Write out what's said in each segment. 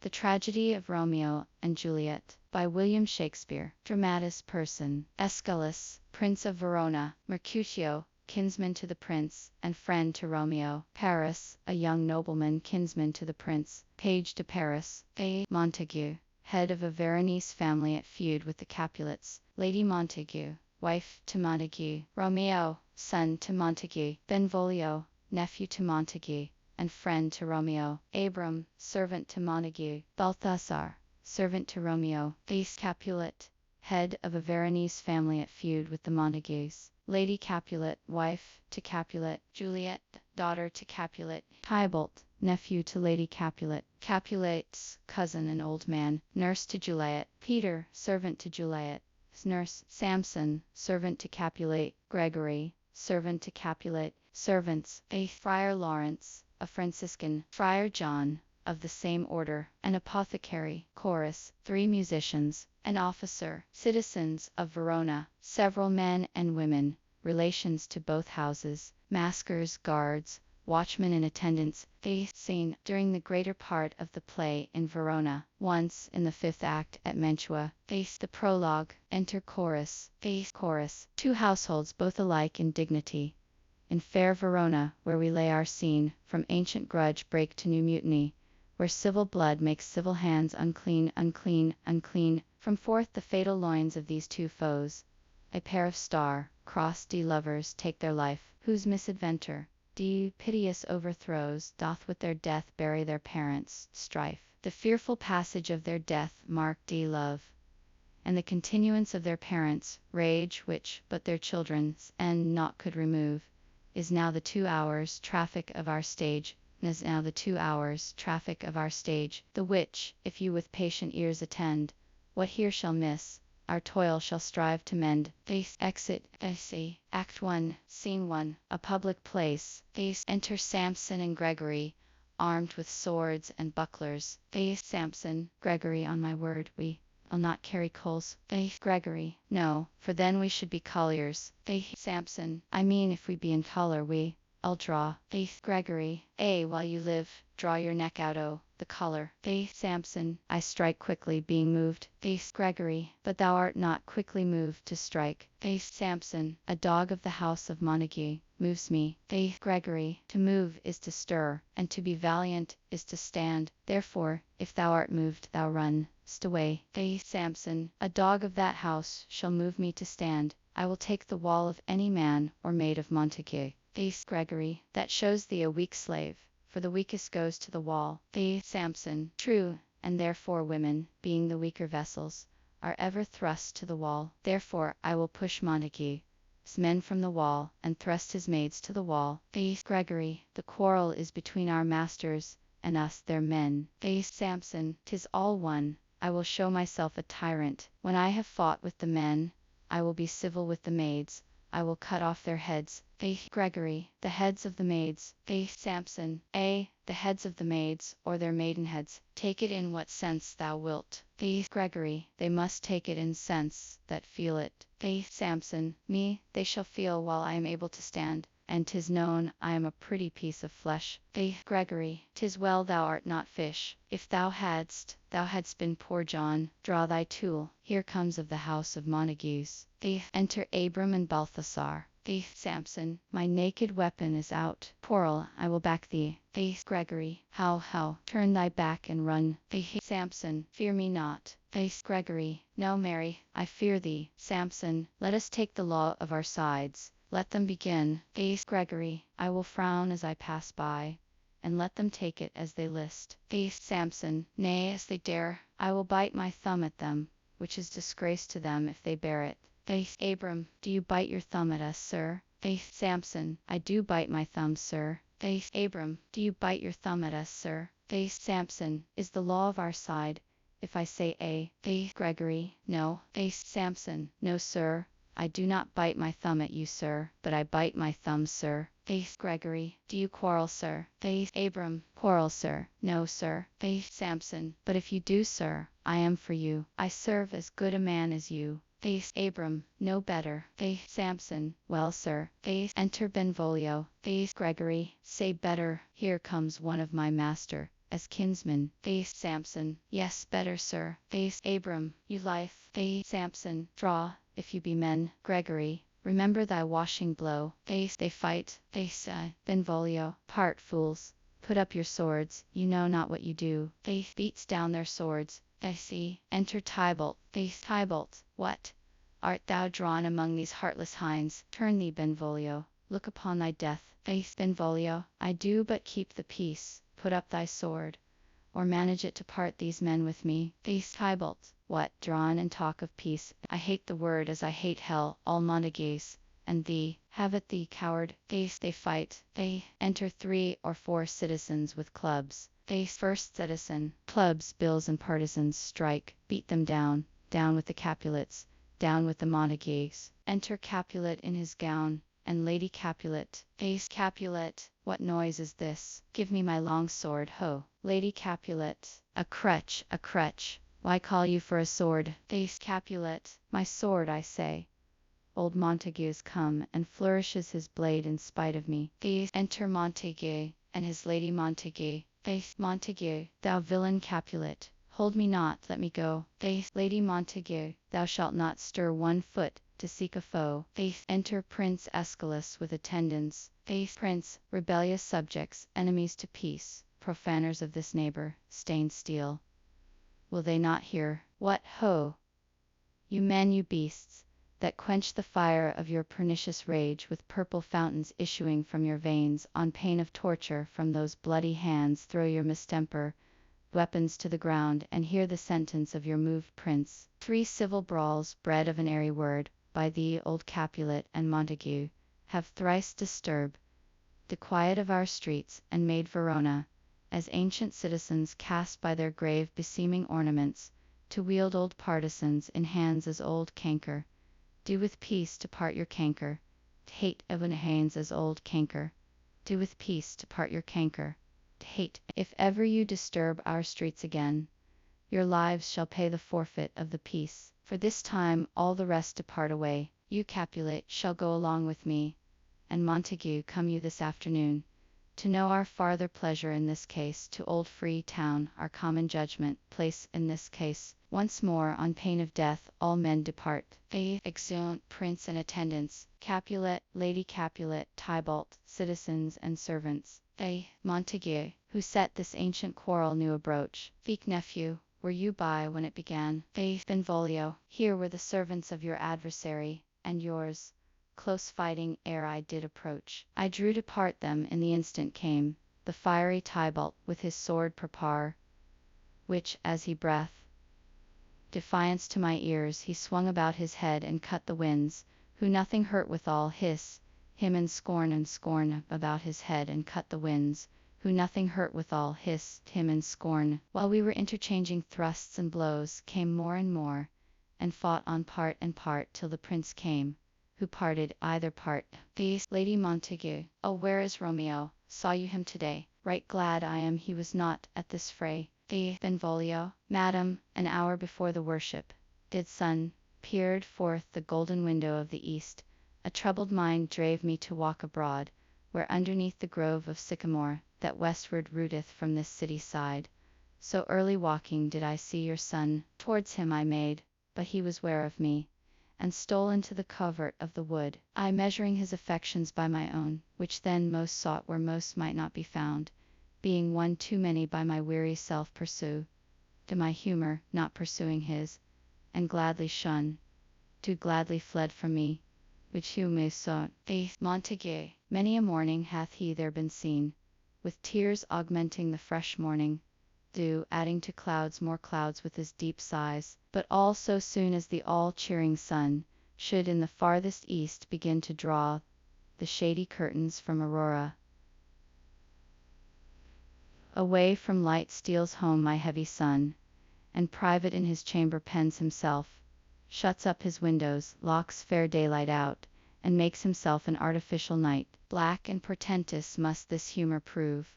The Tragedy of Romeo and Juliet by William Shakespeare. Dramatis person. Aeschylus, Prince of Verona. Mercutio, kinsman to the prince, and friend to Romeo. Paris, a young nobleman kinsman to the prince, page to Paris. Montague, head of a Veronese family at feud with the Capulets. Lady Montague, wife to Montague. Romeo, son to Montague. Benvolio, nephew to Montague, and friend to Romeo. Abram, servant to Montague. Balthasar, servant to Romeo. Capulet, head of a Veronese family at feud with the Montagues. Lady Capulet, wife to Capulet. Juliet, daughter to Capulet. Tybalt, nephew to Lady Capulet. Capulet's cousin and old man. Nurse to Juliet. Peter, servant to Juliet. Nurse. Samson, servant to Capulet. Gregory, servant to Capulet. Servants. Friar Lawrence, a Franciscan. Friar John, of the same order. An apothecary. Chorus. 3 musicians. An officer. Citizens of Verona. Several men and women, relations to both houses. Maskers, guards, watchmen in attendance. Scene. During the greater part of the play in Verona. Once, in the 5th act, at Mantua. The prologue. Enter chorus. Chorus. 2 households both alike in dignity. In fair Verona, where we lay our scene, from ancient grudge break to new mutiny, where civil blood makes civil hands unclean, unclean, unclean, from forth the fatal loins of these 2 foes, a pair of star-crossed lovers take their life, whose misadventure, piteous overthrows, doth with their death bury their parents' strife. The fearful passage of their death mark love, and the continuance of their parents' rage, which but their children's end not could remove, is now the 2 hours traffic of our stage, the which, if you with patient ears attend, what here shall miss, our toil shall strive to mend. Exit. Act 1, Scene 1, a public place. Enter Samson and Gregory, armed with swords and bucklers. Samson. Gregory, on my word, I'll not carry coals. Gregory. No, for then we should be colliers. Samson. I mean if we be in collar I'll draw. Gregory. While you live, draw your neck out the collar. Samson. I strike quickly, being moved. Gregory. But thou art not quickly moved to strike. Samson. A dog of the house of Montague moves me. Gregory. To move is to stir, and to be valiant is to stand. Therefore, if thou art moved, thou run away. Samson. A dog of that house shall move me to stand. I will take the wall of any man or maid of Montague. Gregory. That shows thee a weak slave, for the weakest goes to the wall. Samson. True, and therefore women, being the weaker vessels, are ever thrust to the wall. Therefore I will push Montague's men from the wall, and thrust his maids to the wall. Gregory. The quarrel is between our masters and us their men. Samson. 'Tis all one. I will show myself a tyrant. When I have fought with the men, I will be civil with the maids. I will cut off their heads. Gregory. The heads of the maids. Samson. The heads of the maids, or their maidenheads. Take it in what sense thou wilt. Gregory. They must take it in sense that feel it. Samson. Me, they shall feel while I am able to stand, and 'tis known I am a pretty piece of flesh. Gregory. 'Tis well thou art not fish. If thou hadst been poor John. Draw thy tool. Here comes of the house of Montagues. Enter Abram and Balthasar. Samson. My naked weapon is out. Quarrel, I will back thee. Gregory. How? Turn thy back and run. Samson. Fear me not. Gregory. No, marry, I fear thee. Samson. Let us take the law of our sides. Let them begin. Gregory. I will frown as I pass by, and let them take it as they list. Samson. Nay, as they dare, I will bite my thumb at them, which is disgrace to them if they bear it. Abram. Do you bite your thumb at us, sir? Samson. I do bite my thumb, sir. Abram. Do you bite your thumb at us, sir? Samson. Is the law of our side, if I say A? Gregory. No. Samson. No, sir. I do not bite my thumb at you, sir, but I bite my thumb, sir. Gregory. Do you quarrel, sir? Abram. Quarrel, sir? No, sir. Samson. But if you do, sir, I am for you. I serve as good a man as you. Abram. No better. Samson. Well, sir. Enter Benvolio. Gregory. Say better. Here comes one of my master. as kinsman. Samson. Yes, better, sir. Abram. You life. Samson. Draw, if you be men. Gregory. Remember thy washing blow. They fight. Benvolio. Part, fools. Put up your swords, you know not what you do. Beats down their swords. Enter Tybalt. Tybalt. What? Art thou drawn among these heartless hinds? Turn thee, Benvolio. Look upon thy death. Benvolio. I do but keep the peace. Put up thy sword, or manage it to part these men with me. Tybalt. What? Drawn and talk of peace. I hate the word as I hate hell. All Montagues. And thee, have at thee, coward. They fight. Enter 3 or 4 citizens with clubs. First citizen. Clubs, bills, and partisans strike. Beat them down. Down with the Capulets. Down with the Montagues. Enter Capulet in his gown, and Lady Capulet. Capulet. What noise is this? Give me my long sword, ho. Lady Capulet. A crutch, a crutch. Why call you for a sword? Capulet. My sword, I say. Old Montagues come, and flourishes his blade in spite of me. Enter Montague, and his Lady Montague. Montague. Thou villain Capulet, hold me not, let me go. Lady Montague. Thou shalt not stir 1 foot, to seek a foe. Enter Prince Escalus with attendants. Prince. Rebellious subjects, enemies to peace, profaners of this neighbor, stained steel. Will they not hear? What, ho! You men, you beasts, that quench the fire of your pernicious rage with purple fountains issuing from your veins, on pain of torture from those bloody hands throw your mistemper weapons to the ground, and hear the sentence of your moved prince. 3 civil brawls, bred of an airy word, by thee, old Capulet and Montague, have thrice disturbed the quiet of our streets, and made Verona, as ancient citizens cast by their grave beseeming ornaments, to wield old partisans in hands as old canker. Do with peace to part your canker. Hate of an hands as old canker. Do with peace to part your canker. Hate. If ever you disturb our streets again, your lives shall pay the forfeit of the peace. For this time all the rest depart away. You, Capulet, shall go along with me, and Montague, come you this afternoon, to know our farther pleasure in this case, to old Free Town, our common judgment, place in this case. Once more, on pain of death, all men depart. Exeunt Prince and attendants, Capulet, Lady Capulet, Tybalt, citizens and servants. Montague, who set this ancient quarrel new abroach. Nephew, were you by when it began? Benvolio. Here were the servants of your adversary, and yours, close fighting, ere I did approach. I drew to part them, in the instant came the fiery Tybalt, with his sword prepar, which, as he breath defiance to my ears, he swung about his head and cut the winds, who nothing hurt withal hiss him and scorn about his head and cut the winds, who nothing hurt withal hissed him in scorn. While we were interchanging thrusts and blows, came more and more, and fought on part and part till the prince came, who parted either part. Lady Montague. Oh, where is Romeo? Saw you him today? Right glad I am he was not at this fray. Benvolio. Madam, an hour before the worship, did sun peered forth the golden window of the east. A troubled mind drave me to walk abroad, where underneath the grove of sycamore, that westward rooteth from this city side, so early walking did I see your son. Towards him I made, but he was ware of me, and stole into the covert of the wood, I measuring his affections by my own, which then most sought where most might not be found, being one too many by my weary self pursue, to my humour, not pursuing his, and gladly shun, too gladly fled from me, which you may sought. Montague. Many a morning hath he there been seen, with tears augmenting the fresh morning dew, adding to clouds more clouds with his deep sighs, but all so soon as the all-cheering sun should in the farthest east begin to draw the shady curtains from aurora. Away from light steals home my heavy son, and private in his chamber pens himself, shuts up his windows, locks fair daylight out, and makes himself an artificial night. Black and portentous must this humour prove,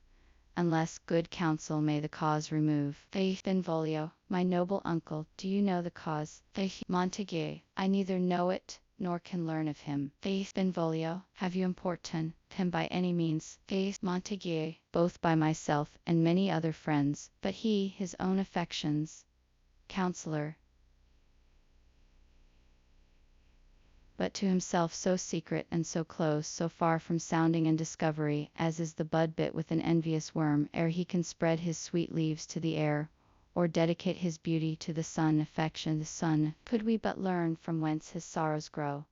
unless good counsel may the cause remove. Benvolio. My noble uncle, do you know the cause? Montague. I neither know it, nor can learn of him. Benvolio, have you importun him by any means? Montague, both by myself and many other friends, but he his own affections. Counselor, but to himself so secret and so close, so far from sounding and discovery, as is the bud bit with an envious worm, ere he can spread his sweet leaves to the air, or dedicate his beauty to the sun. Affection the sun, could we but learn from whence his sorrows grow,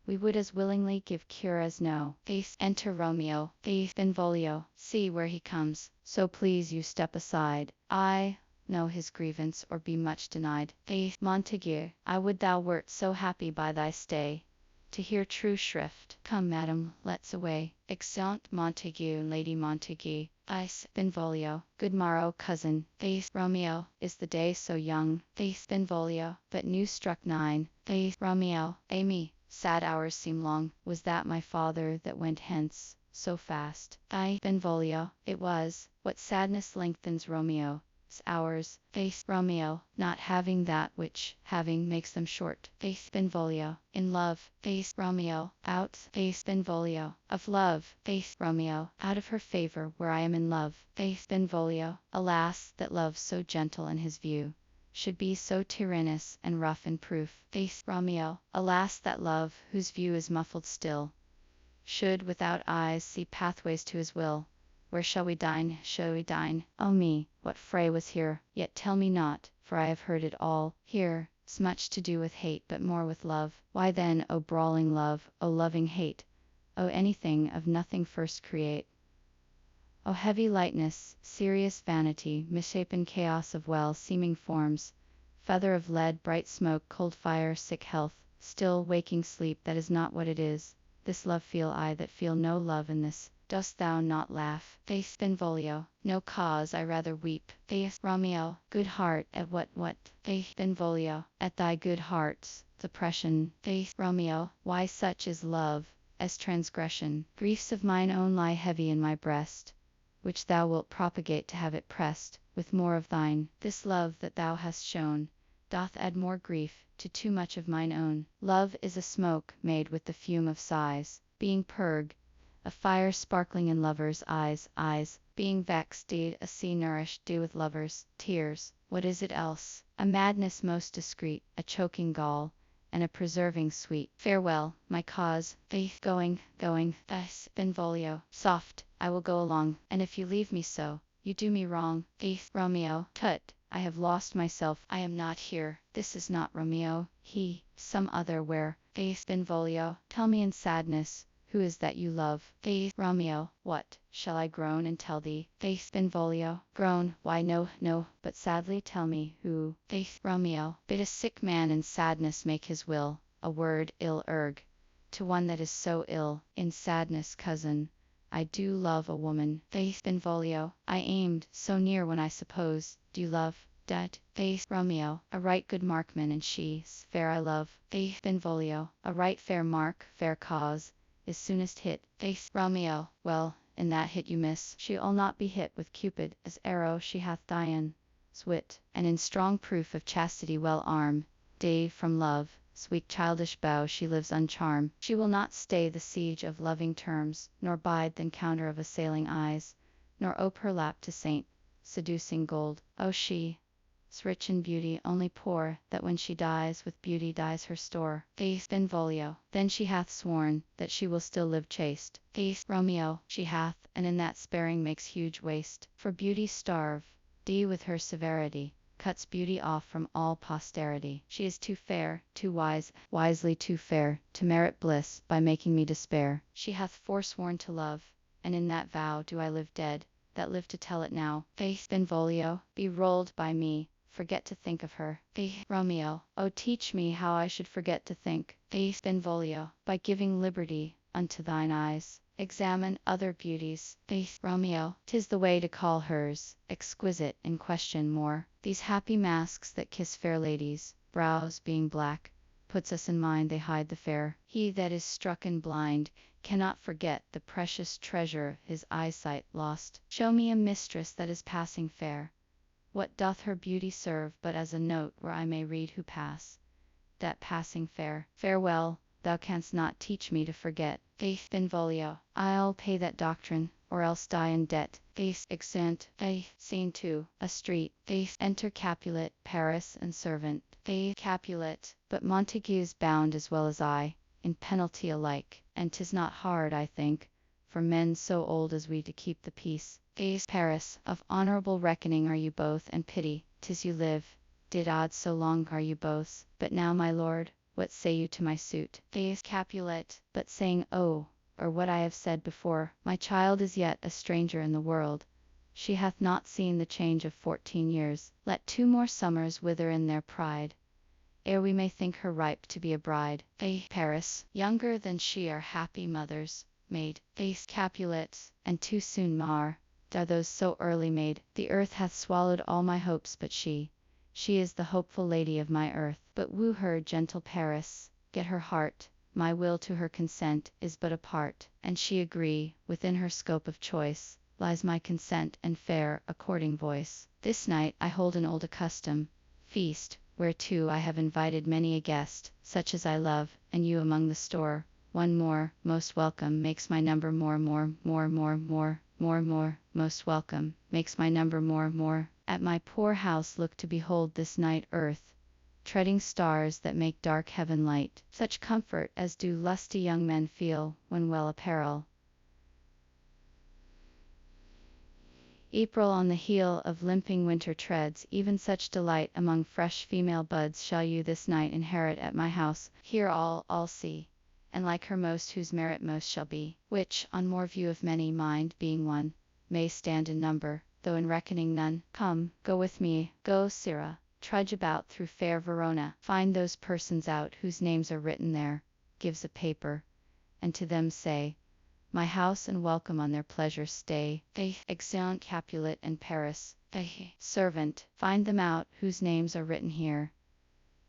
we would as willingly give cure as know. Enter Romeo. Benvolio, see where he comes, so please you step aside. I know his grievance, or be much denied. Montague, I would thou wert so happy by thy stay, to hear true shrift. Come, madam, let's away. Exeunt Montague and Lady Montague. Benvolio, good morrow, cousin. Romeo, is the day so young? Benvolio, but new struck 9. Romeo, me, sad hours seem long. Was that my father that went hence so fast? Benvolio, it was. What sadness lengthens Romeo's hours? Romeo, not having that which, having, makes them short. Benvolio, in love. Romeo, out. Benvolio, of love. Romeo, out of her favor, where I am in love. Benvolio, alas, that love so gentle in his view should be so tyrannous and rough in proof. Romeo, alas, that love, whose view is muffled still, should without eyes see pathways to his will. Where shall we dine? Shall we dine? Oh me, what fray was here? Yet tell me not, for I have heard it all. Here 's much to do with hate, but more with love. Why then, O brawling love, O loving hate, O anything of nothing first create? O heavy lightness, serious vanity, misshapen chaos of well-seeming forms, feather of lead, bright smoke, cold fire, sick health, still waking sleep that is not what it is. This love feel I that feel no love in this. Dost thou not laugh? Benvolio, no cause, I rather weep. Romeo, good heart, at what? Benvolio, at thy good heart's depression. Romeo, why such is love as transgression. Griefs of mine own lie heavy in my breast, which thou wilt propagate to have it pressed with more of thine. This love that thou hast shown doth add more grief to too much of mine own. Love is a smoke made with the fume of sighs, being purged, a fire sparkling in lovers' eyes, being vexed, deed, a sea nourished, dew with lovers' tears. What is it else? A madness most discreet, a choking gall, and a preserving sweet. Farewell, my cause. Going. Benvolio, soft, I will go along, and if you leave me so, you do me wrong. Romeo, tut, I have lost myself. I am not here. This is not Romeo. He, some other where. Benvolio, tell me in sadness, who is that you love? Romeo, what, shall I groan and tell thee? Benvolio, groan, why no, but sadly tell me who. Romeo, bid a sick man in sadness make his will, a word ill erg, to one that is so ill. In sadness, cousin, I do love a woman. Benvolio, I aimed so near when I suppose, do you love? Dead. Romeo, a right good markman, and she's fair I love. Benvolio, a right fair mark, fair cause, is soonest hit. Romeo, well, in that hit you miss. She'll not be hit with Cupid, as arrow she hath Dian's wit, and in strong proof of chastity well armed. Day from love, sweet childish bow she lives uncharmed. She will not stay the siege of loving terms, nor bide the encounter of assailing eyes, nor ope her lap to saint, seducing gold. Oh, she's rich in beauty, only poor, that when she dies, with beauty dies her store. Benvolio, then she hath sworn that she will still live chaste. Romeo, she hath, and in that sparing makes huge waste. For beauty starve, D with her severity, cuts beauty off from all posterity. She is too fair, too wise, wisely too fair, to merit bliss, by making me despair. She hath forsworn to love, and in that vow do I live dead, that live to tell it now. Benvolio, be rolled by me, forget to think of her. Romeo, oh teach me how I should forget to think. Benvolio, by giving liberty unto thine eyes. Examine other beauties. Romeo, 'tis the way to call hers exquisite in question more. These happy masks that kiss fair ladies' brows being black, puts us in mind they hide the fair. He that is struck and blind cannot forget the precious treasure his eyesight lost. Show me a mistress that is passing fair. What doth her beauty serve but as a note where I may read who pass? That passing fair. Farewell, thou canst not teach me to forget. Benvolio, I'll pay that doctrine, or else die in debt. Exeunt. Scene 2. A street. Enter Capulet, Paris, and servant. Capulet. But Montague's bound as well as I, in penalty alike, and 'tis not hard, I think, for men so old as we to keep the peace. Paris. Of honourable reckoning are you both, and pity 'tis you live. Did odds so long are you both. But now, my lord, what say you to my suit? Capulet. But saying, or what I have said before, my child is yet a stranger in the world. She hath not seen the change of 14 years. Let 2 more summers wither in their pride, ere we may think her ripe to be a bride. Paris. Younger than she are happy mothers made. Capulet. And too soon mar are those so early made. The earth hath swallowed all my hopes, but she is the hopeful lady of my earth. But woo her, gentle Paris, get her heart. My will to her consent is but a part, and she agree. Within her scope of choice lies my consent and fair according voice. This night I hold an old accustom feast, whereto I have invited many a guest, such as I love, and you among the store. One more, most welcome, makes my number more, most welcome, makes my number more. At my poor house look to behold this night earth, treading stars that make dark heaven light, such comfort as do lusty young men feel when well apparel. April on the heel of limping winter treads, even such delight among fresh female buds shall you this night inherit at my house. Here all see, and like her most whose merit most shall be, which, on more view of many, mind being one, may stand in number, though in reckoning none. Come, go with me, go, Sirrah, trudge about through fair Verona, find those persons out whose names are written there, gives a paper, and to them say, my house and welcome on their pleasure stay. Exeunt Capulet and Paris. Servant. Find them out whose names are written here.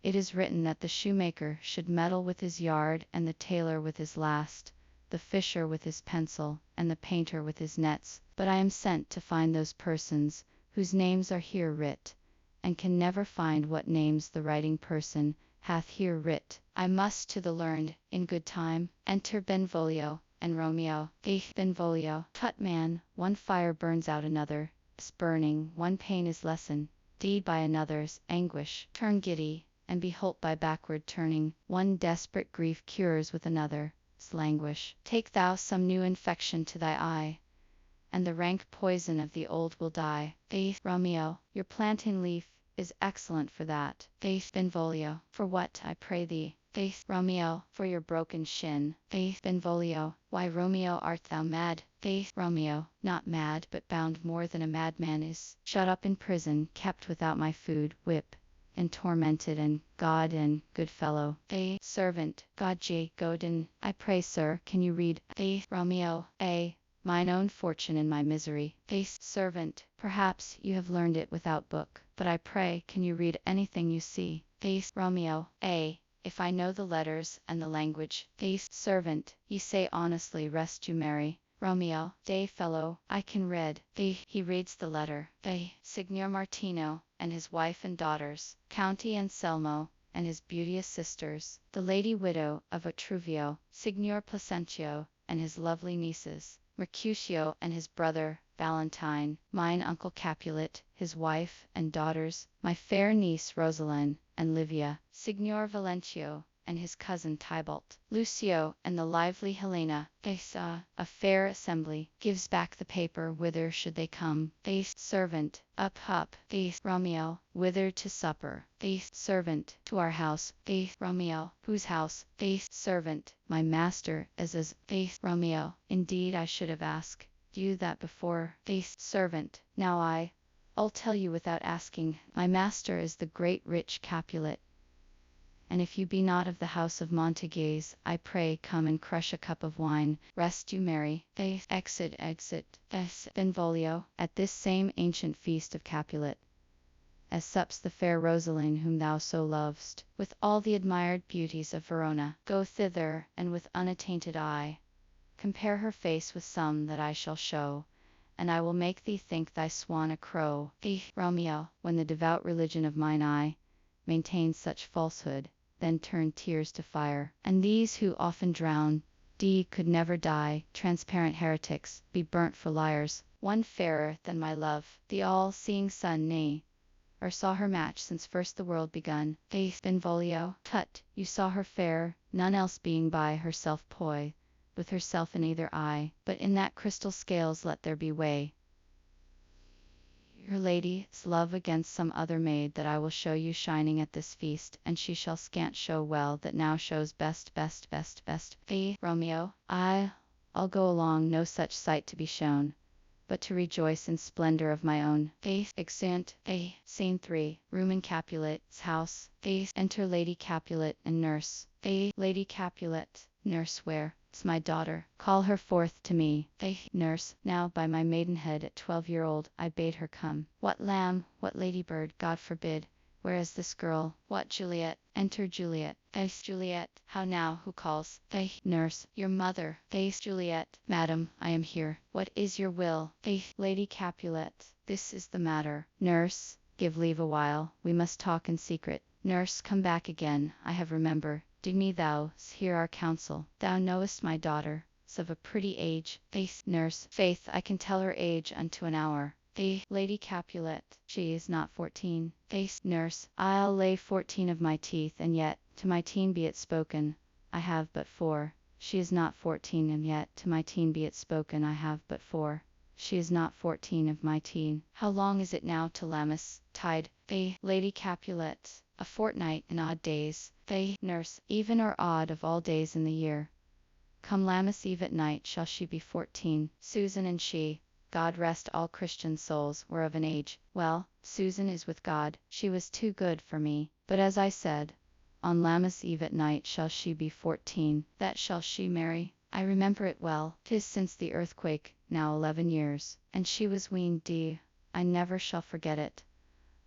It is written that the shoemaker should meddle with his yard, and the tailor with his last, the fisher with his pencil, and the painter with his nets. But I am sent to find those persons whose names are here writ, and can never find what names the writing person hath here writ. I must to the learned, in good time. Enter Benvolio and Romeo. Benvolio. Tut, man, one fire burns out another, burning, one pain is lessened, deed by another's anguish. Turn giddy, and be holp by backward turning, one desperate grief cures with another's languish. Take thou some new infection to thy eye, and the rank poison of the old will die. Romeo. Your plantain leaf is excellent for that. Benvolio. For what, I pray thee? Romeo. For your broken shin. Benvolio. Why, Romeo, art thou mad? Romeo. Not mad, but bound more than a madman is. Shut up in prison, kept without my food, whip, and tormented, and God and good fellow. Servant. God J. Godin. I pray, sir, can you read? Romeo. Mine own fortune and my misery. Servant. Perhaps you have learned it without book, but I pray, can you read anything you see? Romeo. If I know the letters and the language. Servant. Ye say honestly, rest you merry. Romeo. Day fellow, I can read. He reads the letter. Signor Martino, and his wife and daughters, County Anselmo, and his beauteous sisters, the lady widow of Otruvio, Signor Placentio, and his lovely nieces, Mercutio and his brother, Valentine, mine uncle Capulet, his wife and daughters, my fair niece Rosaline, and Livia, Signor Valentio, and his cousin Tybalt, Lucio, and the lively Helena. A fair assembly. Gives back the paper. Whither should they come? Servant. Up. Romeo. Whither to supper? Servant. To our house. Romeo. Whose house? Servant. My master is. Romeo. Indeed I should have asked you that before. Servant. Now I'll tell you without asking. My master is the great rich Capulet, and if you be not of the house of Montagues, I pray come and crush a cup of wine. Rest you merry. Exit. Benvolio. At this same ancient feast of Capulet, as sups the fair Rosaline whom thou so lovest, with all the admired beauties of Verona. Go thither, and with unattainted eye compare her face with some that I shall show, and I will make thee think thy swan a crow. Romeo. When the devout religion of mine eye maintains such falsehood, then turn tears to fire. And these who often drown, could never die, transparent heretics, be burnt for liars. One fairer than my love, the all-seeing sun, nay, or saw her match since first the world begun. Benvolio, tut, you saw her fair, none else being by herself poi, with herself in either eye, but in that crystal scales let there be weigh. Your lady's love against some other maid that I will show you shining at this feast, and she shall scant show well that now shows best. Romeo, I'll go along no such sight to be shown, but to rejoice in splendor of my own. Exeunt. Scene 3. Room in Capulet's house. Enter Lady Capulet and nurse. Lady Capulet. Nurse, where? 'S my daughter. Call her forth to me. Nurse. Now by my maidenhead at 12-year-old I bade her come. What lamb, what ladybird, God forbid. Where is this girl? What Juliet? Enter Juliet. Juliet. How now, who calls? Nurse. Your mother. Juliet. Madam, I am here. What is your will? Lady Capulet. This is the matter. Nurse. Give leave a while, we must talk in secret. Nurse. Come back again, I have remember. Do me thou hear our counsel. Thou knowest my daughter, 's of a pretty age. Nurse. Faith, I can tell her age unto an hour. Lady Capulet. She is not 14. Nurse. I'll lay 14 of my teeth, and yet, to my teen be it spoken, I have but 4. She is not 14, and yet, to my teen be it spoken, I have but 4. She is not 14 of my teen. How long is it now to Lammas tide? Lady Capulet. A fortnight and odd days. Nurse. Even or odd of all days in the year. Come Lammas Eve at night shall she be 14. Susan and she, God rest all Christian souls, were of an age. Well, Susan is with God. She was too good for me. But as I said, on Lammas Eve at night shall she be 14. That shall she, Mary. I remember it well. 'Tis since the earthquake, now 11 years. And she was weaned. I never shall forget it.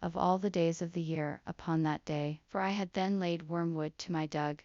Of all the days of the year, upon that day, for I had then laid wormwood to my dug,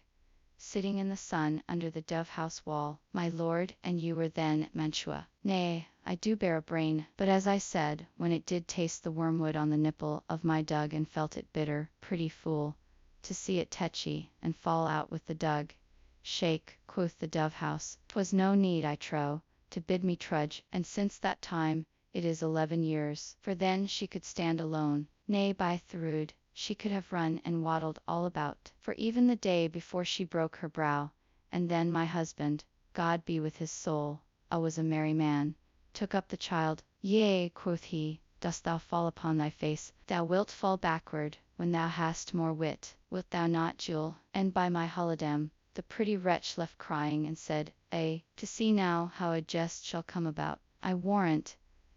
sitting in the sun under the dove-house wall, my lord, and you were then at Mantua. Nay, I do bear a brain, but as I said, when it did taste the wormwood on the nipple of my dug and felt it bitter, pretty fool, to see it tetchy, and fall out with the dug. Shake, quoth the dove-house, 'twas no need, I trow, to bid me trudge, and since that time, it is 11 years, for then she could stand alone. Nay, by Thrud, she could have run and waddled all about, for even the day before she broke her brow, and then my husband, God be with his soul, was a merry man, took up the child. Yea, quoth he, dost thou fall upon thy face? Thou wilt fall backward, when thou hast more wit, wilt thou not, Jule? And by my holidam, the pretty wretch left crying, and said, to see now how a jest shall come about, I warrant,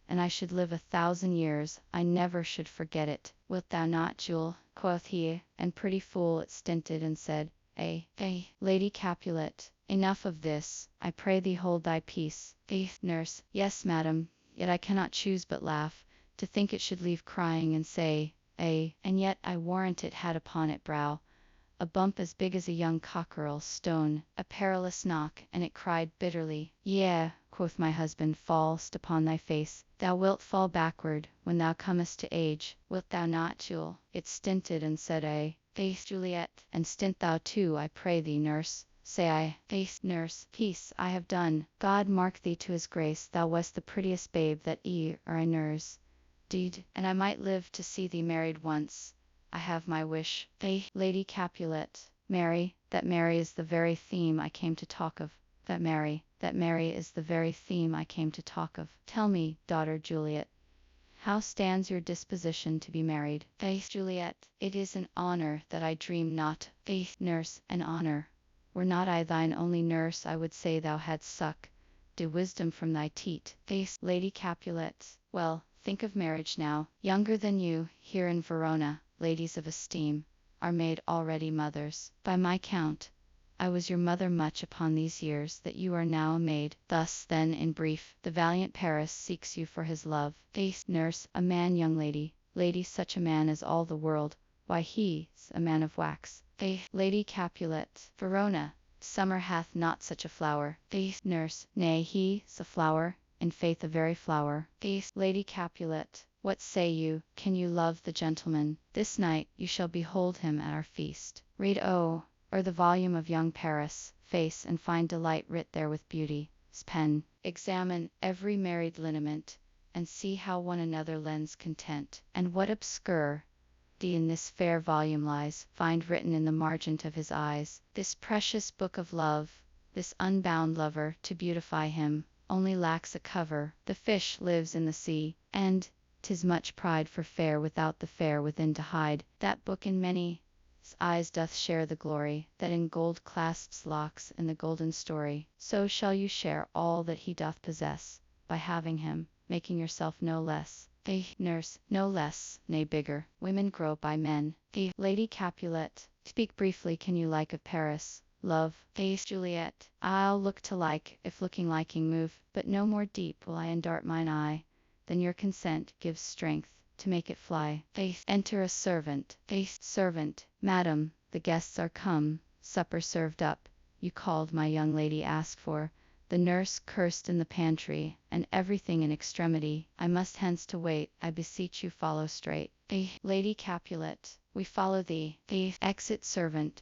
and I should live 1,000 years, I never should forget it. Wilt thou not, Jule? Quoth he, and pretty fool it stinted and said, Lady Capulet, enough of this, I pray thee hold thy peace. Nurse. Yes, madam, yet I cannot choose but laugh, to think it should leave crying and say, and yet I warrant it had upon it brow, a bump as big as a young cockerel's stone, a perilous knock, and it cried bitterly. Yea, quoth my husband, fall'st upon thy face, thou wilt fall backward, when thou comest to age, wilt thou not, Jule? It stinted and said, Juliet, and stint thou too, I pray thee, nurse. Say I, nurse, peace, I have done. God mark thee to his grace, thou wast the prettiest babe that I nurse. Deed, and I might live to see thee married once. I have my wish. Lady Capulet. Mary, that Mary is the very theme I came to talk of. That Mary is the very theme I came to talk of. Tell me, daughter Juliet, how stands your disposition to be married? Juliet. It is an honor that I dream not. Nurse. An honor. Were not I thine only nurse, I would say thou hadst suck de wisdom from thy teat. Lady Capulet. Well, think of marriage now. Younger than you, here in Verona, ladies of esteem, are made already mothers. By my count, I was your mother much upon these years that you are now a maid. Thus, then, in brief, the valiant Paris seeks you for his love. Nurse. A man, young lady, such a man as all the world, why he's a man of wax. Lady Capulet. Verona, summer hath not such a flower. Nurse. Nay, he's a flower, in faith a very flower. Lady Capulet. What say you? Can you love the gentleman? This night you shall behold him at our feast. Read o'er the volume of young Paris' face, and find delight writ there with beauty's pen. Examine every married lineament, and see how one another lends content. And what obscure in this fair volume lies, find written in the margin of his eyes. This precious book of love, this unbound lover, to beautify him, only lacks a cover. The fish lives in the sea, and 'tis much pride for fair without the fair within to hide. That book in many eyes doth share the glory, that in gold clasps locks in the golden story. So shall you share all that he doth possess, by having him, making yourself no less a nurse, no less, nay bigger. Women grow by men. A Lady Capulet. Speak briefly, can you like of Paris? Love, Juliet. I'll look to like, if looking liking move, but no more deep will I endart mine eye, than your consent gives strength to make it fly. Enter a servant. Servant. Madam, the guests are come, supper served up. You called, my young lady asked for. The nurse cursed in the pantry, and everything in extremity. I must hence to wait. I beseech you follow straight. Lady Capulet. We follow thee. Exit servant.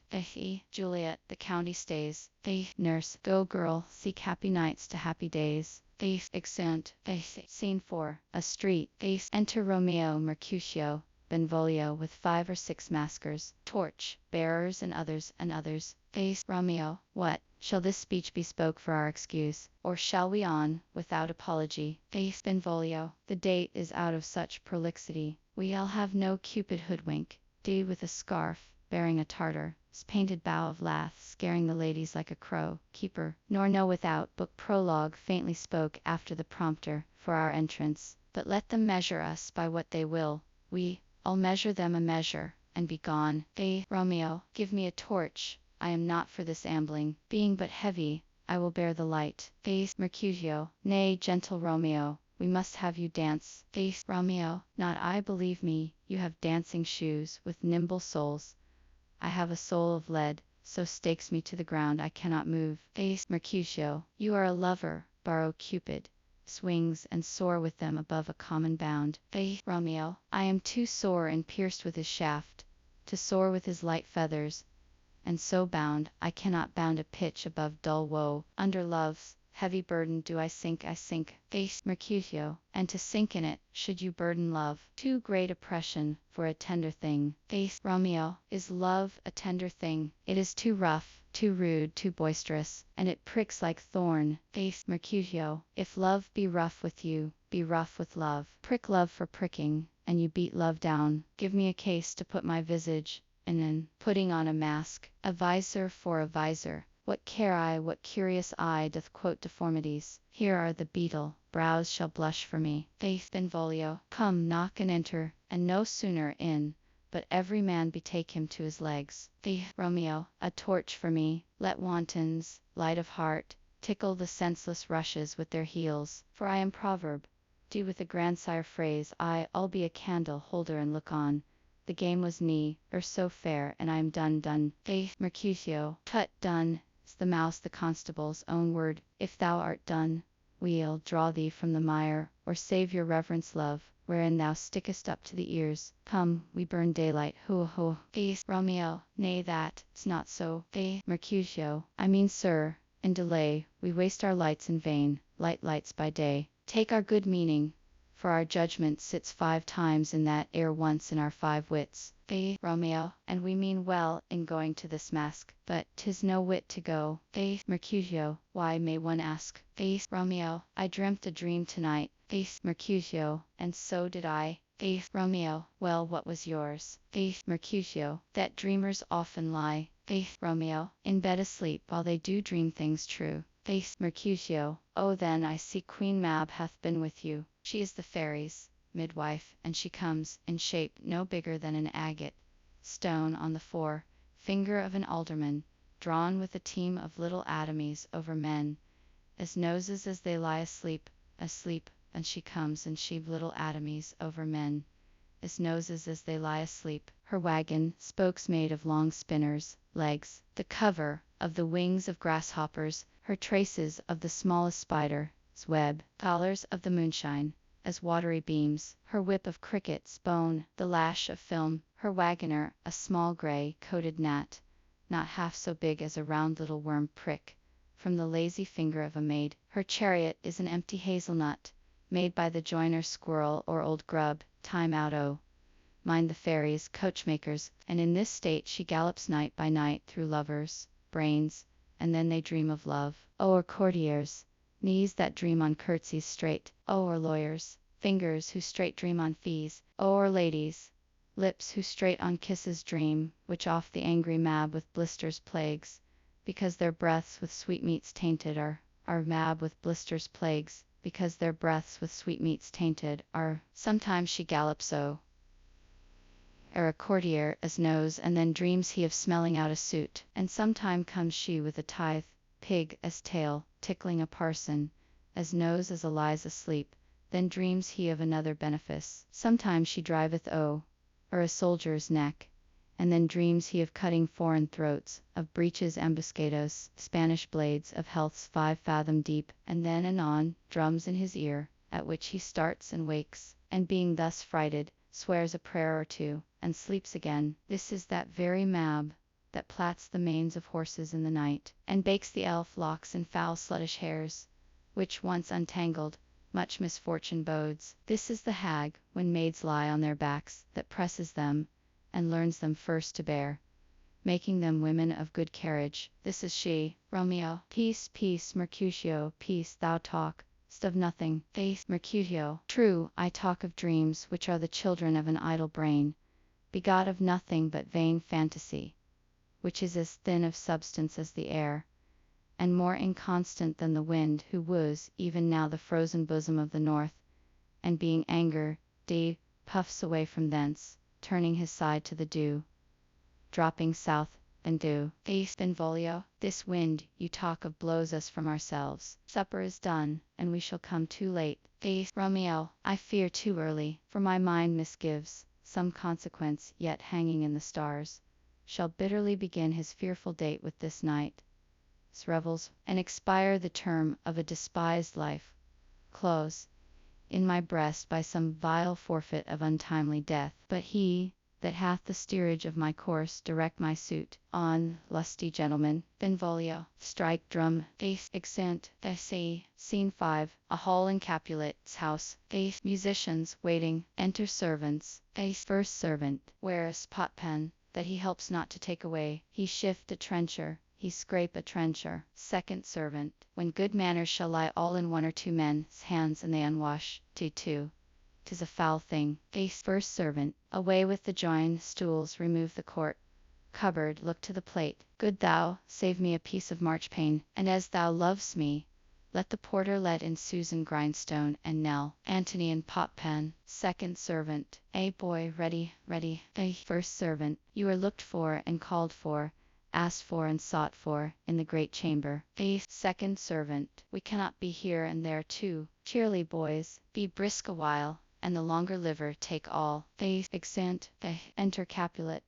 Juliet. The county stays. Nurse. Go, girl, seek happy nights to happy days. Exeunt. Scene 4. A street. Enter Romeo, Mercutio, Benvolio with 5 or 6 maskers, torch bearers, and others. Romeo. What? Shall this speech be spoke for our excuse, or shall we on, without apology? Benvolio. The date is out of such prolixity, we'll have no Cupid hoodwink, with a scarf, bearing a Tartar, painted bow of lath, scaring the ladies like a crow, keeper, nor know without. Book prologue faintly spoke after the prompter, for our entrance, but let them measure us by what they will, I'll measure them a measure, and be gone. Romeo. Give me a torch, I am not for this ambling, being but heavy, I will bear the light. Mercutio. Nay, gentle Romeo, we must have you dance. Romeo. Not I, believe me, you have dancing shoes with nimble soles. I have a soul of lead, so stakes me to the ground I cannot move. Mercutio. You are a lover, borrow Cupid swings and soar with them above a common bound. Romeo. I am too sore and pierced with his shaft, to soar with his light feathers, and so bound, I cannot bound a pitch above dull woe. Under love's heavy burden do I sink. Mercutio. And to sink in it, should you burden love, too great oppression for a tender thing. Romeo. Is love a tender thing? It is too rough, too rude, too boisterous, and it pricks like thorn. Mercutio. If love be rough with you, be rough with love. Prick love for pricking, and you beat love down. Give me a case to put my visage, and then, putting on a mask, a visor for a visor. What care I what curious eye doth quote deformities? Here are the beetle, brows shall blush for me. Benvolio. Come, knock and enter, and no sooner in, but every man betake him to his legs. Romeo. A torch for me. Let wantons, light of heart, tickle the senseless rushes with their heels, for I am proverb. With a grandsire phrase, I'll be a candle holder and look on. The game was so fair, and I am done. Mercutio. Tut, done, is the mouse the constable's own word. If thou art done, we'll draw thee from the mire, or save your reverence love, wherein thou stickest up to the ears. Come, we burn daylight, ho. Romeo. Nay, that's not so. Mercutio. I mean, sir, in delay, we waste our lights in vain. Lights by day. Take our good meaning, for our judgment sits 5 times in that air once in our 5 wits. Romeo. And we mean well in going to this mask, but 'tis no wit to go. Mercutio. Why, may one ask? Romeo. I dreamt a dream tonight. Mercutio. And so did I. Romeo. Well, what was yours? Mercutio. That dreamers often lie. Romeo. In bed asleep while they do dream things true. Mercutio. Oh, then I see Queen Mab hath been with you. She is the fairies' midwife, and she comes, in shape no bigger than an agate stone on the forefinger of an alderman, drawn with a team of little atomies over men, as noses as they lie asleep, and she comes and sheave little atomies over men, as noses as they lie asleep. Her wagon, spokes made of long spinners' legs, the cover of the wings of grasshoppers, her traces of the smallest spider's web, collars of the moonshine, as watery beams, her whip of cricket's bone, the lash of film, her wagoner, a small gray-coated gnat, not half so big as a round little worm prick from the lazy finger of a maid. Her chariot is an empty hazelnut, made by the joiner squirrel or old grub, time out mind the fairies, coachmakers, and in this state she gallops night by night through lovers' brains, and then they dream of love. O'er courtiers, knees that dream on curtsies straight, o'er lawyers, fingers who straight dream on fees, o'er ladies, lips who straight on kisses dream, which oft the angry mab with blisters plagues, because their breaths with sweetmeats tainted are mab with blisters plagues, because their breaths with sweetmeats tainted are. Sometimes she gallops ere a courtier as knows, and then dreams he of smelling out a suit, and sometime comes she with a tithe pig as tail, tickling a parson as knows as a lies asleep, then dreams he of another benefice. Sometimes she driveth or a soldier's neck, and then dreams he of cutting foreign throats, of breaches ambuscados, Spanish blades, of healths 5 fathom deep, and then anon drums in his ear, at which he starts and wakes, and being thus frighted, swears a prayer or two, and sleeps again. This is that very mab that plats the manes of horses in the night, and bakes the elf locks in foul sluttish hairs, which once untangled, much misfortune bodes. This is the hag, when maids lie on their backs, that presses them, and learns them first to bear, making them women of good carriage. This is she, Romeo. Peace, peace, Mercutio, peace, thou talk of nothing. Faith, Mercutio. True, I talk of dreams, which are the children of an idle brain, begot of nothing but vain fantasy, which is as thin of substance as the air, and more inconstant than the wind, who woos even now the frozen bosom of the north, and being anger, puffs away from thence, turning his side to the dew, dropping south, and dew. Benvolio, this wind you talk of blows us from ourselves. Supper is done, and we shall come too late. Romeo, I fear too early, for my mind misgives, some consequence yet hanging in the stars, shall bitterly begin his fearful date with this night's revels, and expire the term of a despised life, close in my breast by some vile forfeit of untimely death. But he that hath the steerage of my course direct my suit. On, lusty gentlemen. Benvolio, strike drum. Exeunt. Scene 5. A hall in Capulet's house. Musicians waiting. Enter servants. First servant. Where's potpen, that he helps not to take away? He shift a trencher, he scrape a trencher. Second servant. When good manners shall lie all in one or two men's hands, and they unwash, 'tis a foul thing. First servant. Away with the join stools, remove the court cupboard, look to the plate. Good thou, save me a piece of marchpane, and as thou lovest me, let the porter let in Susan Grindstone and Nell, Antony and Potpen. Second servant. Boy, ready. First servant. You are looked for and called for, asked for and sought for, in the great chamber. Second servant. We cannot be here and there too. Cheerly, boys, be brisk a while, and the longer liver take all. Exeunt. Enter Capulet.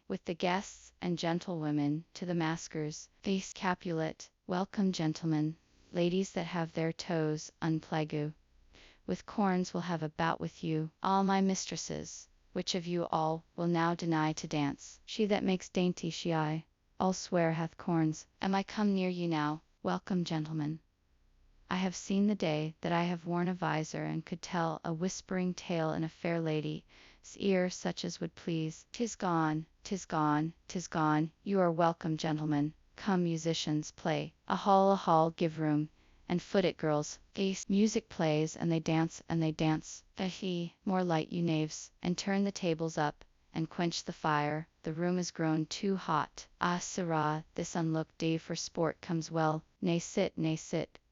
With the guests and gentlewomen, to the maskers. Capulet. Welcome, gentlemen. Ladies that have their toes unplagu, with corns will have a bout with you. All my mistresses, which of you all will now deny to dance? She that makes dainty she all swear hath corns. Am I come near you now? Welcome, gentlemen. I have seen the day that I have worn a visor and could tell a whispering tale in a fair lady's ear, such as would please. 'Tis gone. You are welcome, gentlemen. Come, musicians, play. A hall, give room, and foot it, girls. Music plays, and they dance. More light, you knaves, and turn the tables up, and quench the fire. The room is grown too hot. Ah, sirrah, this unlooked day for sport comes well. Nay, sit,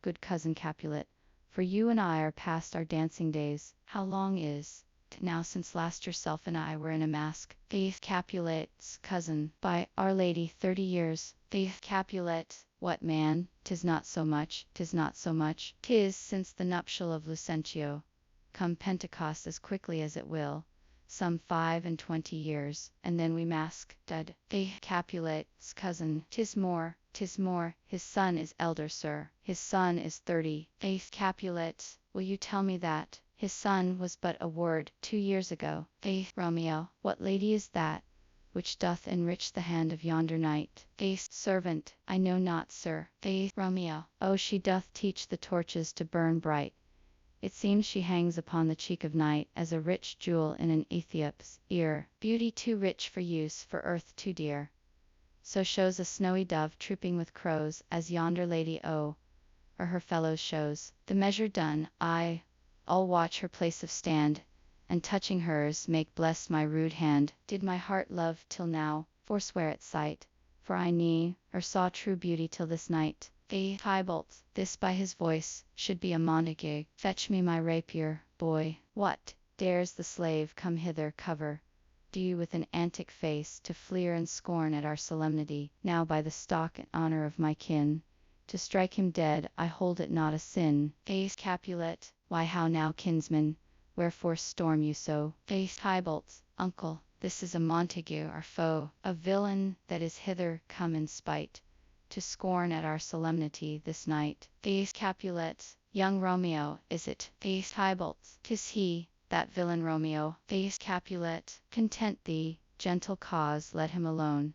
good cousin Capulet, for you and I are past our dancing days. How long is 't now since last yourself and I were in a mask? Capulet's cousin. By Our Lady, 30 years. Capulet. What, man? 'Tis not so much. 'Tis since the nuptial of Lucentio. Come Pentecost as quickly as it will, some 25 years, and then we mask dead. Capulet's cousin. 'Tis more. His son is elder, sir. His son is 30. Capulet. Will you tell me that, his son was but a ward 2 years ago. Romeo, what lady is that which doth enrich the hand of yonder knight? Servant, I know not, sir. Romeo, oh, she doth teach the torches to burn bright. It seems she hangs upon the cheek of night as a rich jewel in an Ethiop's ear. Beauty too rich for use, for earth too dear. So shows a snowy dove trooping with crows, as yonder lady or her fellows shows. The measure done, I'll watch her place of stand, and touching hers make bless my rude hand. Did my heart love till now, forswear its sight, for I saw true beauty till this night. Tybalt, this by his voice, should be a Montague. Fetch me my rapier, boy. What, dares the slave come hither cover? Do you with an antic face to fleer and scorn at our solemnity? Now by the stock and honor of my kin, to strike him dead I hold it not a sin. Capulet, why how now, kinsman, wherefore storm you so? Tybalt, uncle, this is a Montague our foe, a villain that is hither come in spite, to scorn at our solemnity this night. Capulet, young Romeo, is it? Tybalt, 'tis he, that villain Romeo. Capulet, content thee, gentle cause, let him alone.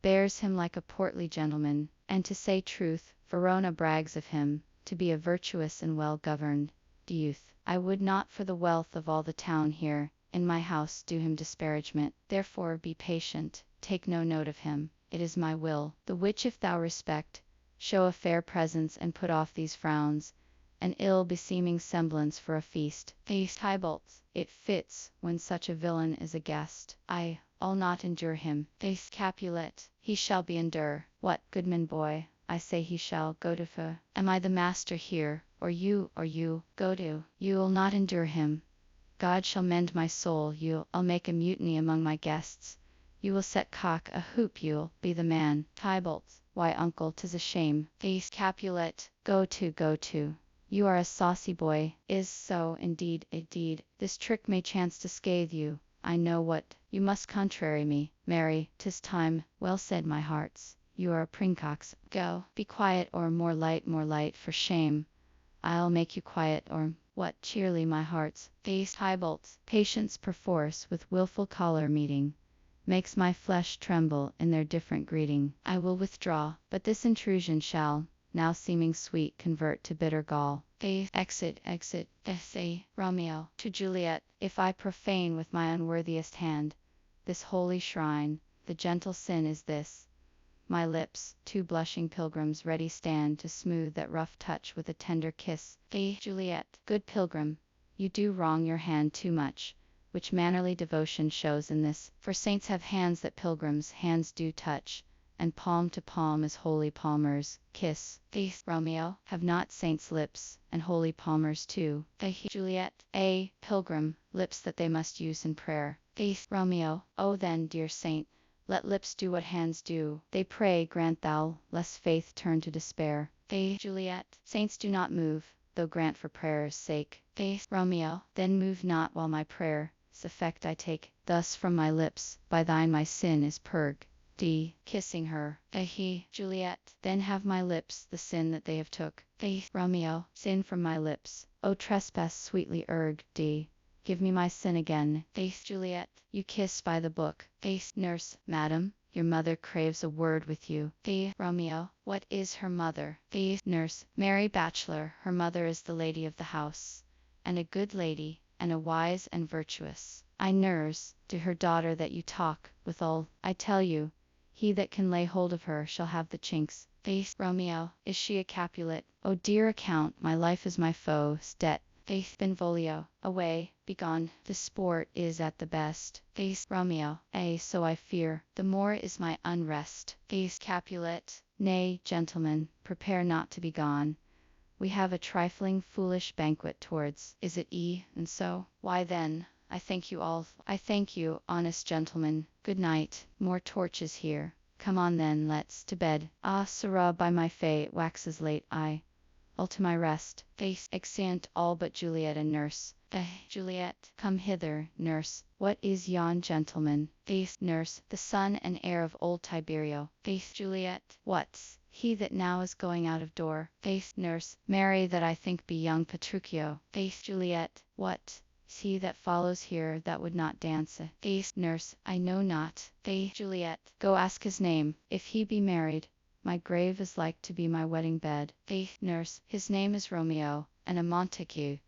Bears him like a portly gentleman, and to say truth, Verona brags of him, to be a virtuous and well-governed youth. I would not for the wealth of all the town here, in my house do him disparagement. Therefore be patient, take no note of him. It is my will, the which if thou respect, show a fair presence and put off these frowns, an ill beseeming semblance for a feast. Tybalt, it fits, when such a villain is a guest. I'll not endure him. Capulet, he shall be endure. What, goodman boy, I say he shall go to am I the master here, or you, go to? You'll not endure him. God shall mend my soul, I'll make a mutiny among my guests. You will set cock a hoop, you'll be the man. Tybalt, why uncle, 'tis a shame. Capulet, go to. You are a saucy boy, is so, indeed. This trick may chance to scathe you, I know what, you must contrary me. Marry, 'tis time, well said my hearts, you are a princox. Go, be quiet, or more light, for shame. I'll make you quiet, or what, cheerly my hearts. Tybalt, patience perforce with wilful choler meeting, makes my flesh tremble in their different greeting. I will withdraw, but this intrusion shall, now seeming sweet, convert to bitter gall. Exit. Romeo, to Juliet, if I profane with my unworthiest hand this holy shrine, the gentle sin is this. My lips, two blushing pilgrims, ready stand to smooth that rough touch with a tender kiss. Juliet, good pilgrim, you do wrong your hand too much, which mannerly devotion shows in this. For saints have hands that pilgrims' hands do touch, and palm to palm is holy palmer's kiss. Romeo, have not saints lips, and holy palmers too? Juliet, pilgrim, lips that they must use in prayer. Romeo, oh then, dear saint, let lips do what hands do. They pray, grant thou, lest faith turn to despair. Juliet, saints do not move, though grant for prayer's sake. Romeo, then move not while my prayer's effect I take. Thus from my lips, by thine my sin is purged. Kissing her. Juliet, then have my lips the sin that they have took. Romeo, sin from my lips, O trespass sweetly urged. Give me my sin again. Juliet, you kiss by the book. Nurse, madam, your mother craves a word with you. Romeo, what is her mother? Nurse, Mary Bachelor, her mother is the lady of the house, and a good lady, and a wise and virtuous. I nurse to her daughter that you talk withal. I tell you, he that can lay hold of her shall have the chinks. Romeo, is she a Capulet? O dear account, my life is my foe's debt. Benvolio, away, begone, the sport is at the best. Romeo, so I fear, the more is my unrest. Capulet, nay, gentlemen, prepare not to be gone. We have a trifling foolish banquet towards, is it and so? Why then, I thank you all, I thank you, honest gentlemen, good night, more torches here, come on then, let's to bed. Sirrah, by my fay, it waxes late, I'll to my rest. Exeunt all but Juliet and nurse. Juliet, come hither, nurse. What is yon gentleman? Nurse, the son and heir of old Tiberio. Juliet, what's he that now is going out of door? Nurse, marry, that I think be young Petruchio. Juliet, what is he that follows here that would not dance? Nurse, I know not. Juliet, go ask his name. If he be married, my grave is like to be my wedding bed. Nurse, his name is Romeo, and a Montague,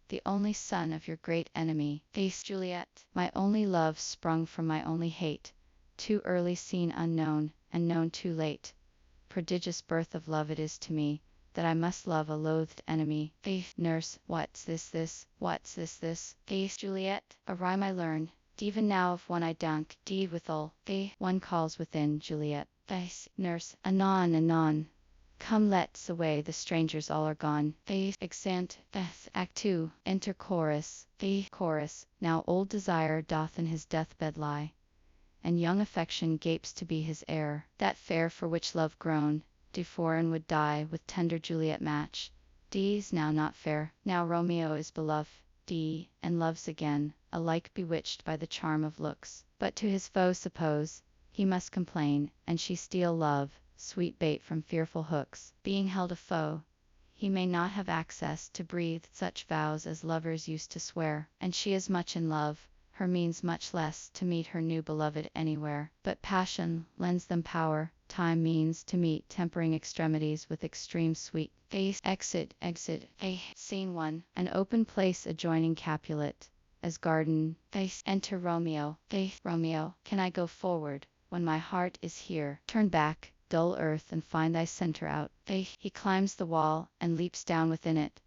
the only son of your great enemy. Juliet, my only love sprung from my only hate, too early seen unknown, and known too late. Prodigious birth of love it is to me, that I must love a loathed enemy. Nurse, what's this? What's this? Juliet, a rhyme I learn, even now of one I dunk, D withal. One calls within, Juliet. Nurse, anon. Come, let's away, the strangers all are gone. Exeunt. Act 2. Enter chorus. Chorus. Now old desire doth in his deathbed lie, and young affection gapes to be his heir. That fair for which love grown, for and would die with tender Juliet match. D's now not fair. Now Romeo is beloved, and loves again, alike bewitched by the charm of looks. But to his foe suppose he must complain, and she steal love, sweet bait from fearful hooks. Being held a foe, he may not have access to breathe such vows as lovers used to swear, and she is much in love, her means much less to meet her new beloved anywhere. But passion lends them power, time means to meet tempering extremities with extreme sweet. Exit. Scene 1. An open place adjoining Capulet, as garden. Enter Romeo. Romeo, can I go forward, when my heart is here? Turn back, dull earth, and find thy center out. He climbs the wall, and leaps down within it.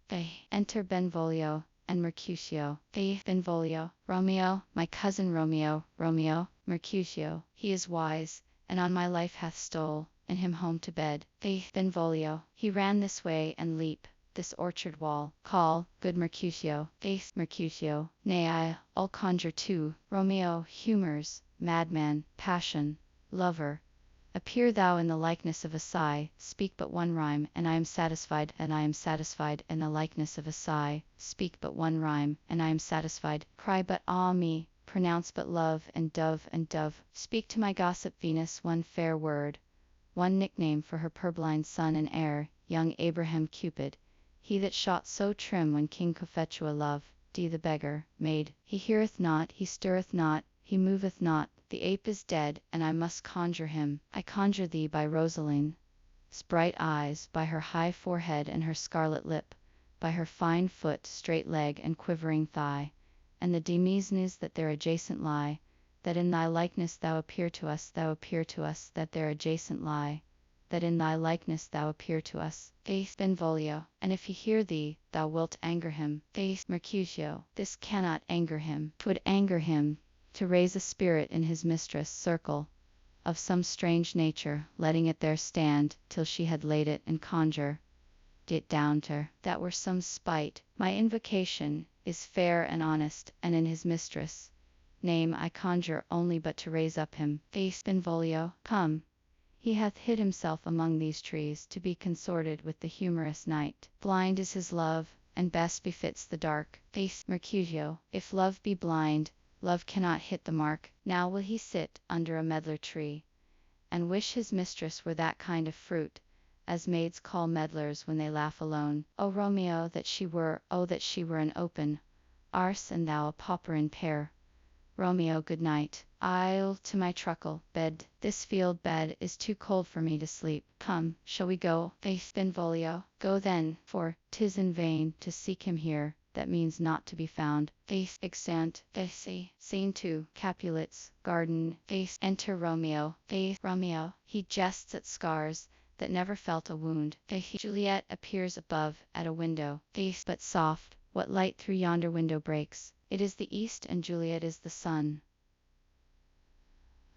Enter Benvolio and Mercutio. Benvolio, Romeo, my cousin Romeo. Mercutio, he is wise, and on my life hath stole, and him home to bed. Benvolio, he ran this way and leap this orchard wall. Call, good Mercutio. Mercutio, nay, I'll conjure too. Romeo, humors, madman, passion, lover, appear thou in the likeness of a sigh, speak but one rhyme, and I am satisfied, in the likeness of a sigh, speak but one rhyme, and I am satisfied. Cry but ah me, pronounce but love, and dove, speak to my gossip Venus one fair word, one nickname for her purblind son and heir, young Abraham Cupid, he that shot so trim when King Cophetua loved. The beggar, maid, he heareth not, he stirreth not, he moveth not. The ape is dead, and I must conjure him. I conjure thee by Rosaline's bright eyes, by her high forehead and her scarlet lip, by her fine foot, straight leg, and quivering thigh, and the demesnes that there adjacent lie, that in thy likeness thou appear to us, that there adjacent lie, that in thy likeness thou appear to us. Benvolio, and if he hear thee, thou wilt anger him. Mercutio, this cannot anger him. 'Twould anger him to raise a spirit in his mistress' circle, of some strange nature, letting it there stand, till she had laid it and conjure it down to her. That were some spite. My invocation is fair and honest, and in his mistress' name I conjure only but to raise up him. Benvolio, come. He hath hid himself among these trees, to be consorted with the humorous night. Blind is his love, and best befits the dark. Mercutio, if love be blind, love cannot hit the mark. Now will he sit under a medlar tree, and wish his mistress were that kind of fruit, as maids call medlars when they laugh alone. O Romeo, that she were an open arse, and thou a pauper in pear. Romeo, good night. I'll to my truckle bed. This field bed is too cold for me to sleep. Come, shall we go? Benvolio, go then, for 'tis in vain to seek him here, that means not to be found. Exeunt. Scene 2. Capulet's garden. Enter Romeo. Romeo, he jests at scars that never felt a wound. Juliet appears above at a window. But soft, what light through yonder window breaks? It is the east, and Juliet is the sun.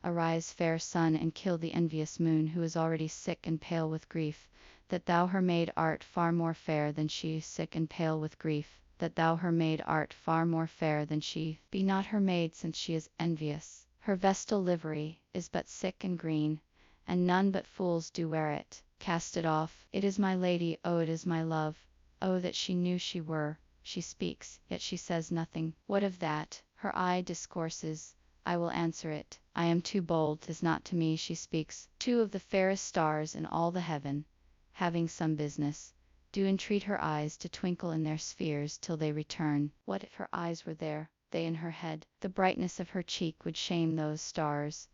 Arise, fair sun, and kill the envious moon, who is already sick and pale with grief, that thou her maid art far more fair than she. Sick and pale with grief, that thou her maid art far more fair than she. Be not her maid, since she is envious. Her vestal livery is but sick and green, and none but fools do wear it. Cast it off. It is my lady, oh, it is my love. Oh, that she knew she were she speaks, yet she says nothing. What of that? Her eye discourses. I will answer it. I am too bold, 'tis not to me she speaks. Two of the fairest stars in all the heaven, having some business, do entreat her eyes to twinkle in their spheres till they return. What if her eyes were there, they in her head? The brightness of her cheek would shame those stars,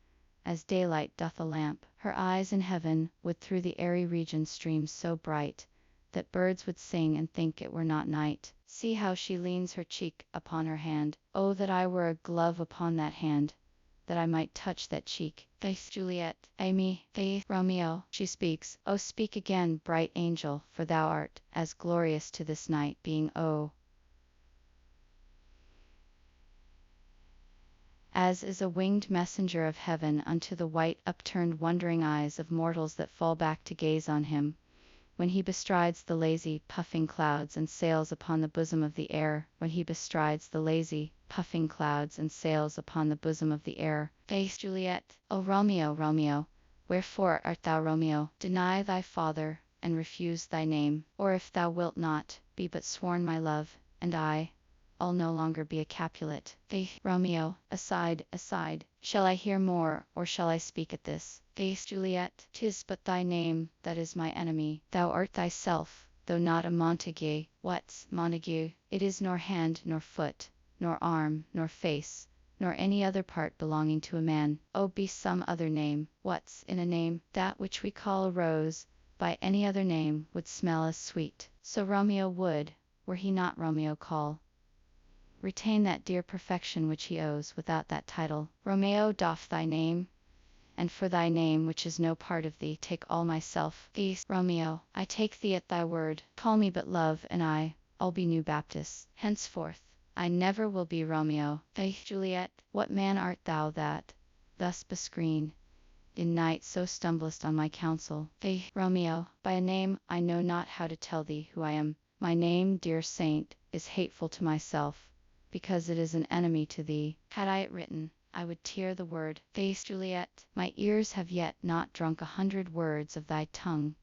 as daylight doth a lamp. Her eyes in heaven would through the airy region stream so bright, that birds would sing and think it were not night. See how she leans her cheek upon her hand. Oh, that I were a glove upon that hand, that I might touch that cheek. Faith, Juliet, Amy, faith, Romeo, she speaks. Oh, speak again, bright angel, for thou art as glorious to this night being, oh, as is a winged messenger of heaven unto the white upturned wondering eyes of mortals that fall back to gaze on him, when he bestrides the lazy, puffing clouds and sails upon the bosom of the air, when he bestrides the lazy, puffing clouds and sails upon the bosom of the air. Faith, Juliet, O Romeo, Romeo, wherefore art thou Romeo? Deny thy father, and refuse thy name, or if thou wilt not, be but sworn my love, and I'll no longer be a Capulet. Faith, Romeo, aside, aside, shall I hear more, or shall I speak at this? Faith, Juliet, 'tis but thy name that is my enemy. Thou art thyself, though not a Montague. What's Montague? It is nor hand, nor foot, nor arm, nor face, nor any other part belonging to a man. Oh, be some other name. What's in a name? That which we call a rose, by any other name would smell as sweet. So Romeo would, were he not Romeo, retain that dear perfection which he owes without that title. Romeo, doff thy name, and for thy name, which is no part of thee, take all myself. Thee, Romeo, I take thee at thy word. Call me but love, and I'll be new Baptist. Henceforth, I never will be Romeo. Faith, Juliet, what man art thou that, thus bescreen, in night so stumblest on my counsel? Faith, Romeo, by a name I know not how to tell thee who I am. My name, dear saint, is hateful to myself, because it is an enemy to thee. Had I it written, I would tear the word. Faith, Juliet, my ears have yet not drunk 100 words of thy tongue,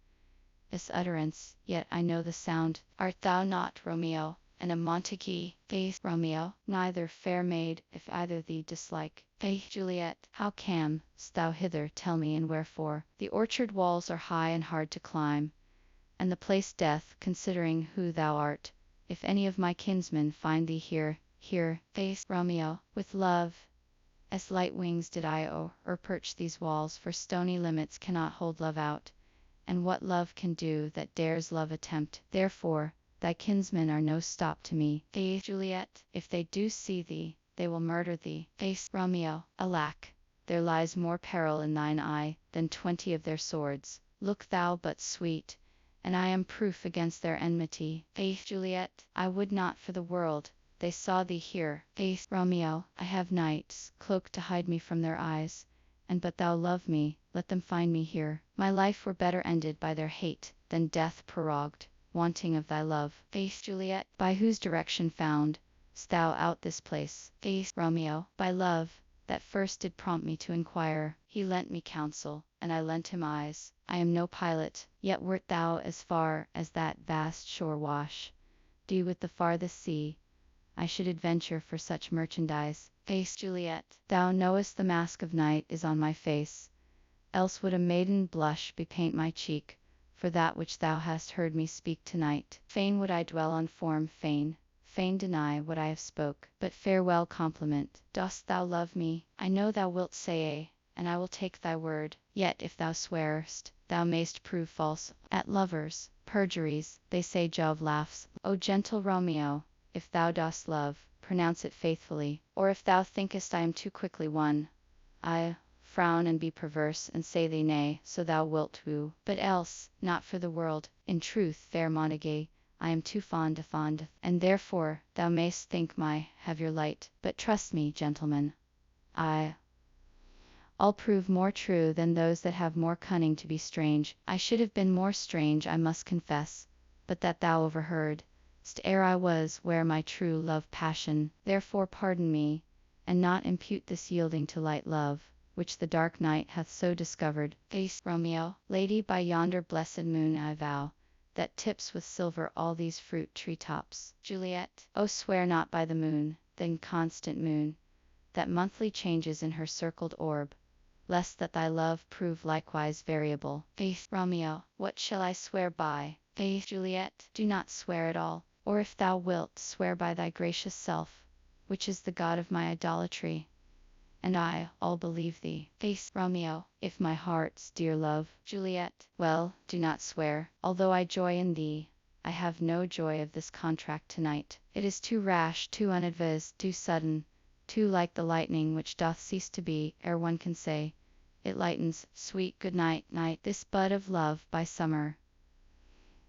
its utterance, yet I know the sound. Art thou not Romeo, and a Montague? Faith, Romeo, neither, fair maid, if either thee dislike. Faith, Juliet, how cam'st thou hither? Tell me, and wherefore? The orchard walls are high and hard to climb, and the place death, considering who thou art, if any of my kinsmen find thee here. Faith, Romeo, with love, as light wings did I perch these walls, for stony limits cannot hold love out, and what love can do that dares love attempt? Therefore, thy kinsmen are no stop to me. Faith, Juliet, if they do see thee, they will murder thee. Faith, Romeo, alack, there lies more peril in thine eye than 20 of their swords. Look thou but sweet, and I am proof against their enmity. Faith, Juliet, I would not for the world they saw thee here. Faith, Romeo, I have night's cloak to hide me from their eyes, and but thou love me, let them find me here. My life were better ended by their hate, than death prorogued, wanting of thy love. Faith, Juliet, by whose direction found'st thou out this place? Faith, Romeo, by love, that first did prompt me to inquire. He lent me counsel, and I lent him eyes. I am no pilot, yet wert thou as far as that vast shore wash due with the farthest sea, I should adventure for such merchandise. Faith, Juliet, thou knowest the mask of night is on my face, else would a maiden blush bepaint my cheek, for that which thou hast heard me speak tonight. Fain would I dwell on form, fain deny what I have spoke, but farewell compliment. Dost thou love me? I know thou wilt say and I will take thy word. Yet if thou swearest, thou mayst prove false. At lovers, perjuries, they say Jove laughs. O gentle Romeo, if thou dost love, pronounce it faithfully, or if thou thinkest I am too quickly won, I frown and be perverse, and say thee nay, so thou wilt woo, but else, not for the world. In truth, fair Montague, I am too fond, and therefore thou mayst think my have your light, but trust me, gentlemen, I'll prove more true than those that have more cunning to be strange. I should have been more strange, I must confess, but that thou overheard ere I was where my true love passion. Therefore pardon me, and not impute this yielding to light love, which the dark night hath so discovered. Faith, Romeo, lady, by yonder blessed moon I vow that tips with silver all these fruit tree tops. Juliet, oh swear not by the moon, the inconstant moon, that monthly changes in her circled orb, lest that thy love prove likewise variable. Faith, Romeo, what shall I swear by? Faith, Juliet, do not swear at all, or if thou wilt, swear by thy gracious self, which is the god of my idolatry, and I'll believe thee. Faith, Romeo, if my heart's dear love. Juliet, well, do not swear, although I joy in thee. I have no joy of this contract tonight. It is too rash, too unadvised, too sudden, too like the lightning which doth cease to be, ere one can say, it lightens. Sweet good night, night, this bud of love by summer,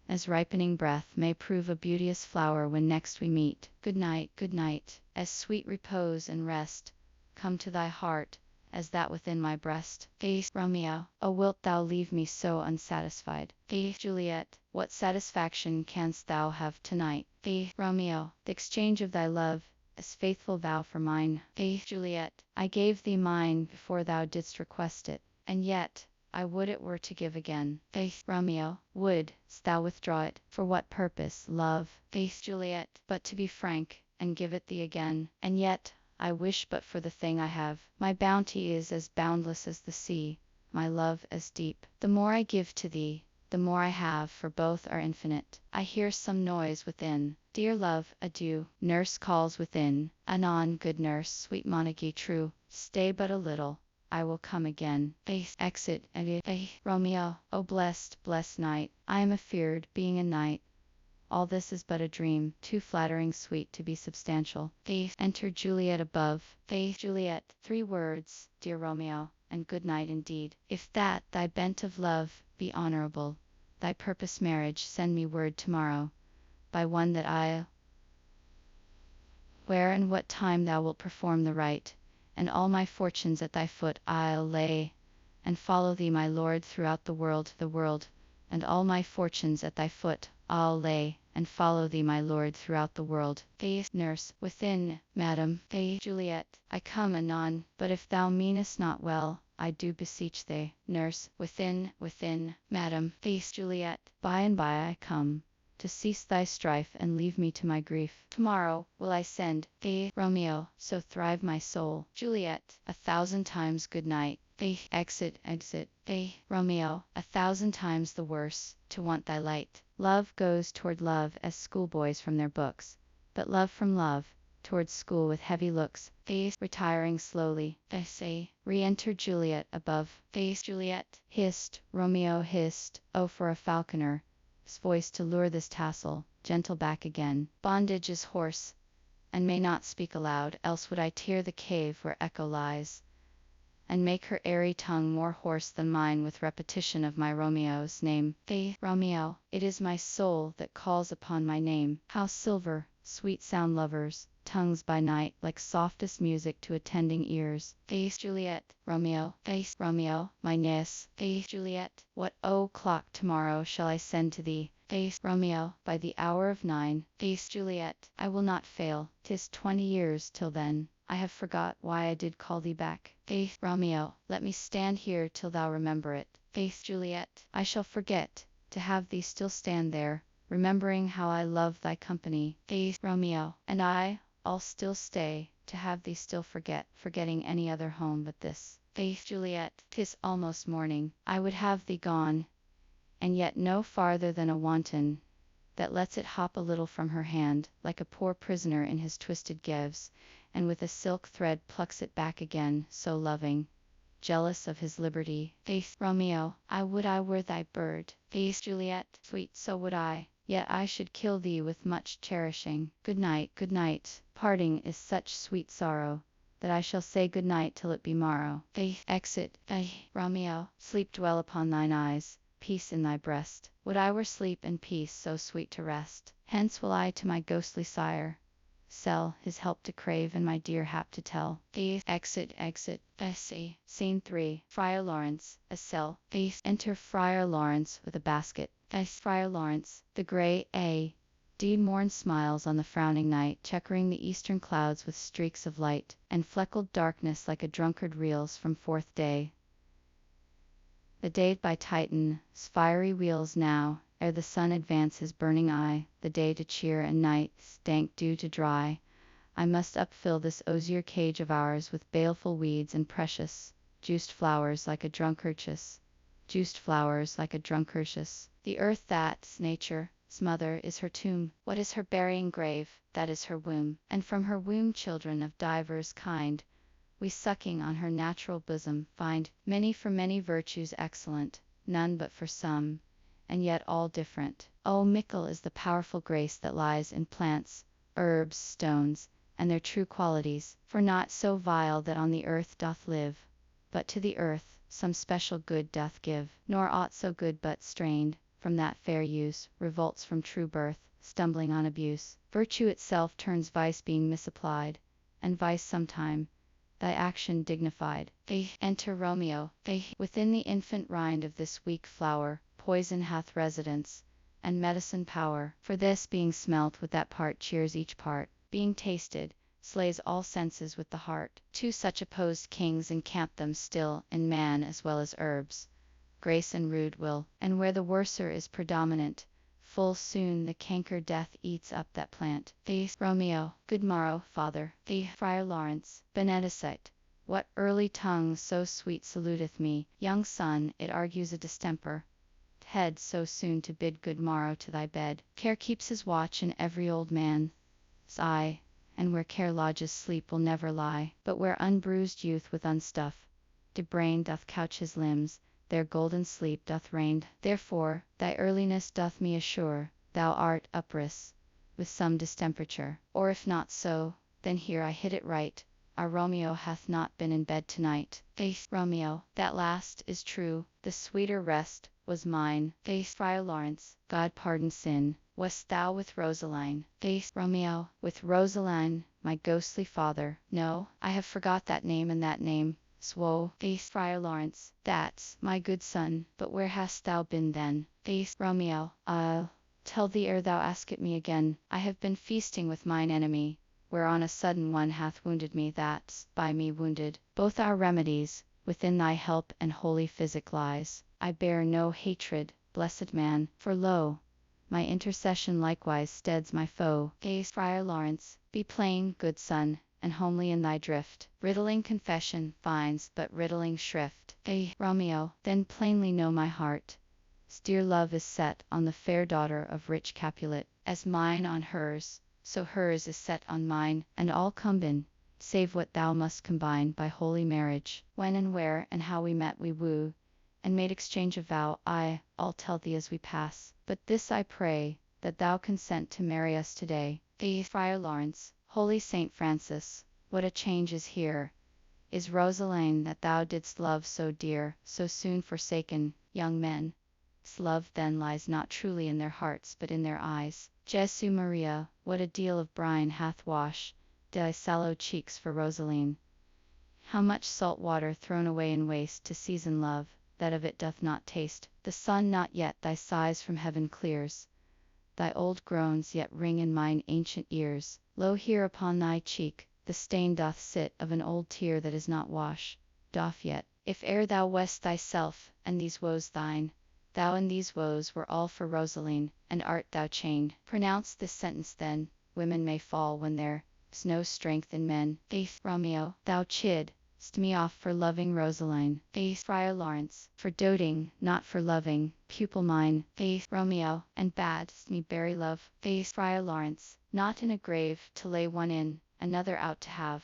as ripening breath, may prove a beauteous flower when next we meet. Good night, as sweet repose and rest come to thy heart, as that within my breast. Faith, Romeo, oh wilt thou leave me so unsatisfied? Faith, Juliet, what satisfaction canst thou have tonight? Faith, Romeo, the exchange of thy love, as faithful vow for mine. Faith, Juliet, I gave thee mine before thou didst request it, and yet I would it were to give again. Faith, Romeo, wouldst thou withdraw it? For what purpose, love? Faith, Juliet, but to be frank, and give it thee again. And yet I wish but for the thing I have. My bounty is as boundless as the sea, my love as deep. The more I give to thee, the more I have, for both are infinite. I hear some noise within. Dear love, adieu. Nurse calls within. Anon, good nurse, sweet Montague true, stay but a little, I will come again. Faith, exit, adieu. Faith, Romeo, oh blessed night, I am afeard, being a knight, all this is but a dream, too flattering sweet to be substantial. Faith, enter Juliet above. Faith, Juliet, 3 words, dear Romeo, and good night indeed. If that thy bent of love be honorable, thy purpose marriage, send me word tomorrow, by one that I where and what time thou wilt perform the rite, and all my fortunes at thy foot I'll lay, and follow thee, my lord, throughout the world, and all my fortunes at thy foot I'll lay, and follow thee, my lord, throughout the world. Faith, nurse, within, madam. Faith, Juliet, I come anon, but if thou meanest not well, I do beseech thee. Nurse, within, madam. Faith, Juliet, by and by I come, to cease thy strife and leave me to my grief. Tomorrow will I send. Faith, Romeo, so thrive my soul. Juliet, 1,000 times good night. Faith, exit. Faith, Romeo, 1,000 times the worse, to want thy light. Love goes toward love as schoolboys from their books, but love from love, towards school with heavy looks. Faith, retiring slowly. Essay, re-enter Juliet above. Faith, Juliet, hissed, Romeo hissed, oh for a falconer's voice to lure this tassel, gentle back again. Bondage is hoarse, and may not speak aloud, else would I tear the cave where echo lies, and make her airy tongue more hoarse than mine with repetition of my Romeo's name. Faith, Romeo, it is my soul that calls upon my name. How silver, sweet sound lovers' tongues by night, like softest music to attending ears. Faith, Juliet, Romeo, faith, Romeo, my niece. Faith, Juliet, what o'clock tomorrow shall I send to thee? Faith, Romeo, by the hour of 9. Faith, Juliet, I will not fail. 'Tis 20 years till then. I have forgot why I did call thee back. Faith, Romeo, let me stand here till thou remember it. Faith, Juliet, I shall forget to have thee still stand there, remembering how I love thy company. Faith, Romeo, and I'll still stay to have thee still forget, forgetting any other home but this. Faith, Juliet, 'tis almost morning. I would have thee gone, and yet no farther than a wanton that lets it hop a little from her hand, like a poor prisoner in his twisted gyves, and with a silk thread plucks it back again, so loving, jealous of his liberty. Faith, Romeo, I would I were thy bird. Faith, Juliet, sweet, so would I, yet I should kill thee with much cherishing. Good night, good night. Parting is such sweet sorrow, that I shall say good night till it be morrow. Faith, exit. Romeo, sleep dwell upon thine eyes, peace in thy breast. Would I were sleep and peace so sweet to rest. Hence will I to my ghostly sire sell, his help to crave and my dear hap to tell. Faith, exit. Essay, Scene 3. Friar Lawrence, a cell. Faith, enter Friar Lawrence with a basket. Friar Lawrence, the grey A.D. morn smiles on the frowning night, checkering the eastern clouds with streaks of light, and fleckled darkness like a drunkard reels from forth day. The day by Titan's fiery wheels now, ere the sun advance his burning eye, the day to cheer and night's dank dew to dry, I must upfill this osier cage of ours with baleful weeds and precious juiced flowers like a drunkard's. Juiced flowers like a drunkard's. The earth that's nature's mother is her tomb. What is her burying grave? That is her womb. And from her womb children of divers kind, we sucking on her natural bosom find, many for many virtues excellent, none but for some, and yet all different. Oh, mickle is the powerful grace that lies in plants, herbs, stones, and their true qualities, for naught so vile that on the earth doth live, but to the earth some special good doth give, nor aught so good but strained from that fair use, revolts from true birth, stumbling on abuse. Virtue itself turns vice being misapplied, and vice sometime thy action dignified. Enter Romeo. Within the infant rind of this weak flower, poison hath residence, and medicine power. For this being smelt with that part cheers each part, being tasted, slays all senses with the heart. Two such opposed kings encamp them still, in man as well as herbs, grace and rude will, and where the worser is predominant, full soon the canker death eats up that plant. Romeo. Good morrow, father. Friar Lawrence. Benedicite. What early tongue so sweet saluteth me? Young son, it argues a distemper. Head so soon to bid good morrow to thy bed. Care keeps his watch in every old man's eye, and where care lodges sleep will never lie. But where unbruised youth with unstuff de brain doth couch his limbs, there golden sleep doth reign. Therefore thy earliness doth me assure thou art upris with some distemperature. Or if not so, then here I hit it right, our Romeo hath not been in bed tonight. Romeo. That last is true, the sweeter rest was mine. Friar Lawrence. God pardon sin. Wast thou with Rosaline? Romeo. With Rosaline, my ghostly father? No, I have forgot that name and that name. Swoe. Friar Lawrence. That's my good son. But where hast thou been then? Romeo. I'll tell thee ere thou ask it me again. I have been feasting with mine enemy, where on a sudden one hath wounded me that's by me wounded. Both our remedies within thy help and holy physic lies. I bear no hatred, blessed man, for lo, my intercession likewise steads my foe. Friar Lawrence. Be plain, good son, and homely in thy drift. Riddling confession finds but riddling shrift. Romeo. Then plainly know my heart. Dear love is set on the fair daughter of rich Capulet, as mine on hers, so hers is set on mine, and all combine, save what thou must combine by holy marriage. When and where and how we met we woo, and made exchange of vow, I'll tell thee as we pass. But this I pray, that thou consent to marry us today. Friar Lawrence. Holy Saint Francis, what a change is here! Is Rosaline that thou didst love so dear, so soon forsaken? Young men, love then lies not truly in their hearts but in their eyes. Jesu Maria, what a deal of brine hath washed thy sallow cheeks for Rosaline! How much salt water thrown away in waste to season love, that of it doth not taste. The sun not yet thy sighs from heaven clears, thy old groans yet ring in mine ancient ears. Lo, here upon thy cheek the stain doth sit of an old tear that is not washed doff yet. If e'er thou west thyself, and these woes thine, thou and these woes were all for Rosaline, and art thou chained. Pronounce this sentence then, women may fall when there's no strength in men. Romeo. Thou chidst me off for loving Rosaline. Friar Lawrence. For doting, not for loving, pupil mine. Romeo. And badst me bury love. Friar Lawrence. Not in a grave to lay one in, another out to have.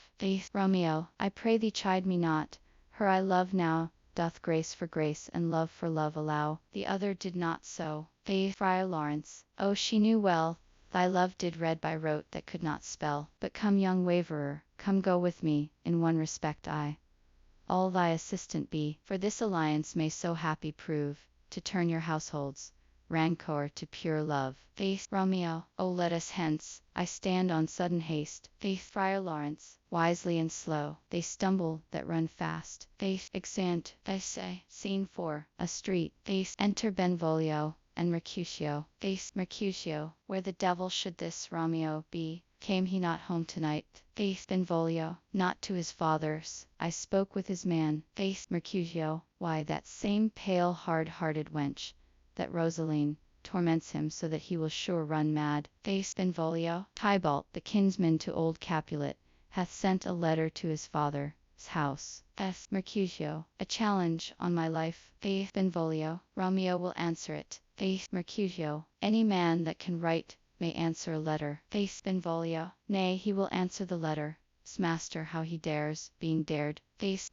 Romeo. I pray thee chide me not, her I love now doth grace for grace and love for love allow. The other did not so. Friar Lawrence. Oh, she knew well, thy love did read by rote that could not spell. But come, young waverer, come go with me, in one respect I all thy assistant be, for this alliance may so happy prove, to turn your households rancour to pure love. Romeo. Oh, let us hence, I stand on sudden haste. Friar Lawrence. Wisely and slow, they stumble that run fast. Exeunt. Scene 4. A street. Enter Benvolio and Mercutio. Mercutio. Where the devil should this Romeo be? Came he not home tonight? Benvolio. Not to his father's, I spoke with his man. Mercutio. Why, that same pale hard-hearted wench, that Rosaline, torments him so that he will sure run mad. Benvolio. Tybalt, the kinsman to old Capulet, hath sent a letter to his father's house. Mercutio. A challenge on my life. Benvolio. Romeo will answer it. Mercutio. Any man that can write may answer a letter. Benvolio. Nay, he will answer the letter. Master, how he dares, being dared.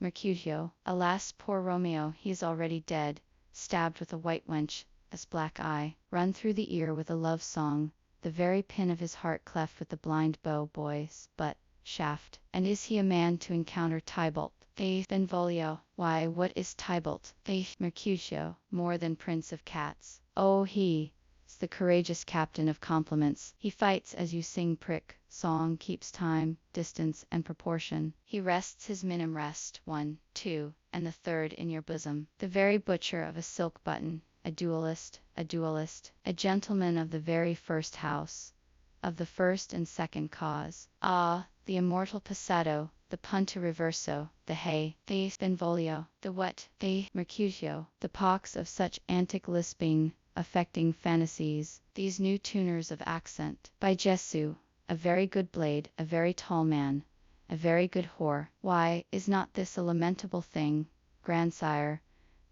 Mercutio. Alas, poor Romeo, he is already dead, stabbed with a white wench, as black eye, run through the ear with a love song, the very pin of his heart cleft with the blind bow boy's but shaft. And is he a man to encounter Tybalt? Benvolio. Why, what is Tybalt? Mercutio. More than prince of cats. Oh, he is the courageous captain of compliments. He fights as you sing prick. Song keeps time, distance, and proportion. He rests his minim rest, 1, 2, and the third in your bosom. The very butcher of a silk button, a duellist, a gentleman of the very first house, of the first and second cause. Ah, the immortal passado, the punto reverso, the hey, Benvolio, the what, Mercutio, the pox of such antic lisping, affecting fantasies, these new tuners of accent. By Jesu, a very good blade, a very tall man, a very good whore. Why, is not this a lamentable thing, grandsire,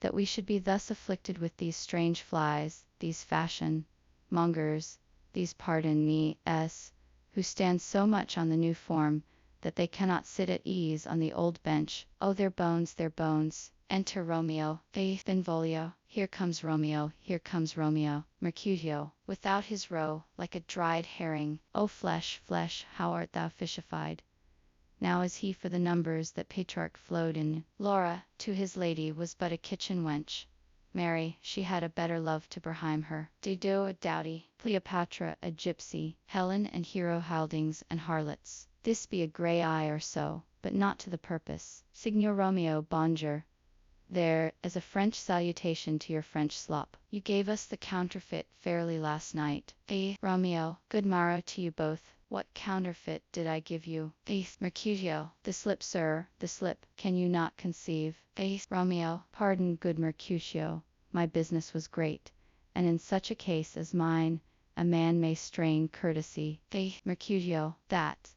that we should be thus afflicted with these strange flies, these fashion mongers, these pardon me, who stand so much on the new form, that they cannot sit at ease on the old bench. Oh, their bones, their bones. Enter Romeo. Benvolio. Here comes Romeo, here comes Romeo. Mercutio. Without his roe, like a dried herring. O flesh, flesh, how art thou fishified! Now is he for the numbers that Petrarch flowed in. Laura, to his lady, was but a kitchen wench. Mary, she had a better love to behind her. Dido a dowdy, Cleopatra a gypsy, Helen and Hero hildings and harlots. This be a grey eye or so, but not to the purpose. Signor Romeo, bonjour. There, as a French salutation to your French slop. You gave us the counterfeit fairly last night. Romeo. Good morrow to you both. What counterfeit did I give you? Mercutio. The slip, sir, the slip. Can you not conceive? Romeo. Pardon, good Mercutio, my business was great, and in such a case as mine, a man may strain courtesy. Mercutio. That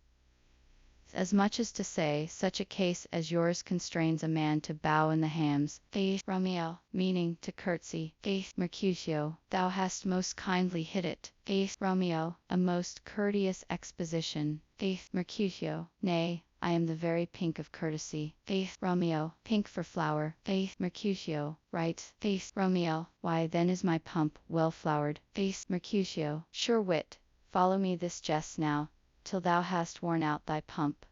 as much as to say, such a case as yours constrains a man to bow in the hams. Romeo. Meaning to curtsy. Mercutio. Thou hast most kindly hit it. Romeo. A most courteous exposition. Mercutio. Nay, I am the very pink of courtesy. Romeo. Pink for flower. Mercutio. Right. Romeo. Why then is my pump well flowered. Mercutio. Sure wit. Follow me this jest now, till thou hast worn out thy pump,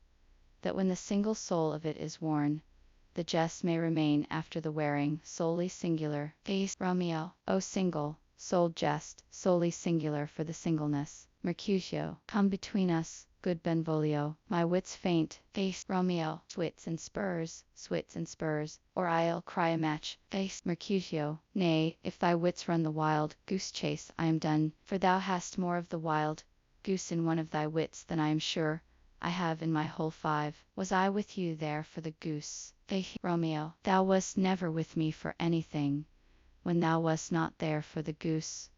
that when the single soul of it is worn, the jest may remain after the wearing, solely singular. Romeo. O single souled jest, solely singular for the singleness. Mercutio. Come between us, good Benvolio, my wits faint. Romeo. Swits and spurs, or I'll cry a match. Mercutio. Nay, if thy wits run the wild goose chase, I am done, for thou hast more of the wild goose in one of thy wits than I am sure I have in my whole 5. Was I with you there for the goose? Romeo. Thou wast never with me for anything, when thou wast not there for the goose.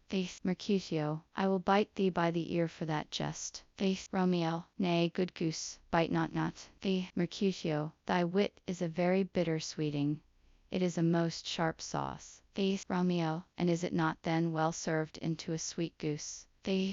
Mercutio. I will bite thee by the ear for that jest. Romeo. Nay, good goose, bite not. Mercutio. Thy wit is a very bitter sweeting. It is a most sharp sauce. Romeo. And is it not then well served into a sweet goose?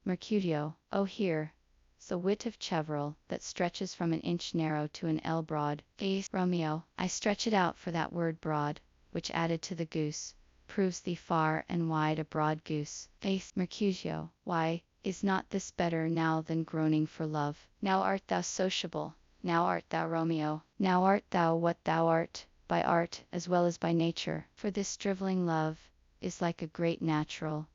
Mercutio. Oh, here, so wit of Cheverel, that stretches from an inch narrow to an ell broad. Romeo. I stretch it out for that word broad, which added to the goose, proves thee far and wide a broad goose. Mercutio. Why, is not this better now than groaning for love? Now art thou sociable, now art thou Romeo, now art thou what thou art, by art as well as by nature. For this drivelling love is like a great natural,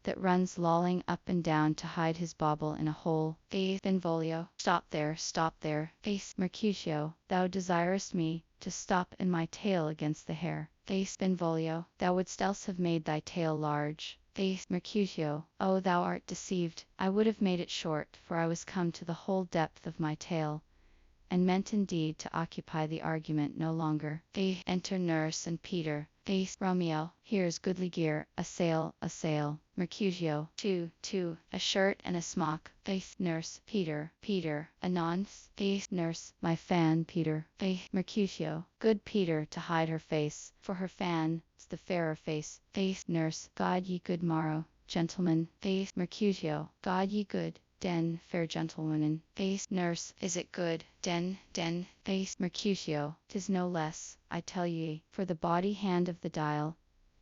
that runs lolling up and down to hide his bauble in a hole. Benvolio. Stop there. Mercutio. Thou desirest me to stop in my tail against the hair. Benvolio. Thou wouldst else have made thy tail large. Mercutio. Oh, thou art deceived. I would have made it short, for I was come to the whole depth of my tail, and meant indeed to occupy the argument no longer. They enter nurse and Peter. They Romeo, here's goodly gear, a sail, a sail. Mercutio, two, a shirt and a smock. They nurse, Peter, anon. They nurse, my fan, Peter. They Mercutio, good Peter to hide her face, for her fan's the fairer face. They nurse, God ye good morrow, gentlemen. They Mercutio, God ye good den, fair gentlewomen. They nurse, is it good den? They Mercutio, 'tis no less, I tell ye, for the body hand of the dial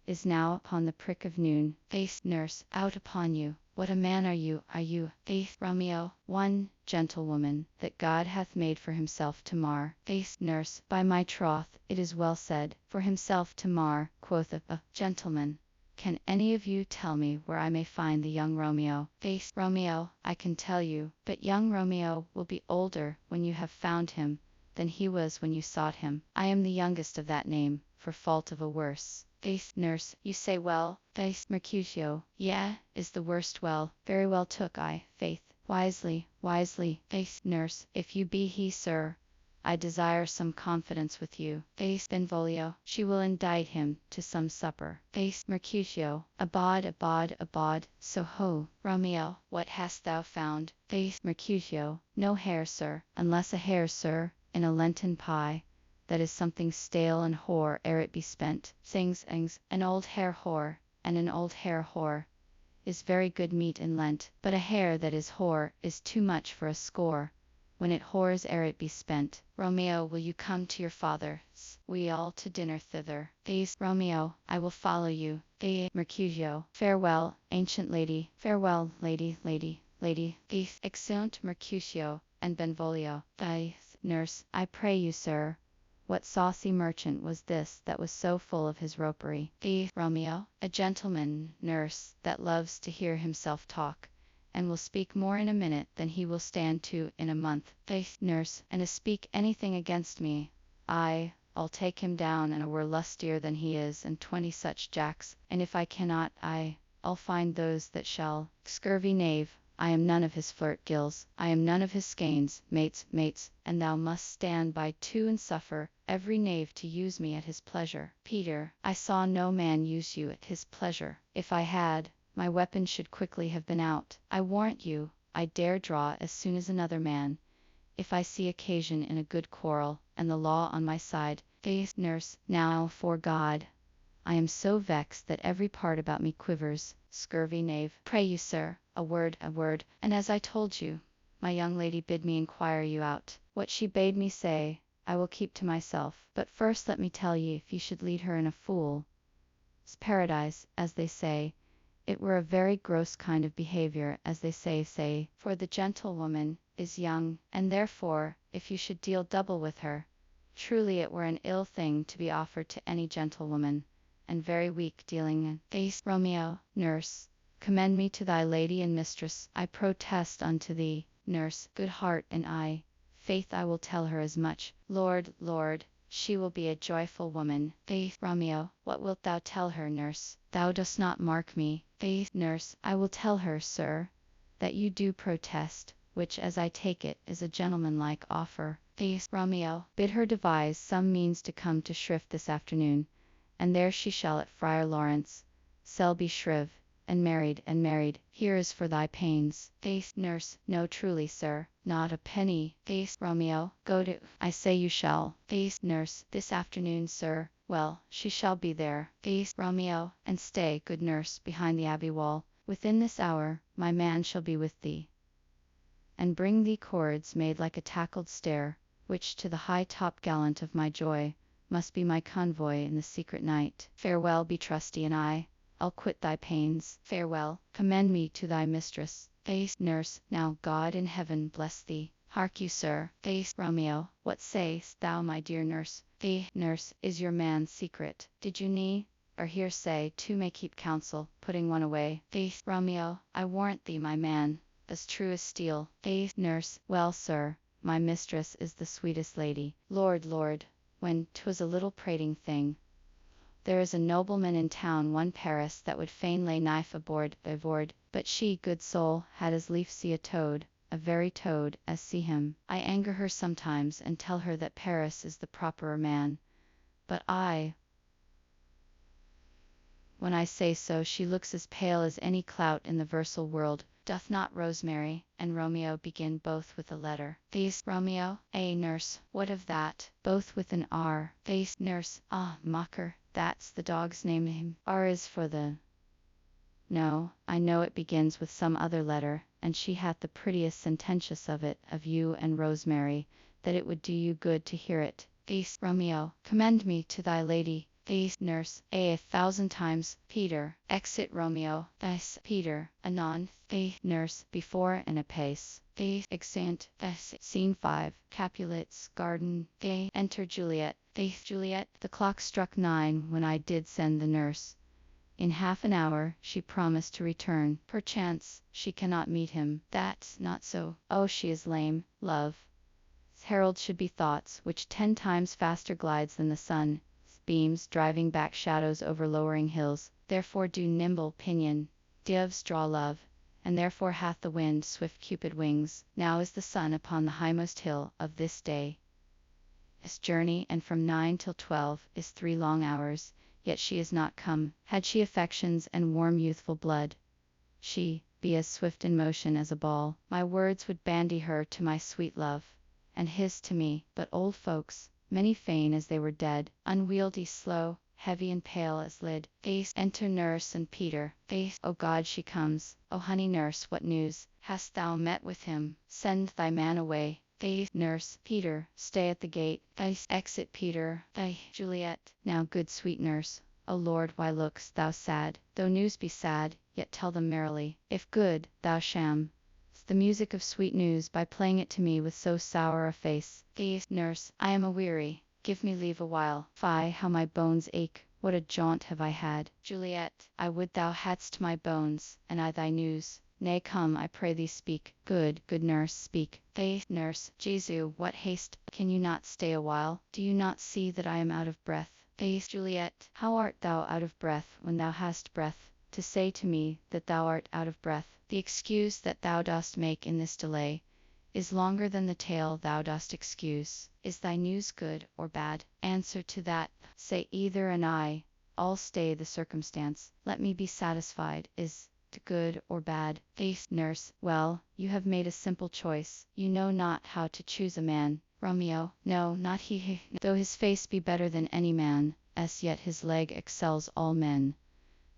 is now upon the prick of noon. They nurse, out upon you. What a man are you? They Romeo, one gentlewoman that God hath made for himself to mar. They nurse, by my troth, it is well said, for himself to mar, quoth a gentleman. Can any of you tell me where I may find the young Romeo? They Romeo, I can tell you, but young Romeo will be older when you have found him than he was when you sought him. I am the youngest of that name, for fault of a worse. They nurse, you say well. They Mercutio, yea, is the worst well, very well took I, faith, wisely. They nurse, if you be he, sir, I desire some confidence with you. They Benvolio, she will indict him to some supper. They Mercutio, abod, so ho, Romeo, what hast thou found? They Mercutio, no hare, sir, unless a hare, sir, in a Lenten pie, that is something stale and hoar ere it be spent. Sings, an old hare whore, and an old hare whore is very good meat in Lent, but a hare that is whore is too much for a score, when it whores ere it be spent. Romeo, will you come to your father's? We all to dinner thither. They Romeo, I will follow you. They Mercutio, farewell, ancient lady, farewell, lady. They exeunt Mercutio and Benvolio. They nurse, I pray you, sir, what saucy merchant was this that was so full of his ropery? The Romeo, a gentleman, nurse, that loves to hear himself talk, and will speak more in a minute than he will stand to in a month. The nurse, and to speak anything against me, I'll take him down and a were lustier than he is, and 20 such jacks, and if I cannot, I'll find those that shall. Scurvy knave, I am none of his flirt gills, I am none of his skeins, mates, and thou must stand by too and suffer every knave to use me at his pleasure. Peter, I saw no man use you at his pleasure. If I had, my weapon should quickly have been out. I warrant you, I dare draw as soon as another man, if I see occasion in a good quarrel, and the law on my side. They nurse, now, for God, I am so vexed that every part about me quivers. Scurvy knave, pray you, sir, a word, and as I told you, my young lady bid me inquire you out. What she bade me say, I will keep to myself. But first let me tell ye, if you should lead her in a fool's paradise, as they say, it were a very gross kind of behavior, as they say, for the gentlewoman is young, and therefore, if you should deal double with her, truly it were an ill thing to be offered to any gentlewoman, and very weak dealing. They Romeo, nurse, commend me to thy lady and mistress. I protest unto thee, nurse, good heart, and faith I will tell her as much. Lord, she will be a joyful woman. They Romeo, what wilt thou tell her, nurse? Thou dost not mark me. They nurse, I will tell her, sir, that you do protest, which, as I take it, is a gentlemanlike offer. They Romeo, bid her devise some means to come to Shrift this afternoon, and there she shall at Friar Lawrence Selby Shriv, and married. Here is for thy pains. They nurse, no, truly, sir, not a penny. They Romeo, go to, I say you shall. They nurse, this afternoon, sir. Well, she shall be there. They Romeo, and stay, good nurse, behind the abbey wall. Within this hour, my man shall be with thee, and bring thee cords made like a tackled stair, which to the high top gallant of my joy must be my convoy in the secret night. Farewell, be trusty, and I'll quit thy pains. Farewell, commend me to thy mistress. They nurse, now God in heaven bless thee. Hark you, sir. They Romeo, what say'st thou, my dear nurse? They nurse, is your man's secret? Did you knee, or hearsay, two may keep counsel, putting one away. They Romeo, I warrant thee, my man, as true as steel. They nurse, well, sir, my mistress is the sweetest lady. Lord, when 'twas a little prating thing, there is a nobleman in town, one Paris, that would fain lay knife aboard, but she, good soul, had as lief see a toad, a very toad, as see him. I anger her sometimes, and tell her that Paris is the properer man. But when I say so, she looks as pale as any clout in the versal world. Doth not Rosemary and Romeo begin both with a letter? Face Romeo, nurse, what of that? Both with an R. Face nurse, mocker, that's the dog's name. R is for the... No, I know it begins with some other letter, and she hath the prettiest sententious of it, of you and Rosemary, that it would do you good to hear it. Face Romeo, commend me to thy lady. Face nurse, 1,000 times. Peter, exit Romeo. Face Peter, anon. Face nurse, before and apace. Face exeunt. Scene 5. Capulets, garden. Enter Juliet. Face Juliet, the clock struck 9 when I did send the nurse. In half an hour she promised to return. Perchance she cannot meet him. That's not so. Oh, she is lame, love. Herald should be thoughts, which 10 times faster glides than the sun. Beams driving back shadows over lowering hills, therefore do nimble pinion. Doves draw love, and therefore hath the wind swift Cupid wings. Now is the sun upon the highmost hill of this day. This journey, and from 9 till 12, is 3 long hours, yet she is not come. Had she affections and warm youthful blood, she be as swift in motion as a ball. My words would bandy her to my sweet love, and his to me. But old folks, many fain as they were dead, unwieldy, slow, heavy and pale as lid. Face enter nurse and Peter. Face, O God, she comes. O honey nurse, what news? Hast thou met with him? Send thy man away. Face nurse, Peter, stay at the gate. Face exit Peter. Juliet, now good sweet nurse, O Lord, why look'st thou sad? Though news be sad, yet tell them merrily. If good, thou sham the music of sweet news by playing it to me with so sour a face. Nurse, I am aweary. Give me leave a while. Fie, how my bones ache. What a jaunt have I had. Juliet, I would thou hadst my bones, and I thy news. Nay, come, I pray thee, speak. Good nurse, speak. Nurse, Jesu, what haste? Can you not stay a while? Do you not see that I am out of breath? Juliet, how art thou out of breath when thou hast breath to say to me that thou art out of breath? The excuse that thou dost make in this delay is longer than the tale thou dost excuse. Is thy news good or bad? Answer to that. Say either, and I'll stay the circumstance. Let me be satisfied. Is it good or bad? Nurse, well, you have made a simple choice. You know not how to choose a man. Romeo, no, not he. Though his face be better than any man, as yet his leg excels all men.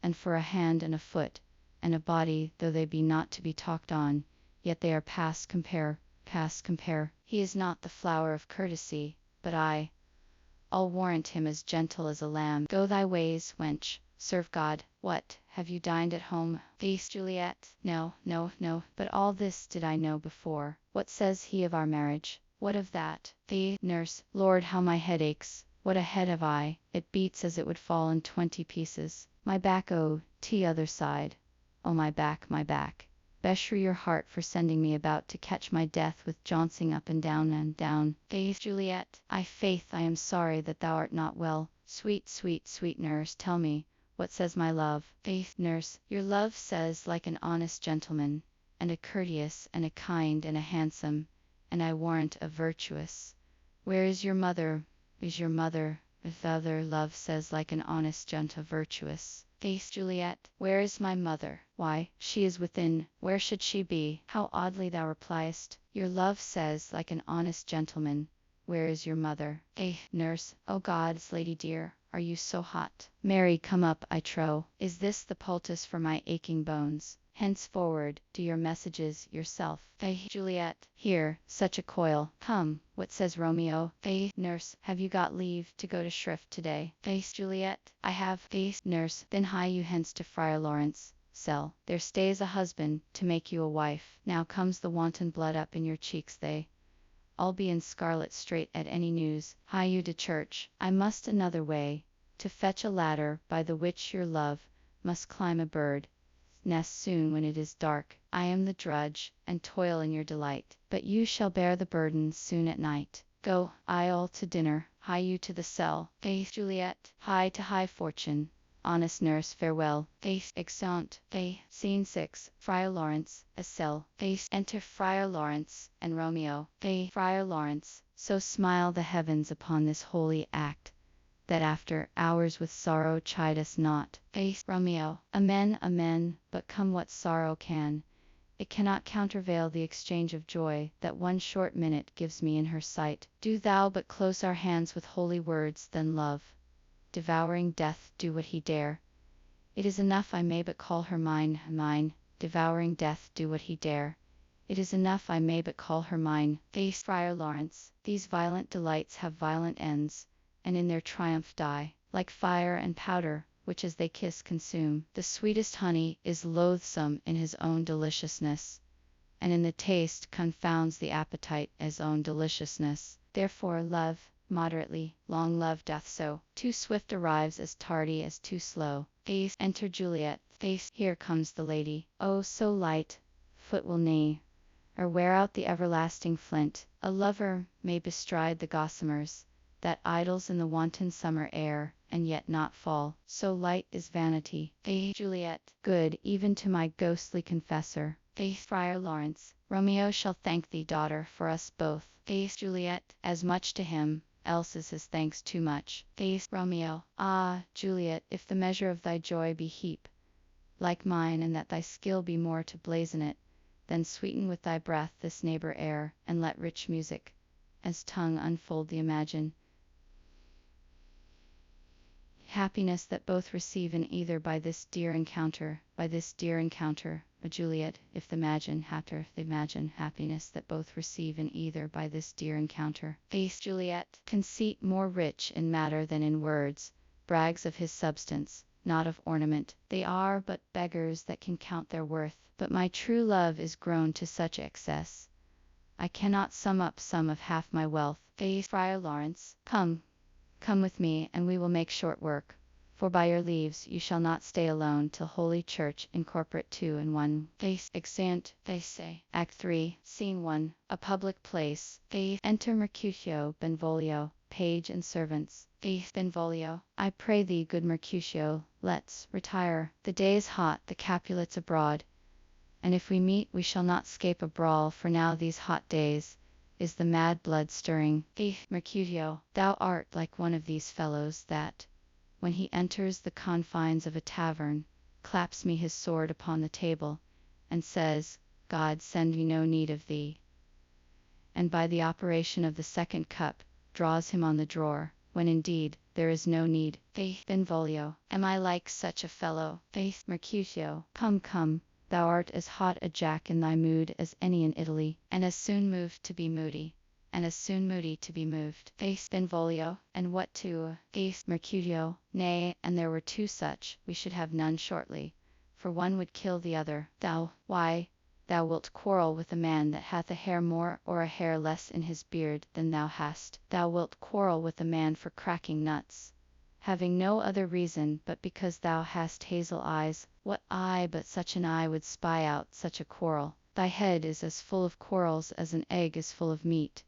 And for a hand and a foot, and a body, though they be not to be talked on, yet they are past compare. He is not the flower of courtesy, but I'll warrant him as gentle as a lamb. Go thy ways, wench, serve God. What, have you dined at home? Juliet, no, but all this did I know before. What says he of our marriage? What of that? Nurse, Lord, how my head aches. What a head have I, it beats as it would fall in 20 pieces. My back, other side. Oh, my back. Beshrew your heart for sending me about to catch my death with jouncing up and down. Juliet, faith, I am sorry that thou art not well. Sweet nurse, tell me, what says my love? Nurse, your love says like an honest gentleman, and a courteous, and a kind, and a handsome, and I warrant a virtuous. Where is your mother? Is your mother? The other love says like an honest gentle virtuous. Juliet, where is my mother? Why, she is within. Where should she be? How oddly thou repliest. Your love says like an honest gentleman. Where is your mother? Nurse, O God's lady dear, are you so hot? Mary, come up, I trow. Is this the poultice for my aching bones? Henceforward, do your messages yourself. Juliet, here, such a coil. Come, what says Romeo? Nurse, have you got leave to go to shrift today? Juliet, I have. Nurse, then hie you hence to Friar Lawrence. Cell, there stays a husband to make you a wife. Now comes the wanton blood up in your cheeks. I'll be in scarlet straight at any news. Hie you to church. I must another way, to fetch a ladder by the which your love must climb a bird nest soon when it is dark. I am the drudge, and toil in your delight, but you shall bear the burden soon at night. Go, I'll to dinner. Hie you to the cell. Juliet, hie to high fortune. honest nurse, farewell. Exeunt. Scene 6. Friar Lawrence, a cell. Enter Friar Lawrence and Romeo. Friar Lawrence. So smile the heavens upon this holy act, that after hours with sorrow chide us not. Romeo. Amen, amen, but come what sorrow can, it cannot countervail the exchange of joy that one short minute gives me in her sight. Do thou but close our hands with holy words, then love, devouring death, do what he dare. It is enough I may but call her mine, mine, devouring death, do what he dare. It is enough I may but call her mine. Friar Lawrence. These violent delights have violent ends, and in their triumph die, like fire and powder, which as they kiss consume. The sweetest honey is loathsome in his own deliciousness, and in the taste confounds the appetite as own deliciousness. Therefore love moderately, long love doth so. Too swift arrives as tardy as too slow. Enter Juliet. Here comes the lady. Oh, so light, foot will neigh, or wear out the everlasting flint. A lover may bestride the gossamers, that idles in the wanton summer air, and yet not fall. So light is vanity. Juliet. Good even to my ghostly confessor. Friar Lawrence. Romeo shall thank thee, daughter, for us both. Juliet. As much to him, else is his thanks too much. Romeo. Ah, Juliet, if the measure of thy joy be heap, like mine, and that thy skill be more to blazon it, then sweeten with thy breath this neighbor air, and let rich music, as tongue unfold the imagine, happiness that both receive in either by this dear encounter, Juliet, if the imagine happiness that both receive in either by this dear encounter. Juliet. Conceit more rich in matter than in words, brags of his substance, not of ornament. They are but beggars that can count their worth. But my true love is grown to such excess, I cannot sum up some of half my wealth. Friar Lawrence. Come with me, and we will make short work, for by your leaves you shall not stay alone till Holy Church incorporate two in one. Exeunt. Act 3, Scene 1. A public place. Enter Mercutio, Benvolio, page and servants. Benvolio. I pray thee, good Mercutio, let's retire. The day is hot, the Capulets abroad, and if we meet we shall not scape a brawl, for now these hot days is the mad blood stirring. Mercutio. Thou art like one of these fellows that, when he enters the confines of a tavern, claps me his sword upon the table, and says, God send me no need of thee, and by the operation of the second cup, draws him on the drawer, when indeed there is no need. Benvolio. Am I like such a fellow? Mercutio. Come, thou art as hot a jack in thy mood as any in Italy, and as soon moved to be moody, and as soon moody to be moved. Benvolio. And what to? Mercutio. Nay, and there were two such, we should have none shortly, for one would kill the other. Why, thou wilt quarrel with a man that hath a hair more or a hair less in his beard than thou hast. Thou wilt quarrel with a man for cracking nuts, having no other reason but because thou hast hazel eyes. What eye but such an eye would spy out such a quarrel? Thy head is as full of quarrels as an egg is full of meat,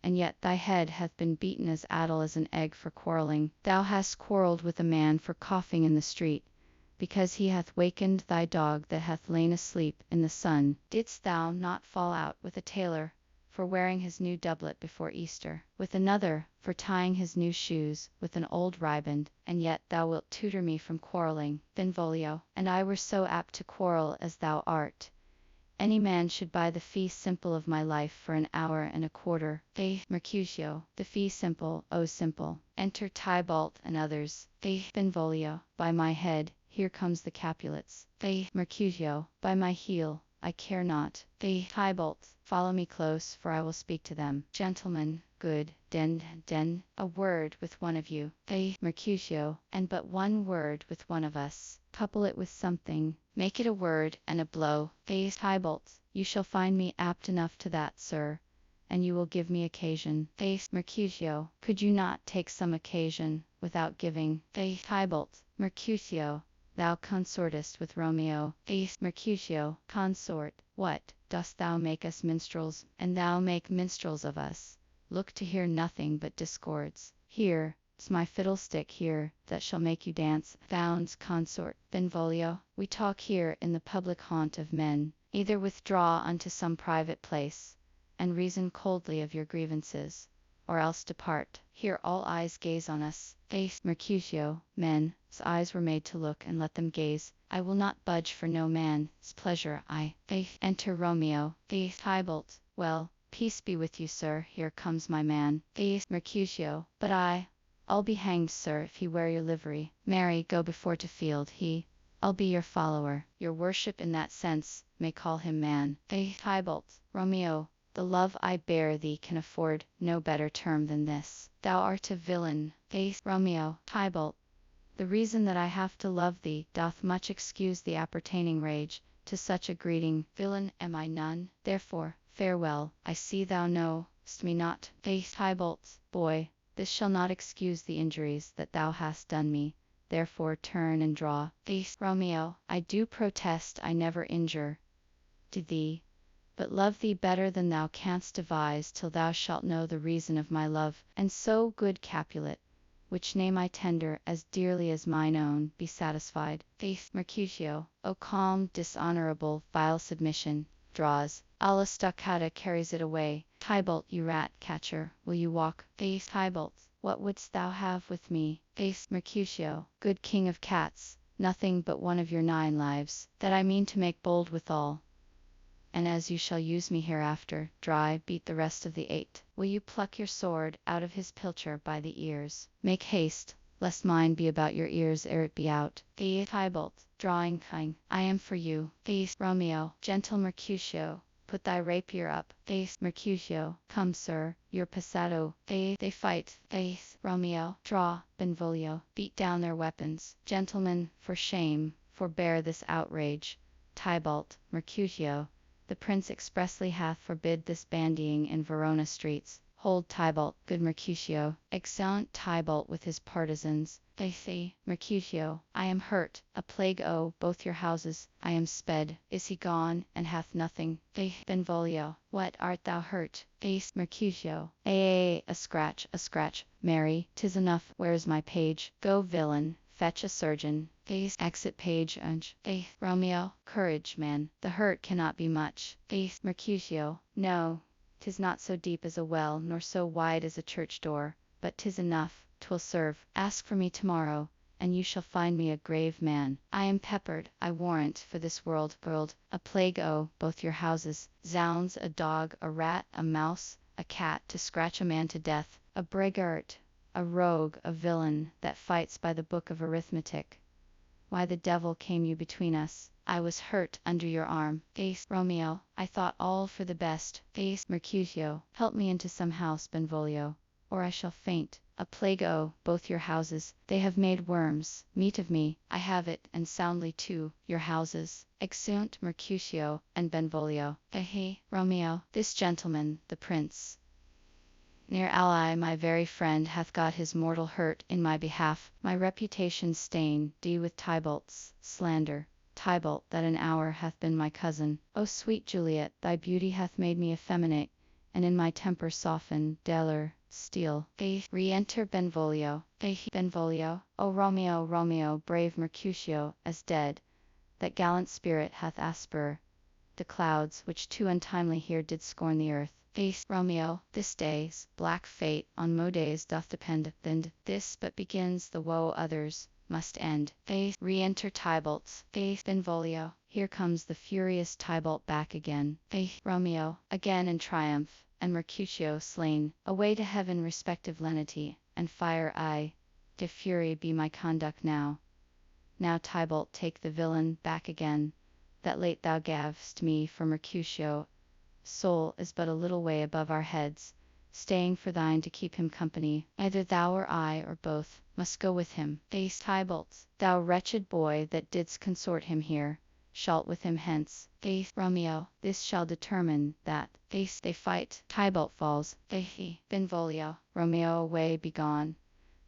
and yet thy head hath been beaten as addle as an egg for quarreling. Thou hast quarrelled with a man for coughing in the street, because he hath wakened thy dog that hath lain asleep in the sun. Didst thou not fall out with a tailor for wearing his new doublet before Easter, with another for tying his new shoes with an old riband, and yet thou wilt tutor me from quarrelling? Benvolio. And I were so apt to quarrel as thou art, any man should buy the fee simple of my life for an hour and a quarter. Mercutio. The fee simple, oh simple. Enter Tybalt and others. Benvolio. By my head, here comes the Capulets. Mercutio. By my heel, I care not. Tybalt. Follow me close, for I will speak to them. Gentlemen, good, den, a word with one of you. Mercutio. And but one word with one of us. Couple it with something, make it a word and a blow. Tybalt. You shall find me apt enough to that, sir, and you will give me occasion. Mercutio. Could you not take some occasion without giving? Tybalt. Mercutio. Thou consortest with Romeo. Mercutio. Consort. What, dost thou make us minstrels, and thou make minstrels of us? Look to hear nothing but discords. Here, 'S my fiddlestick here that shall make you dance. Bounds consort, Benvolio, we talk here in the public haunt of men. Either withdraw unto some private place, and reason coldly of your grievances, or else depart. Here all eyes gaze on us. Mercutio, men's eyes were made to look, and let them gaze. I will not budge for no man's pleasure. Enter Romeo. Tybalt, well, peace be with you, sir, here comes my man. Mercutio, but I'll be hanged, sir, if he wear your livery. Marry, go before to field. I'll be your follower. Your worship in that sense may call him man. Tybalt, Romeo, the love I bear thee can afford no better term than this. Thou art a villain. Romeo, Tybalt, the reason that I have to love thee doth much excuse the appertaining rage to such a greeting. Villain am I none, therefore, farewell. I see thou know'st me not. Tybalt, boy, this shall not excuse the injuries that thou hast done me, therefore turn and draw. Romeo, I do protest I never injure to thee, but love thee better than thou canst devise till thou shalt know the reason of my love. And so, good Capulet, which name I tender as dearly as mine own, be satisfied. Mercutio, O calm, dishonorable, vile submission, draws, alla stoccata carries it away. Tybalt, you rat catcher, will you walk? Tybalt, what wouldst thou have with me? Mercutio, good king of cats, nothing but one of your 9 lives, that I mean to make bold withal. And as you shall use me hereafter, dry beat the rest of the 8. Will you pluck your sword out of his pilcher by the ears? Make haste, lest mine be about your ears ere it be out. Tybalt, drawing kind, I am for you. Romeo, gentle Mercutio, put thy rapier up. Mercutio, come, sir, you're passato. They fight. Romeo, draw. Benvolio, beat down their weapons. Gentlemen, for shame, forbear this outrage. Tybalt, Mercutio, the prince expressly hath forbid this bandying in Verona streets. Hold Tybalt, good Mercutio. Exeunt Tybalt with his partisans. Mercutio, I am hurt, a plague both your houses. I am sped. Is he gone, and hath nothing? Benvolio, what, art thou hurt? Mercutio, a scratch. Marry, 'tis enough. Where's my page? Go, villain, fetch a surgeon. Exit page. Romeo, courage, man, the hurt cannot be much. Mercutio, no, 'tis not so deep as a well, nor so wide as a church door, but 'tis enough, 'twill serve. Ask for me tomorrow, and you shall find me a grave man. I am peppered, I warrant, for this world, a plague both your houses. Zounds, a dog, a rat, a mouse, a cat, to scratch a man to death, a braggart, a rogue, a villain, that fights by the book of arithmetic. Why the devil came you between us? I was hurt under your arm. Romeo, I thought all for the best. Mercutio, help me into some house, Benvolio, or I shall faint. A plague both your houses. They have made worms, meat of me. I have it, and soundly too. Your houses. Exeunt Mercutio and Benvolio. Romeo, this gentleman, the prince, near ally, my very friend, hath got his mortal hurt in my behalf. My reputation stained with Tybalt's slander. Tybalt, that an hour hath been my cousin. O sweet Juliet, thy beauty hath made me effeminate, and in my temper softened. Deller, steel. Re-enter Benvolio. Benvolio, O Romeo, brave Mercutio, as dead. That gallant spirit hath asper the clouds, which too untimely here did scorn the earth. Romeo, this day's black fate on Modes doth depend, and this but begins the woe others must end. Re-enter Tybalt. Benvolio, here comes the furious Tybalt back again. Romeo, again in triumph, and Mercutio slain. Away to heaven respective lenity and fire. To fury be my conduct now. Now Tybalt, take the villain back again, that late thou gav'st me for Mercutio. Soul is but a little way above our heads, staying for thine to keep him company. Either thou or I, or both, must go with him. Tybalt, thou wretched boy that didst consort him here, shalt with him hence. Romeo, this shall determine that. They fight. Tybalt falls. Benvolio, Romeo, away, begone.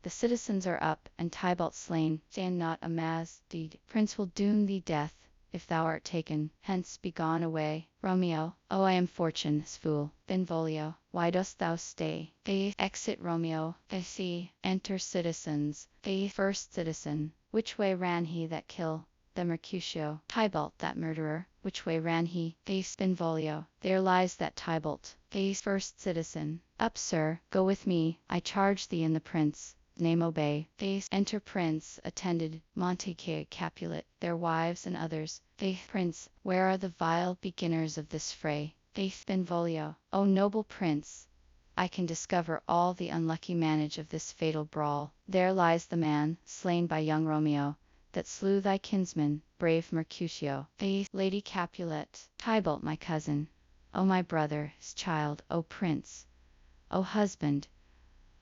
The citizens are up, and Tybalt slain. Stand not amazed. The prince will doom thee death, if thou art taken, hence be gone away. Romeo, oh, I am fortune's fool. Benvolio, why dost thou stay? Exit Romeo. Enter citizens. First citizen, which way ran he that kill the Mercutio? Tybalt, that murderer, which way ran he? Benvolio, there lies that Tybalt. First citizen, up, sir, go with me, I charge thee in the prince name obey. Enter prince, attended, Montague, Capulet, their wives and others. Prince, where are the vile beginners of this fray? Benvolio, O noble prince, I can discover all the unlucky manage of this fatal brawl. There lies the man, slain by young Romeo, that slew thy kinsman, brave Mercutio. Lady Capulet, Tybalt my cousin, O my brother's child, O prince, O husband,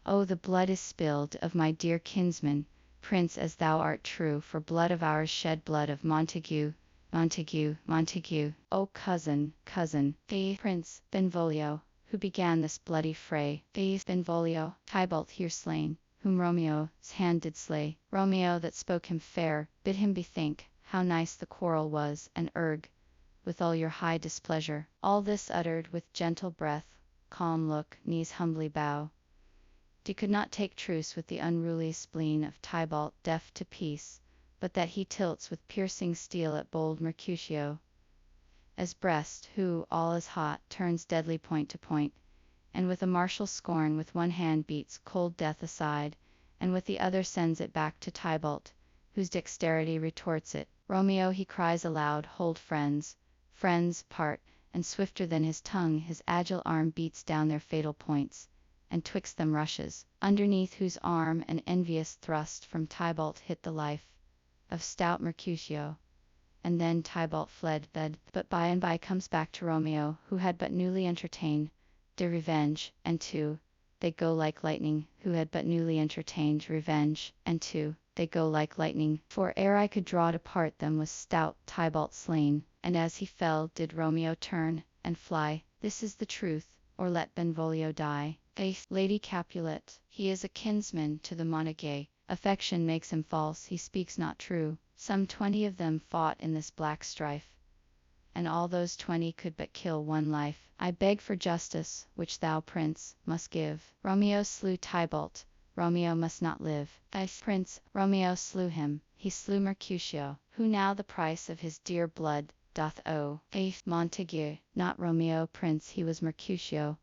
O the blood is spilled of my dear kinsman, prince, as thou art true, for blood of ours shed blood of Montague, Montague, O cousin, Prince, Benvolio, who began this bloody fray. Benvolio, Tybalt here slain, whom Romeo's hand did slay. Romeo that spoke him fair, bid him bethink how nice the quarrel was, and urge, with all your high displeasure. All this uttered with gentle breath, calm look, knees humbly bow. He could not take truce with the unruly spleen of Tybalt, deaf to peace, but that he tilts with piercing steel at bold Mercutio, as breast, who, all is hot, turns deadly point to point, and with a martial scorn with one hand beats cold death aside, and with the other sends it back to Tybalt, whose dexterity retorts it. Romeo, he cries aloud, hold friends, part, and swifter than his tongue his agile arm beats down their fatal points, and twixt them rushes, underneath whose arm an envious thrust from Tybalt hit the life of stout Mercutio, and then Tybalt fled, but by and by comes back to Romeo, who had but newly entertained de revenge, and two, they go like lightning, who had but newly entertained revenge, and two, they go like lightning, for ere I could draw to part them was stout Tybalt slain, and as he fell did Romeo turn and fly. This is the truth, or let Benvolio die. Lady Capulet, he is a kinsman to the Montague, affection makes him false, he speaks not true. Some 20 of them fought in this black strife, and all those 20 could but kill one life. I beg for justice, which thou, prince, must give. Romeo slew Tybalt, Romeo must not live. Prince, Romeo slew him, he slew Mercutio, who now the price of his dear blood doth owe. Montague, not Romeo, prince, he was Mercutio's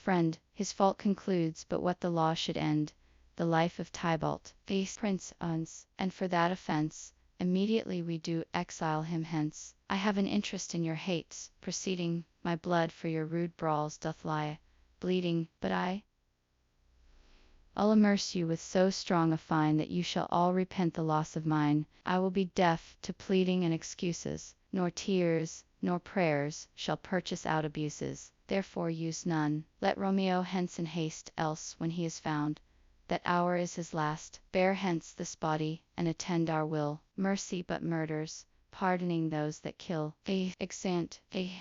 friend, his fault concludes but what the law should end, the life of Tybalt. Prince, and for that offense, immediately we do exile him hence. I have an interest in your hates, proceeding, my blood for your rude brawls doth lie bleeding, but I'll immerse you with so strong a fine that you shall all repent the loss of mine. I will be deaf to pleading and excuses, nor tears, nor prayers, shall purchase out abuses, therefore use none. Let Romeo hence in haste, else, when he is found, that hour is his last, bear hence this body, and attend our will. Mercy but murders, pardoning those that kill. Exeunt.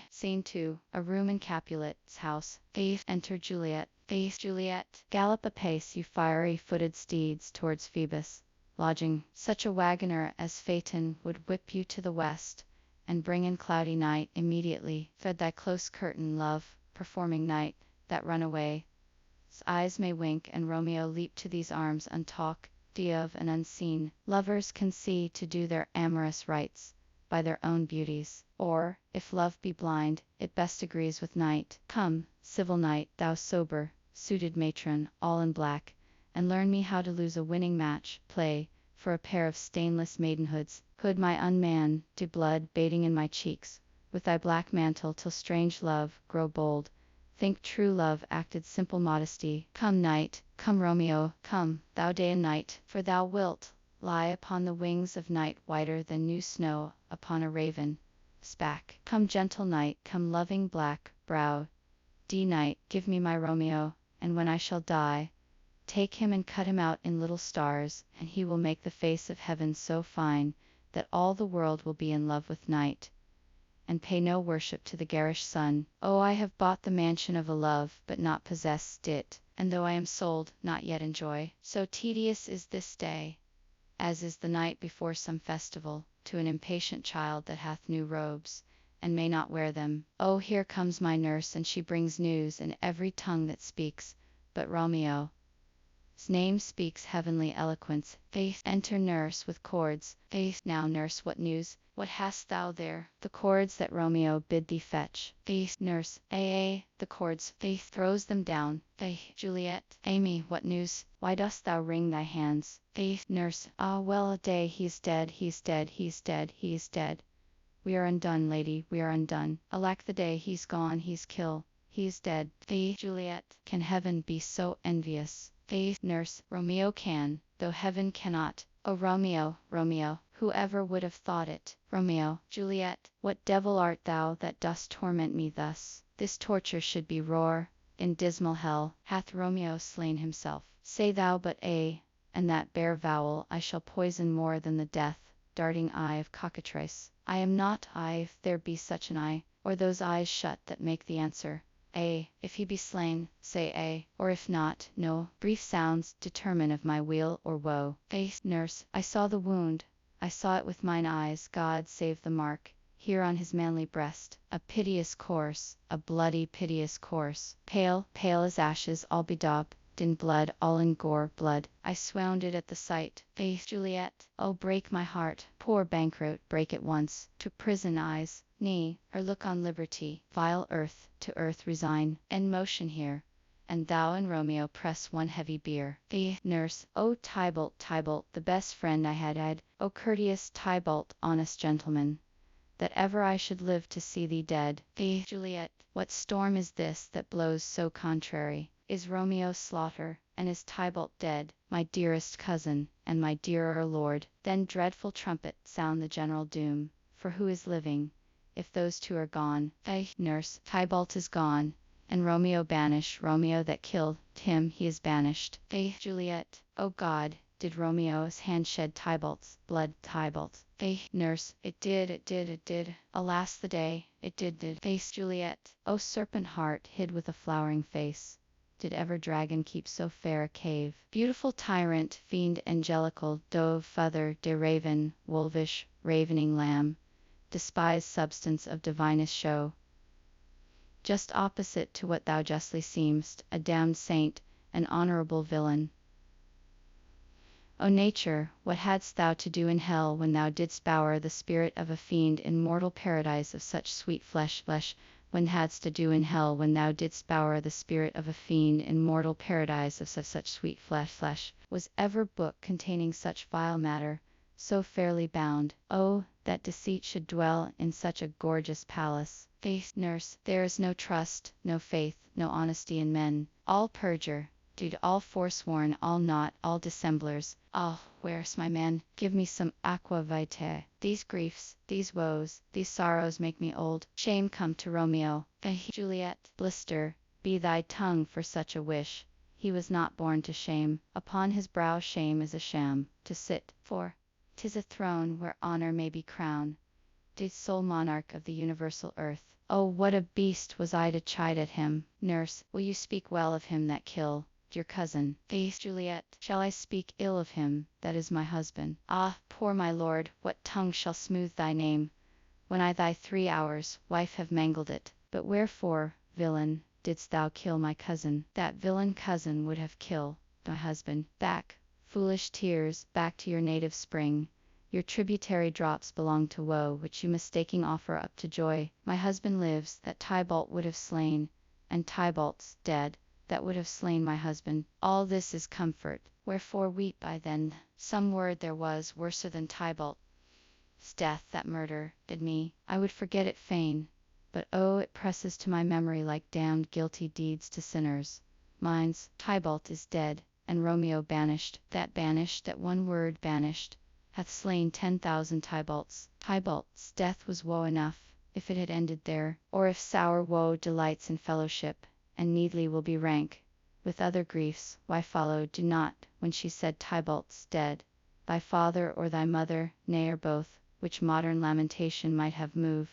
Scene 2. A room in Capulet's house. Enter Juliet. Juliet, gallop apace, you fiery-footed steeds, towards Phoebus' lodging. Such a wagoner as Phaeton would whip you to the west, and bring in cloudy night immediately. Fed thy close curtain, love, performing night, that runaway eyes may wink, and Romeo leap to these arms untalked of and unseen. Lovers can see to do their amorous rites by their own beauties, or, if love be blind, it best agrees with night. Come, civil knight, thou sober suited matron, all in black, and learn me how to lose a winning match. Play, for a pair of stainless maidenhoods, could my unman, do blood bating in my cheeks, with thy black mantle till strange love grow bold. Think true love acted simple modesty. Come night, come Romeo, come, thou day and night, for thou wilt lie upon the wings of night whiter than new snow upon a raven's back. Come gentle night, come loving black brow night, give me my Romeo, and when I shall die, take him and cut him out in little stars, and he will make the face of heaven so fine that all the world will be in love with night, and pay no worship to the garish sun. Oh, I have bought the mansion of a love, but not possessed it, and though I am sold, not yet enjoy. So tedious is this day, as is the night before some festival, to an impatient child that hath new robes, and may not wear them. Oh, here comes my nurse, and she brings news in every tongue that speaks, but Romeo's name speaks heavenly eloquence. Faith, enter nurse with cords. Faith, now nurse, what news? What hast thou there? The cords that Romeo bid thee fetch. Faith, nurse, the cords. Faith throws them down. Faith, Juliet, Amy, what news? Why dost thou wring thy hands? Faith, nurse, ah, well a day, he's dead, he's dead, he's dead, he's dead. We are undone, lady, we are undone. Alack the day, he's gone, he's killed, he's dead. Faith, Juliet, can heaven be so envious? Faith, nurse, Romeo can, though heaven cannot. O Romeo, Romeo, whoever would have thought it? Romeo, Juliet, what devil art thou that dost torment me thus? This torture should be roar. In dismal hell hath Romeo slain himself. Say thou but a, and that bare vowel I shall poison more than the death, darting eye of cockatrice. I am not I, if there be such an eye, or those eyes shut that make the answer. A, if he be slain, say A, or if not, no. Brief sounds determine of my weal or woe. Faith, nurse, I saw the wound, I saw it with mine eyes. God save the mark, here on his manly breast, a piteous course, a bloody piteous course, pale, pale as ashes, all bedaubed in blood, all in gore, blood. I swounded at the sight. Faith, Juliet, oh break my heart, poor bankrout, break at once, to prison eyes, knee, or look on liberty, vile earth, to earth resign, and motion here, and thou and Romeo press one heavy bier. Faith, nurse, O Tybalt, Tybalt, the best friend I had, O courteous Tybalt, honest gentleman, that ever I should live to see thee dead. Faith, Juliet, what storm is this that blows so contrary? Is Romeo slaughter, and is Tybalt dead, my dearest cousin, and my dearer lord? Then dreadful trumpet, sound the general doom, for who is living, if those two are gone? Faith, nurse, Tybalt is gone, and Romeo banished. Romeo that killed him, he is banished. Faith, Juliet, O God, did Romeo's hand shed Tybalt's blood? Tybalt. Faith, nurse, it did, it did, it did. Alas the day, it did. Faith, Juliet, O serpent heart hid with a flowering face, did ever dragon keep so fair a cave? Beautiful tyrant, fiend angelical, dove, feather, de raven, wolvish, ravening lamb, despised substance of divinest show, just opposite to what thou justly seemst, a damned saint, an honorable villain. O nature, what hadst thou to do in hell when thou didst bower the spirit of a fiend in mortal paradise of such sweet flesh? When hadst to do in hell when thou didst bower the spirit of a fiend in mortal paradise of such sweet flesh? Was ever book containing such vile matter, so fairly bound? Oh, that deceit should dwell in such a gorgeous palace. Faith, nurse, there is no trust, no faith, no honesty in men, all perjure, dude, all forsworn, all naught, all dissemblers. Ah, where's my man? Give me some aqua vitae. These griefs, these woes, these sorrows make me old. Shame come to Romeo. Juliet, blister, be thy tongue for such a wish. He was not born to shame. Upon his brow shame is a sham, to sit, for 'tis a throne where honor may be crowned. Did sole monarch of the universal earth. Oh, what a beast was I to chide at him. Nurse, will you speak well of him that killed your cousin? Faith, Juliet, shall I speak ill of him that is my husband? Ah, poor my lord, what tongue shall smooth thy name, when I thy 3 hours wife have mangled it? But wherefore, villain, didst thou kill my cousin? That villain cousin would have killed my husband. Back, foolish tears, back to your native spring. Your tributary drops belong to woe, which you mistaking offer up to joy. My husband lives, that Tybalt would have slain, and Tybalt's dead, that would have slain my husband. All this is comfort, wherefore weep I then? Some word there was worser than Tybalt's death, that murder did me. I would forget it fain, but oh, it presses to my memory like damned guilty deeds to sinners. Mine's, Tybalt is dead, and Romeo banished. That one word banished, hath slain 10,000 Tybalts. Tybalt's death was woe enough, if it had ended there, or if sour woe delights in fellowship, and needly will be rank with other griefs. Why followed do not, when she said Tybalt's dead, thy father or thy mother, nay or both, which modern lamentation might have moved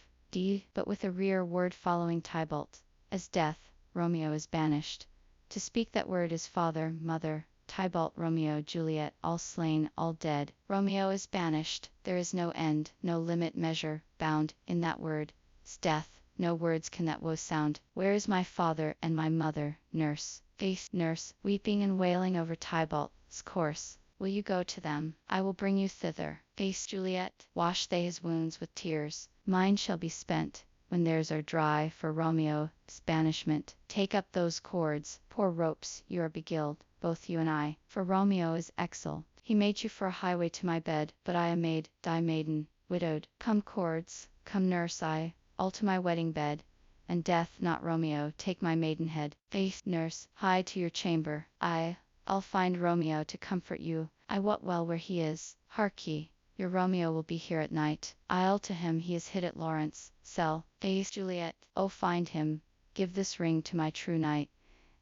but with a rear word following Tybalt, as death, Romeo is banished. To speak that word is father, mother, Tybalt, Romeo, Juliet, all slain, all dead. Romeo is banished. There is no end, no limit, measure, bound, in that word. 's death. No words can that woe sound. Where is my father and my mother? Nurse. Face. Nurse, weeping and wailing over Tybalt's corse. Will you go to them? I will bring you thither. Face. Juliet. Wash they his wounds with tears. Mine shall be spent when theirs are dry for Romeo's banishment. Take up those cords, poor ropes, you are beguiled, both you and I, for Romeo is exile. He made you for a highway to my bed, but I am maid, die maiden, widowed. Come cords, come nurse, I, all to my wedding bed, and death, not Romeo, take my maidenhead. Faith. Nurse, hie to your chamber. I'll find Romeo to comfort you. I wot well where he is. Hark ye, your Romeo will be here at night. I'll to him, he is hid at Lawrence cell. Faith. Juliet, oh find him, give this ring to my true knight,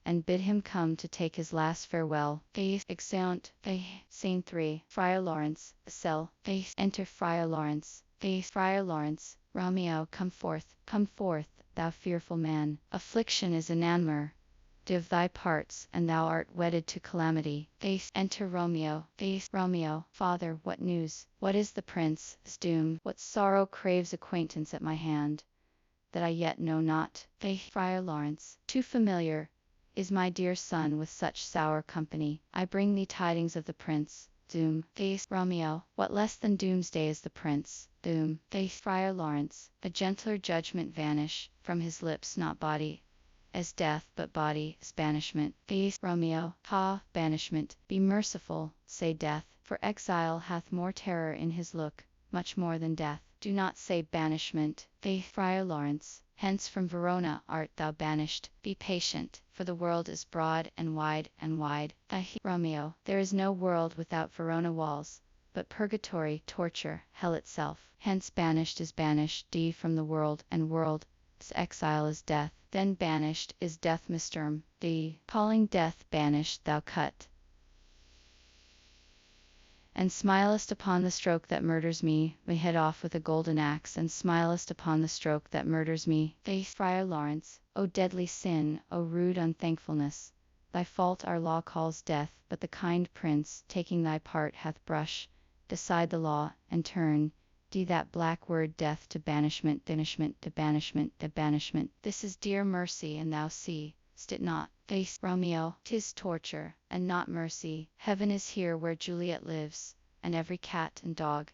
and bid him come to take his last farewell. Faith. Exeunt. Scene 3. Friar Lawrence, cell. Faith. Enter Friar Lawrence. Faith. Friar Lawrence. Romeo, come forth, thou fearful man. Affliction is enamor of thy parts, and thou art wedded to calamity. Faith. Enter Romeo. Faith. Romeo, father, what news? What is the prince's doom? What sorrow craves acquaintance at my hand, that I yet know not? Faith. Friar Lawrence. Too familiar is my dear son with such sour company. I bring thee tidings of the prince. Doom. Faith. Romeo. What less than doomsday is the prince? Doom. Faith. Friar Lawrence. A gentler judgment vanish from his lips, not body as death, but body as banishment. Faith. Romeo. Ha, banishment. Be merciful, say death, for exile hath more terror in his look, much more than death. Do not say banishment. Faith. Friar Lawrence. Hence from Verona art thou banished. Be patient, for the world is broad and wide and wide. Romeo. There is no world without Verona walls, but purgatory, torture, hell itself. Hence banished is banished d from the world, and world's exile is death. Then banished is death misterm, d. Calling death banished, thou cut and smilest upon the stroke that murders me, my head off with a golden axe, and smilest upon the stroke that murders me. Faith. Friar Lawrence. O deadly sin, O rude unthankfulness, thy fault our law calls death, but the kind prince, taking thy part, hath brushed aside the law, and turned that black word death to banishment, to banishment. This is dear mercy, and thou seest it not. Faith. Romeo. 'Tis torture, and not mercy. Heaven is here where Juliet lives, and every cat and dog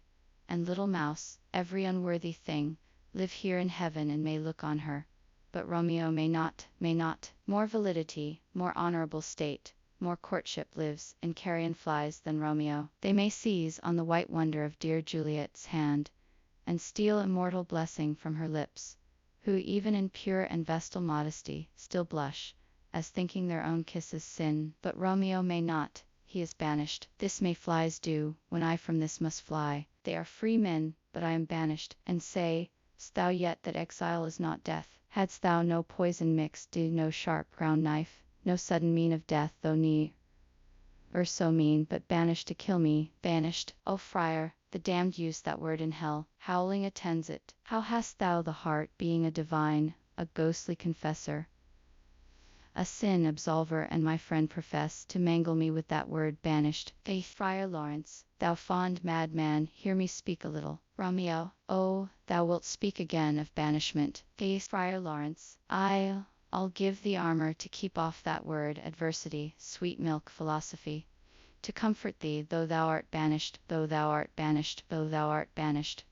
and little mouse, every unworthy thing, live here in heaven and may look on her. But Romeo may not. More validity, more honorable state, more courtship lives in carrion flies than Romeo. They may seize on the white wonder of dear Juliet's hand, and steal immortal blessing from her lips, who even in pure and vestal modesty still blush, as thinking their own kisses sin. But Romeo may not, he is banished. This may flies do, when I from this must fly. They are free men, but I am banished. And say'st thou yet that exile is not death? Hadst thou no poison mixed, no sharp ground knife, no sudden mean of death, though ne'er so mean, but banished to kill me? Banished, O friar, the damned use that word in hell, howling attends it. How hast thou the heart, being a divine, a ghostly confessor, a sin absolver and my friend, profess to mangle me with that word banished? Faith. Friar Lawrence. Thou fond madman, hear me speak a little. Romeo. Oh, thou wilt speak again of banishment. Faith. Friar Lawrence. I'll give thee armor to keep off that word adversity, sweet milk philosophy, to comfort thee, though thou art banished.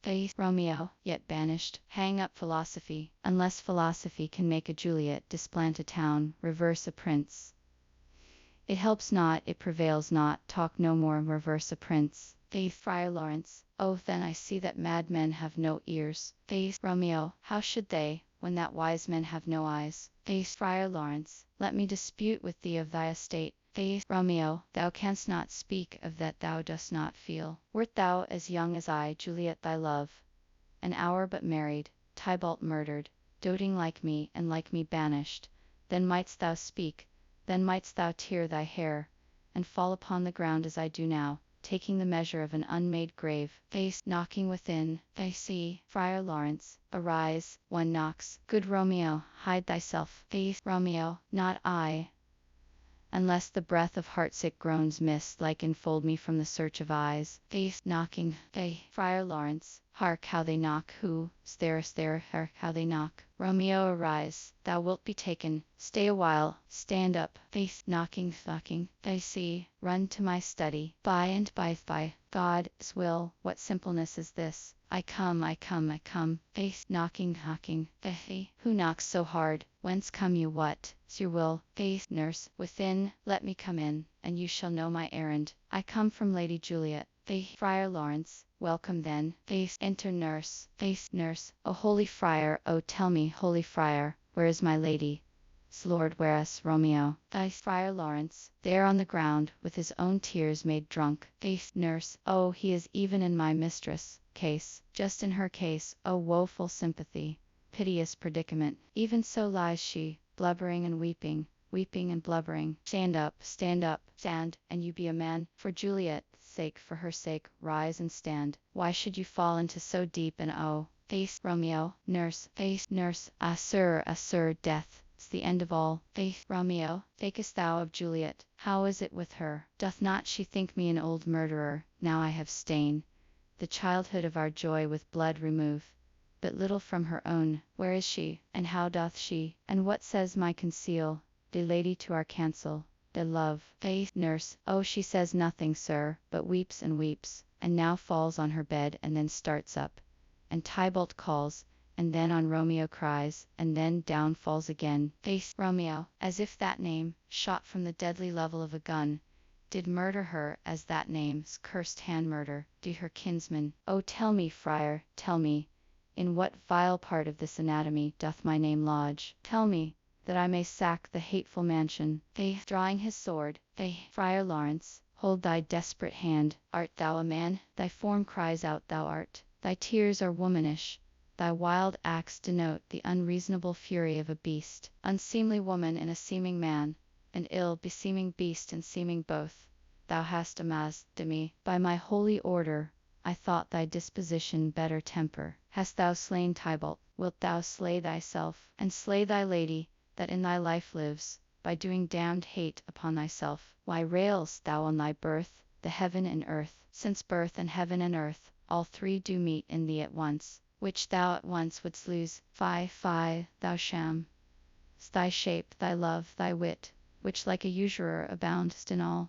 Faith. Romeo. Yet banished. Hang up philosophy, unless philosophy can make a Juliet, displant a town, reverse a prince. It helps not, it prevails not. Talk no more, reverse a prince. Faith. Friar Lawrence. Oh, then I see that madmen have no ears. Faith. Romeo. How should they, when that wise men have no eyes? Faith. Friar Lawrence. Let me dispute with thee of thy estate. Faith. Romeo. Thou canst not speak of that thou dost not feel. Wert thou as young as I, Juliet thy love, an hour but married, Tybalt murdered, doting like me, and like me banished, then mightst thou speak, then mightst thou tear thy hair, and fall upon the ground as I do now, taking the measure of an unmade grave. Faith. Knocking within. See, Friar Lawrence. Arise, one knocks. Good Romeo, hide thyself. Faith. Romeo. Not I. unless the breath of heartsick groans mist like enfold me from the search of eyes. Knocking. Friar Lawrence, hark how they knock. Who is there? Hark how they knock. Romeo, arise, thou wilt be taken. Stay a while, stand up. Knocking. I see, run to my study. By and by, God's will. What simpleness is this? I come. Knocking. Who knocks so hard? Whence come you? What is your will? Nurse, within, let me come in, and you shall know my errand. I come from Lady Juliet. Friar Lawrence, welcome then. Enter nurse. Nurse, O holy friar, oh tell me, holy friar, where is my lady? Lord, where is Romeo? Friar Lawrence, there on the ground, with his own tears made drunk. Nurse, oh, he is even in my mistress' case, just in her case. Oh, woeful sympathy, piteous predicament. Even so lies she, blubbering and weeping and blubbering. Stand up, and you be a man. For Juliet's sake, for her sake, rise and stand. Why should you fall into so deep an Romeo, nurse, ah sir, death. It's the end of all. Romeo, thinkest thou of Juliet? How is it with her? Doth not she think me an old murderer, now I have stain the childhood of our joy with blood remove, but little from her own? Where is she, and how doth she, and what says my conceal, de lady to our cancel, de love? Nurse, oh, she says nothing, sir, but weeps, and now falls on her bed, and then starts up, and Tybalt calls, and then on Romeo cries, and then down falls again. Romeo, as if that name, shot from the deadly level of a gun, did murder her, as that name's cursed hand murder do her kinsman. Oh, tell me, friar, tell me, in what vile part of this anatomy doth my name lodge? Tell me, that I may sack the hateful mansion. Drawing his sword. Friar Lawrence, hold thy desperate hand. Art thou a man? Thy form cries out thou art. Thy tears are womanish. Thy wild acts denote the unreasonable fury of a beast. Unseemly woman in a seeming man, an ill beseeming beast in seeming both. Thou hast amazed me. By my holy order, I thought thy disposition better temper. Hast thou slain Tybalt? Wilt thou slay thyself, and slay thy lady, that in thy life lives, by doing damned hate upon thyself? Why railst thou on thy birth, the heaven and earth? Since birth and heaven and earth, all three do meet in thee at once, which thou at once wouldst lose. Fie, thou sham! Thy shape, thy love, thy wit, which like a usurer aboundest in all,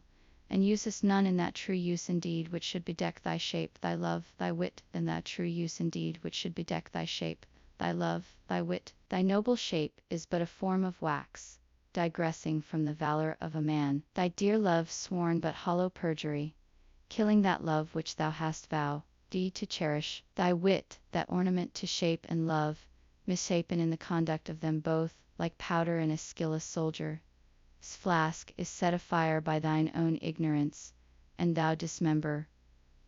and usest none in that true use indeed which should bedeck thy shape, thy love, thy wit, in that true use indeed which should bedeck thy shape, thy love, thy wit. Thy noble shape is but a form of wax, digressing from the valor of a man. Thy dear love sworn but hollow perjury, killing that love which thou hast vowed thee to cherish. Thy wit, that ornament to shape and love, misshapen in the conduct of them both, like powder in a skilless soldier's flask, is set afire by thine own ignorance, and thou dismember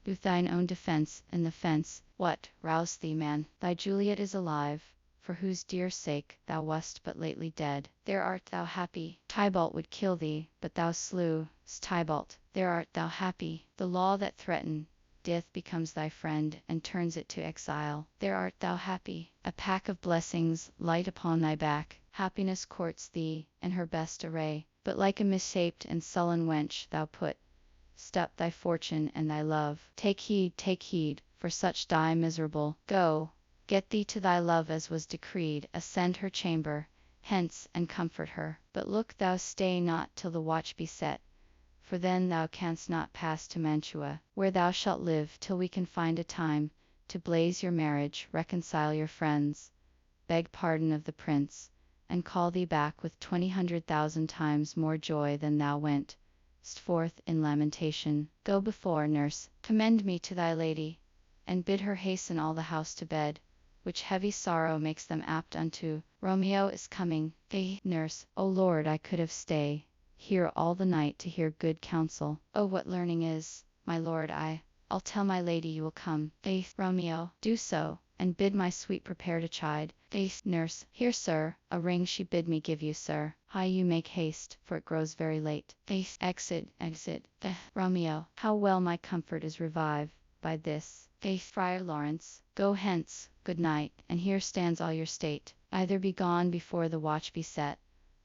with thine own defense in the fence. What roused thee, man? Thy Juliet is alive, for whose dear sake thou wast but lately dead. There art thou happy. Tybalt would kill thee, but thou slewest Tybalt. There art thou happy. The law that threatened death becomes thy friend, and turns it to exile. There art thou happy. A pack of blessings light upon thy back. Happiness courts thee, in her best array, but like a misshaped and sullen wench thou put'st up thy fortune and thy love. Take heed, for such die miserable. Go, get thee to thy love as was decreed, ascend her chamber, hence, and comfort her. But look thou stay not till the watch be set, for then thou canst not pass to Mantua, where thou shalt live till we can find a time to blaze your marriage, reconcile your friends, beg pardon of the prince, and call thee back with 20,000 times more joy than thou wentst forth in lamentation. Go before, nurse, commend me to thy lady, and bid her hasten all the house to bed, which heavy sorrow makes them apt unto. Romeo is coming. Nurse, O Lord, I could have stay here all the night to hear good counsel. Oh, what learning is, my lord! I'll tell my lady you will come. Romeo, do so, and bid my sweet prepare to chide. Nurse, here, sir, a ring she bid me give you, sir. Hie you make haste, for it grows very late. Exit. Romeo, how well my comfort is revived by this. Friar Lawrence, go hence, good night, and here stands all your state. Either be gone before the watch be set,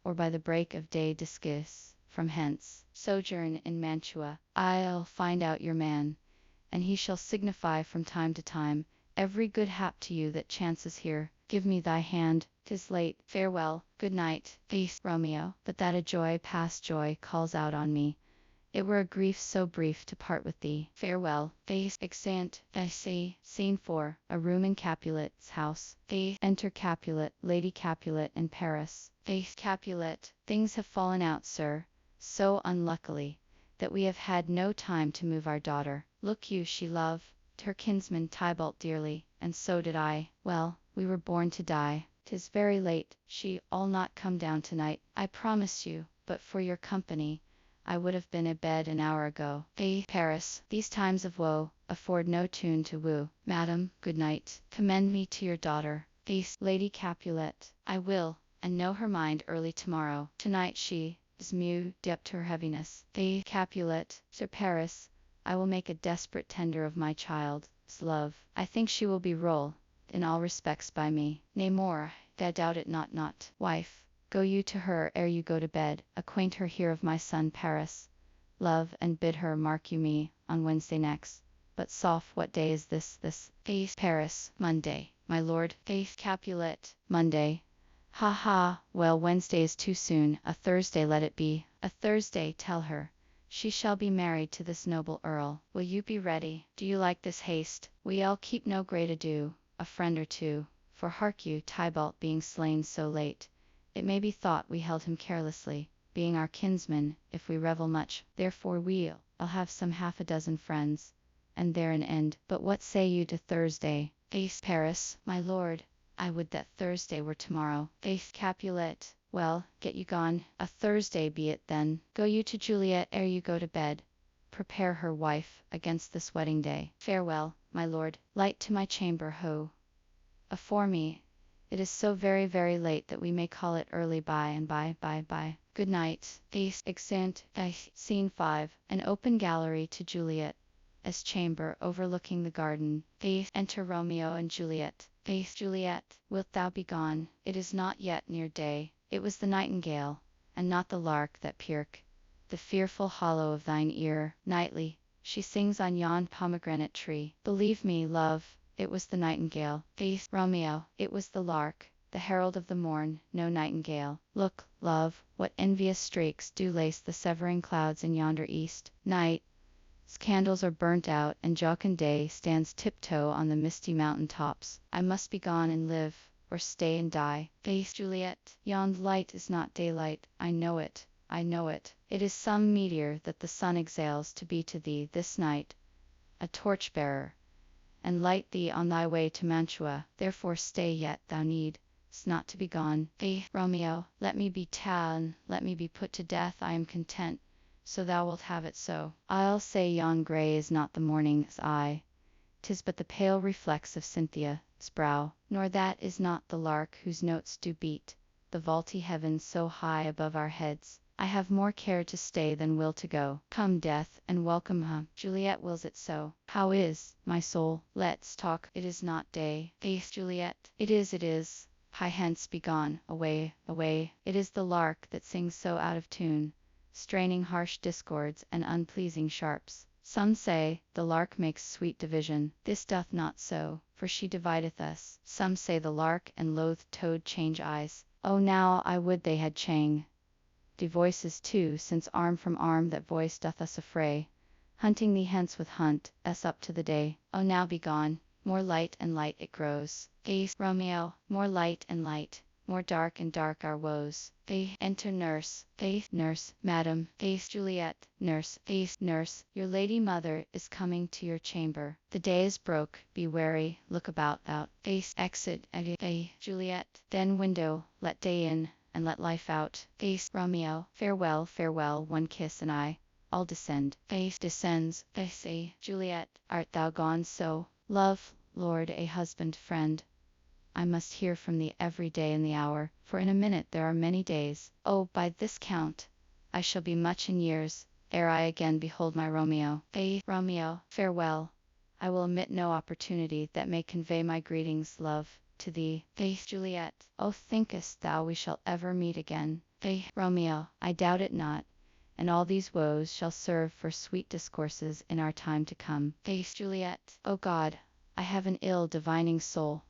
or by the break of day disguise from hence, sojourn in Mantua. I'll find out your man, and he shall signify from time to time every good hap to you that chances here. Give me thy hand, 'tis late. Farewell, good night, faith, Romeo. But that a joy past joy calls out on me. It were a grief so brief to part with thee. Farewell, faith. Exeunt. Scene 4. A room in Capulet's house. Enter Capulet, Lady Capulet, in Paris. Capulet. Things have fallen out, sir, so unluckily, that we have had no time to move our daughter. Look you, she loved her kinsman Tybalt dearly, and so did I. Well, we were born to die. 'Tis very late. She'll not come down tonight, I promise you, but for your company I would have been abed an hour ago. Paris. These times of woe afford no tune to woo. Madam, good night. Commend me to your daughter. Lady Capulet. I will, and know her mind early tomorrow. Tonight she is moved up to her heaviness. Capulet. Sir Paris, I will make a desperate tender of my child's love. I think she will be ruled in all respects by me. Nay more, I doubt it not. Wife, go you to her ere you go to bed, acquaint her here of my son Paris, love, and bid her mark you me on Wednesday next. But soft, what day is this? Paris. Monday, my lord. Capulet. Monday. Ha! Well, Wednesday is too soon. A Thursday let it be. A Thursday. Tell her she shall be married to this noble earl. Will you be ready? Do you like this haste? We'll keep no great ado, a friend or two. For hark you, Tybalt being slain so late, it may be thought we held him carelessly, being our kinsman, if we revel much. Therefore I'll have some half a dozen friends, and there an end. But what say you to Thursday? Paris. My lord, I would that Thursday were tomorrow. Capulet. Well, get you gone. A Thursday be it then. Go you to Juliet ere you go to bed. Prepare her, wife, against this wedding day. Farewell, my lord. Light to my chamber, ho! Afore me, it is so very, very late that we may call it early by and by. Good night. Exeunt. Scene 5. An open gallery to Juliet, as chamber overlooking the garden. Enter Romeo and Juliet. Juliet. Wilt thou be gone? It is not yet near day. It was the nightingale, and not the lark, that pierced the fearful hollow of thine ear. Nightly, she sings on yon pomegranate tree. Believe me, love, it was the nightingale. Romeo. It was the lark, the herald of the morn, no nightingale. Look, love, what envious streaks do lace the severing clouds in yonder east. Night's candles are burnt out, and jocund day stands tiptoe on the misty mountain tops. I must be gone and live, or stay and die. Juliet. Yond light is not daylight, I know it. It is some meteor that the sun exhales to be to thee this night a torch-bearer, and light thee on thy way to Mantua. Therefore stay yet, thou needst not to be gone. Romeo. Let me be ta'en, let me be put to death, I am content, so thou wilt have it so. I'll say yon grey is not the morning's eye, 'tis but the pale reflex of Cynthia's brow, nor that is not the lark whose notes do beat the vaulty heavens so high above our heads. I have more care to stay than will to go. Come, death, and welcome him. Juliet wills it so. How is, my soul? Let's talk. It is not day. Juliet. It is. Hie hence, be gone, away. It is the lark that sings so out of tune, straining harsh discords and unpleasing sharps. Some say, the lark makes sweet division. This doth not so, for she divideth us. Some say the lark and loathed toad change eyes. Oh, now I would they had chang de voices too, since arm from arm that voice doth us affray. Hunting thee hence with hunt us up to the day. Oh, now be gone. More light and light it grows. Romeo. More light and light, more dark and dark our woes. Enter nurse. Nurse. Madam. Juliet. Nurse. Your lady mother is coming to your chamber. The day is broke. Be wary. Look about out. Exit. Juliet. Then window. Let day in, and let life out. Romeo. Farewell. One kiss and I'll descend. Descends. Juliet. Art thou gone so? Love, lord, a husband, friend, I must hear from thee every day in the hour, for in a minute there are many days. Oh, by this count, I shall be much in years, ere I again behold my Romeo. Romeo. Farewell. I will omit no opportunity that may convey my greetings, love, to thee. Juliet. Oh, thinkest thou we shall ever meet again? Romeo. I doubt it not. and all these woes shall serve for sweet discourses in our time to come. Juliet. O God, I have an ill divining soul.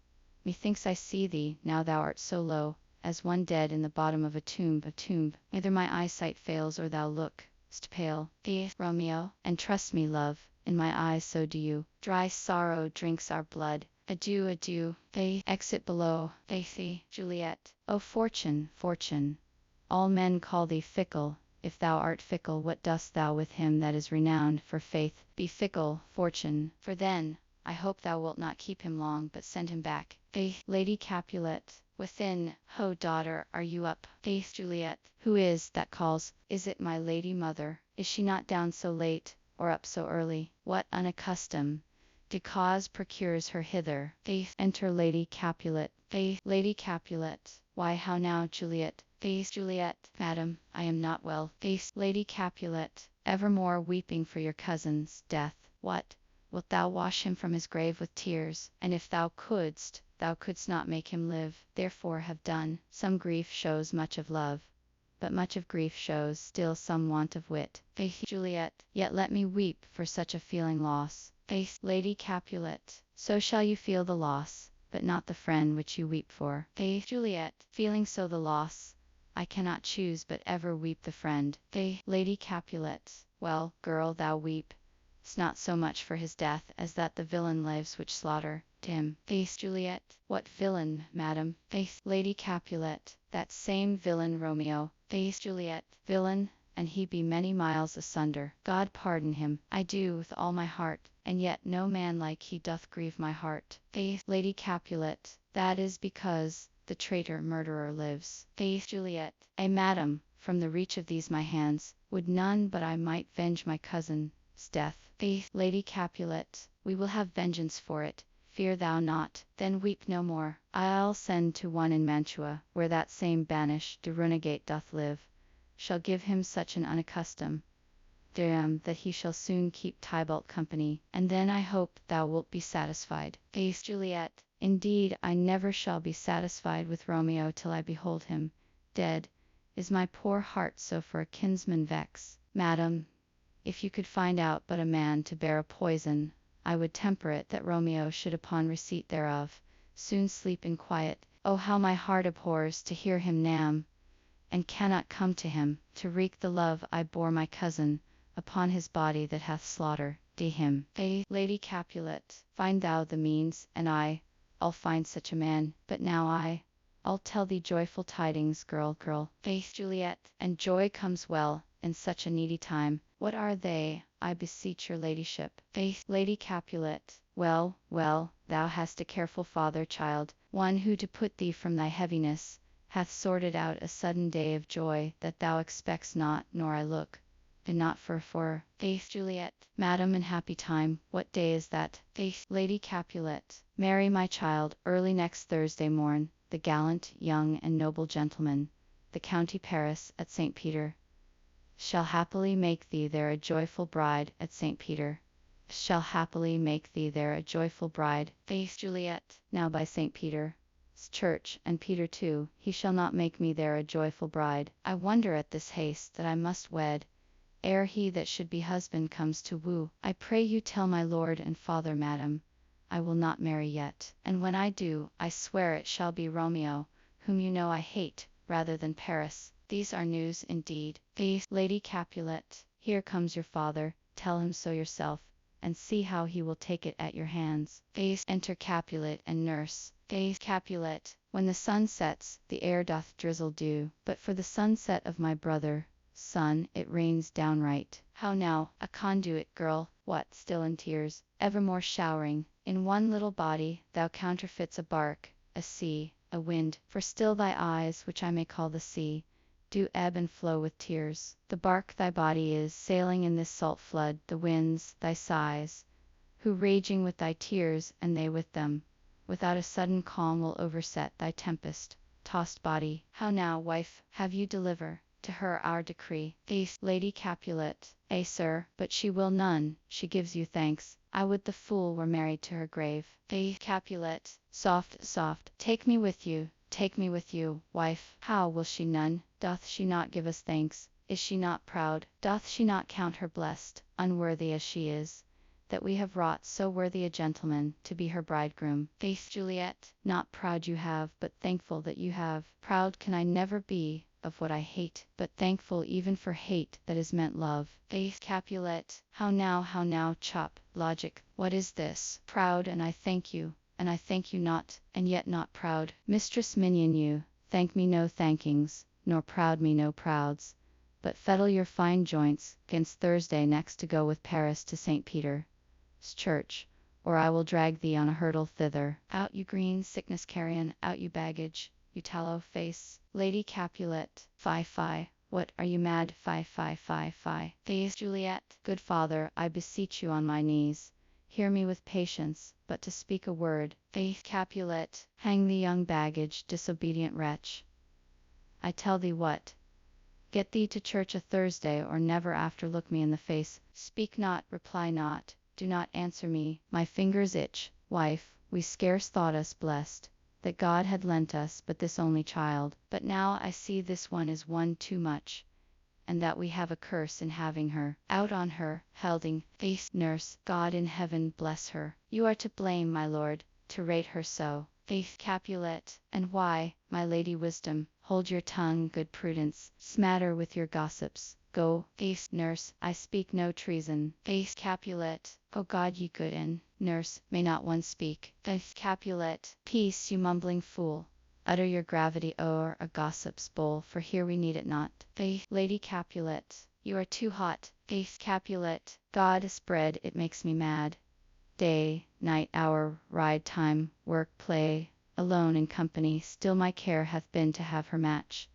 Methinks I see thee, now thou art so low, as one dead in the bottom of a tomb. Either my eyesight fails, or thou look'st pale. Romeo, and trust me, love, in my eyes so do you. Dry sorrow drinks our blood. Adieu, adieu. Exit below. Juliet. O Fortune, Fortune, all men call thee fickle. If thou art fickle, what dost thou with him that is renowned for faith? Be fickle, Fortune, for then I hope thou wilt not keep him long, but send him back. Lady Capulet. Within. Ho, daughter, are you up? Juliet. Who is that calls? Is it my lady mother? Is she not down so late, or up so early? What unaccustomed cause procures her hither? Enter Lady Capulet. Lady Capulet. Why, how now, Juliet? Juliet. Madam, I am not well. Lady Capulet. Evermore weeping for your cousin's death. What? Wilt thou wash him from his grave with tears? And if thou couldst not make him live. Therefore have done. Some grief shows much of love, but much of grief shows still some want of wit. Juliet. Yet let me weep for such a feeling loss. Lady Capulet. So shall you feel the loss, but not the friend which you weep for. Juliet. Feeling so the loss, I cannot choose but ever weep the friend. Lady Capulet. Well, girl, thou weep. It's not so much for his death as that the villain lives which slaughter him. Juliet. What villain, madam? Lady Capulet. That same villain Romeo. Juliet. Villain, and he be many miles asunder. God pardon him. I do with all my heart, and yet no man like he doth grieve my heart. Lady Capulet. That is because the traitor murderer lives. Juliet. Madam, from the reach of these my hands, would none but I might venge my cousin's death. Lady Capulet. We will have vengeance for it. Fear thou not. Then weep no more. I'll send to one in Mantua, where that same banished renegade doth live. Shall give him such an unaccustomed dram that he shall soon keep Tybalt company, and then I hope thou wilt be satisfied. Juliet. Indeed, I never shall be satisfied with Romeo till I behold him dead. Is my poor heart so for a kinsman vex? Madam, if you could find out but a man to bear a poison, I would temper it that Romeo should upon receipt thereof soon sleep in quiet. Oh, how my heart abhors to hear him name, and cannot come to him, to wreak the love I bore my cousin upon his body that hath slaughtered him. Lady Capulet. Find thou the means, and I'll find such a man. But now I'll tell thee joyful tidings, girl. Juliet. And joy comes well in such a needy time. What are they, I beseech your ladyship? Lady Capulet. Well, thou hast a careful father, child, one who to put thee from thy heaviness hath sorted out a sudden day of joy that thou expects not, nor I look and not for. Juliet. Madam, in happy time, what day is that? Lady Capulet. Marry, my child, early next Thursday morn, the gallant, young, and noble gentleman, the County Paris, at St. Peter, shall happily make thee there a joyful bride. At St. Peter shall happily make thee there a joyful bride. Juliet. Now by St. Peter's church, and Peter too, he shall not make me there a joyful bride. I wonder at this haste that I must wed, ere he that should be husband comes to woo. I pray you tell my lord and father, madam, I will not marry yet, and when I do, I swear it shall be Romeo, whom you know I hate, rather than Paris. These are news indeed. Lady Capulet. Here comes your father, tell him so yourself, and see how he will take it at your hands. Enter Capulet and nurse. Capulet. When the sun sets, the air doth drizzle dew, but for the sunset of my brother son, it rains downright. How now, a conduit, girl? What, still in tears, evermore showering? In one little body thou counterfeits a bark, a sea, a wind, for still thy eyes, which I may call the sea, do ebb and flow with tears. The bark thy body is, sailing in this salt flood, the winds, thy sighs, who raging with thy tears, and they with them, without a sudden calm will overset thy tempest-tossed body. How now, wife, have you deliver to her our decree? Lady Capulet. Sir, but she will none. She gives you thanks. I would the fool were married to her grave. Capulet. Soft. Take me with you, wife. How will she none? Doth she not give us thanks? Is she not proud? Doth she not count her blessed, unworthy as she is, that we have wrought so worthy a gentleman to be her bridegroom? Faith, Juliet, not proud you have, but thankful that you have. Proud can I never be of what I hate, but thankful even for hate that is meant love. Faith, Capulet, how now, chop, logic, what is this? Proud, and I thank you not, and yet not proud. Mistress Minion, you thank me no thankings, nor proud me no prouds, but fettle your fine joints 'gainst Thursday next to go with Paris to St. Peter's Church, or I will drag thee on a hurdle thither. Out you green sickness carrion, out you baggage, you tallow face. Lady Capulet, fie, what, are you mad? Fie. Faith, Juliet, good father, I beseech you on my knees, hear me with patience, but to speak a word. Faith, Capulet, hang the young baggage, disobedient wretch. I tell thee what, get thee to church a Thursday, or never after look me in the face. Speak not, reply not, do not answer me, my fingers itch. Wife, we scarce thought us blessed, that God had lent us but this only child, but now I see this one is one too much, and that we have a curse in having her. Out on her, Helding. Faith, nurse, God in heaven bless her. You are to blame, my lord, to rate her so. Faith, Capulet, and why? My lady Wisdom, hold your tongue, good Prudence, smatter with your gossips. Go. Faith, nurse, I speak no treason. Faith, Capulet, O God, ye good and nurse, may not one speak? Faith, Capulet, peace, you mumbling fool. Utter your gravity o'er a gossip's bowl, for here we need it not. Faith, Lady Capulet, you are too hot. Faith, Capulet, God is bread, it makes me mad. Day, night, hour, ride, time, work, play, alone in company, still my care hath been to have her match.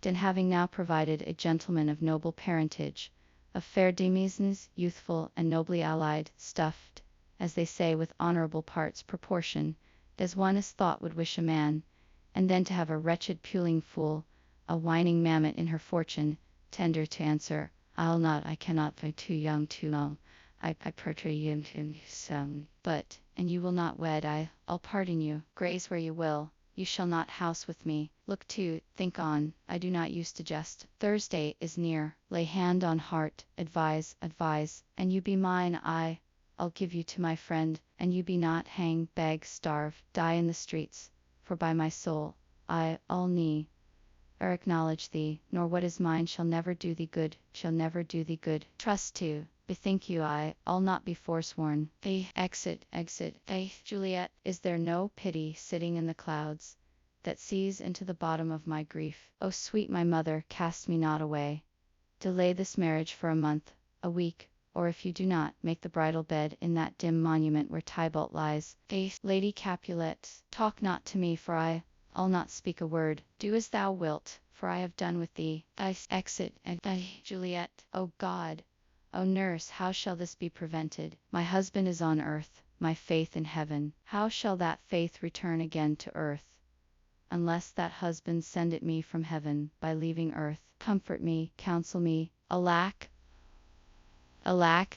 And having now provided a gentleman of noble parentage, of fair demeisons, youthful and nobly allied, stuffed, as they say, with honourable parts proportioned, as one as thought would wish a man, and then to have a wretched puling fool, a whining mammet in her fortune, tender to answer, I'll not, I cannot, I too young, too long, I pertray you some, but, and you will not wed, I'll pardon you, graze where you will, you shall not house with me. Look to, think on, I do not use to jest. Thursday is near, lay hand on heart, advise, and you be mine. I'll give you to my friend, and you be not hang, beg, starve, die in the streets, for by my soul, I'll ne'er acknowledge thee, nor what is mine shall never do thee good. Trust to, bethink you, I'll not be forsworn. Faith, exit. Faith, Juliet, is there no pity sitting in the clouds, that sees into the bottom of my grief? O sweet my mother, cast me not away. Delay this marriage for a month, a week, or if you do not, make the bridal bed in that dim monument where Tybalt lies. Faith, Lady Capulet, talk not to me, for I'll not speak a word. Do as thou wilt, for I have done with thee. Exit. Juliet, O God, O nurse, how shall this be prevented? My husband is on earth, my faith in heaven. How shall that faith return again to earth, unless that husband send it me from heaven, by leaving earth? Comfort me, counsel me. Alack,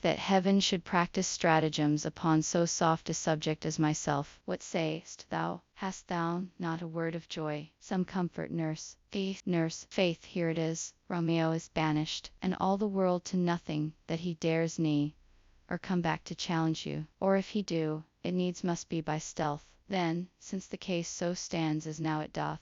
that heaven should practice stratagems upon so soft a subject as myself. What sayest thou? Hast thou not a word of joy, some comfort, nurse? Faith, nurse, faith, here it is. Romeo is banished, and all the world to nothing, that he dares knee, or come back to challenge you. Or if he do, it needs must be by stealth. Then, since the case so stands as now it doth,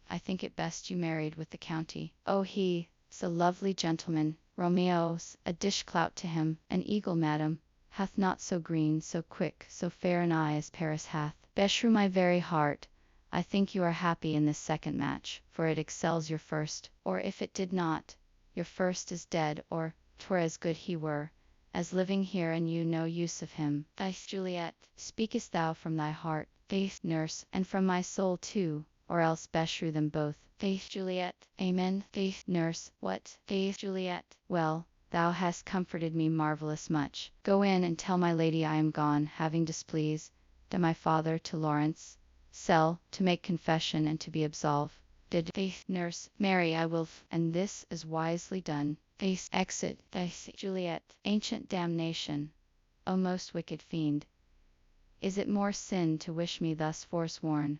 I think it best you married with the county. Oh, he's a lovely gentleman, Romeo's a dishclout to him, an eagle, madam, hath not so green, so quick, so fair an eye as Paris hath. Beshrew my very heart, I think you are happy in this second match, for it excels your first. Or if it did not, your first is dead, or 'twere as good he were, as living here and you no use of him. Faith, Juliet, speakest thou from thy heart? Faith, nurse, and from my soul too, or else beshrew them both. Faith, Juliet, amen. Faith, nurse, what? Faith, Juliet, well, thou hast comforted me marvellous much. Go in and tell my lady I am gone, having displeased my father to Lawrence cell, to make confession and to be absolved. Did faith, nurse, marry I will, and this is wisely done. Faith, exit. Faith, Juliet, ancient damnation, O most wicked fiend, is it more sin to wish me thus forsworn,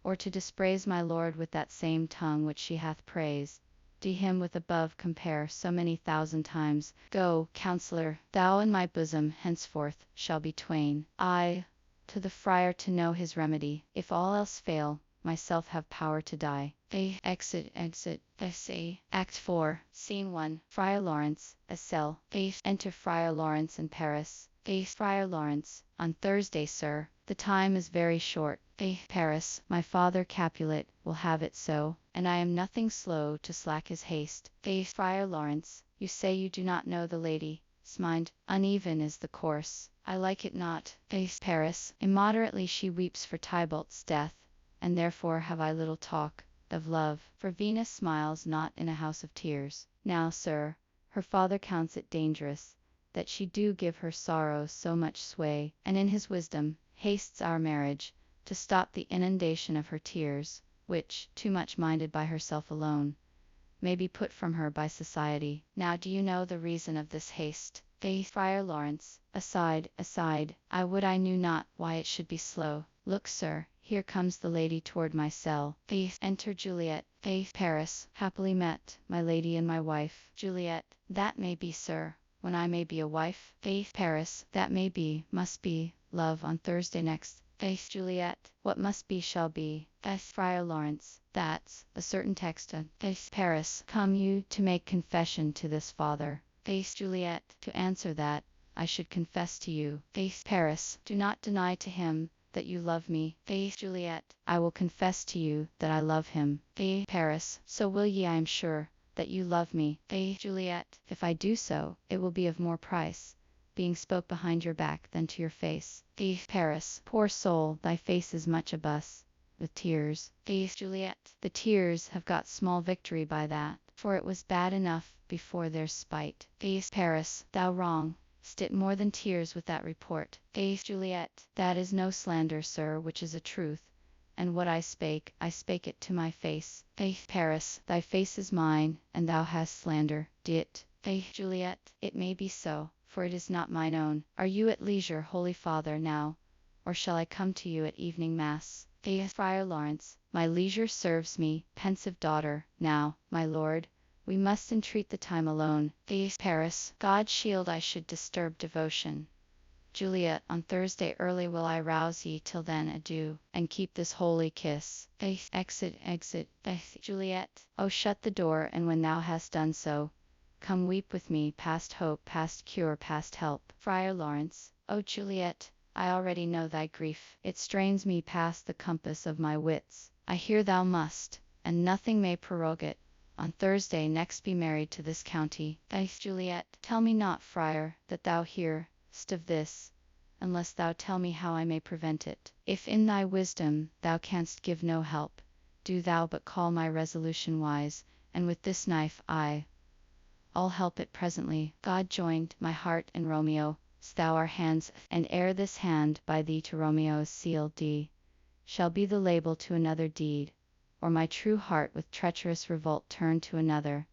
or to dispraise my lord with that same tongue which she hath praised? Do him with above compare so many thousand times. Go, counsellor, thou and my bosom henceforth shall be twain. I, to the friar to know his remedy. If all else fail, myself have power to die. Exit. Essay. Act 4, Scene 1. Friar Lawrence, a cell. Enter Friar Lawrence in Paris. Friar Lawrence, on Thursday, sir. The time is very short. Paris, my father Capulet will have it so, and I am nothing slow to slack his haste. Friar Lawrence, you say you do not know the lady. Mind, uneven is the course. I like it not. Paris, immoderately she weeps for Tybalt's death, and therefore have I little talk of love, for Venus smiles not in a house of tears. Now, sir, her father counts it dangerous, that she do give her sorrow so much sway, and in his wisdom hastes our marriage, to stop the inundation of her tears, which, too much minded by herself alone, may be put from her by society. Now do you know the reason of this haste? Friar Lawrence, aside, I would I knew not why it should be slow. Look, sir, here comes the lady toward my cell. Enter Juliet. Paris, happily met, my lady and my wife. Juliet, that may be, sir, when I may be a wife. Paris, that may be, must be, love, on Thursday next. Juliet, what must be shall be. Friar Lawrence, that's a certain text. Paris, come you to make confession to this father. Juliet, to answer that, I should confess to you. Paris, do not deny to him that you love me. Juliet, I will confess to you that I love him. Paris, so will ye, I am sure, that you love me. Juliet, if I do so, it will be of more price, being spoke behind your back than to your face. Paris, poor soul, thy face is much abus with tears. Juliet, the tears have got small victory by that, for it was bad enough before there's spite. Paris, thou wrong stit more than tears with that report. Juliet, that is no slander, sir, which is a truth, and what I spake it to my face. Paris, thy face is mine, and thou hast slander, dit. Juliet, it may be so, for it is not mine own. Are you at leisure, holy father, now, or shall I come to you at evening mass? Friar Lawrence, my leisure serves me. Pensive daughter, now, my lord, we must entreat the time alone. Paris, God shield I should disturb devotion. Juliet, on Thursday early will I rouse ye. Till then, adieu, and keep this holy kiss. Exit. Juliet, oh, shut the door, and when thou hast done so, come weep with me past hope, past cure, past help. Friar Lawrence, oh Juliet, I already know thy grief. It strains me past the compass of my wits. I hear thou must, and nothing may prorogue it, on Thursday next be married to this county. Juliet, tell me not, friar, that thou hear'st of this, unless thou tell me how I may prevent it. If in thy wisdom thou canst give no help, do thou but call my resolution wise, and with this knife I'll help it presently. God joined my heart and Romeo, thou our hands, and ere this hand by thee to Romeo's sealed D, shall be the label to another deed, or my true heart with treacherous revolt turn to another,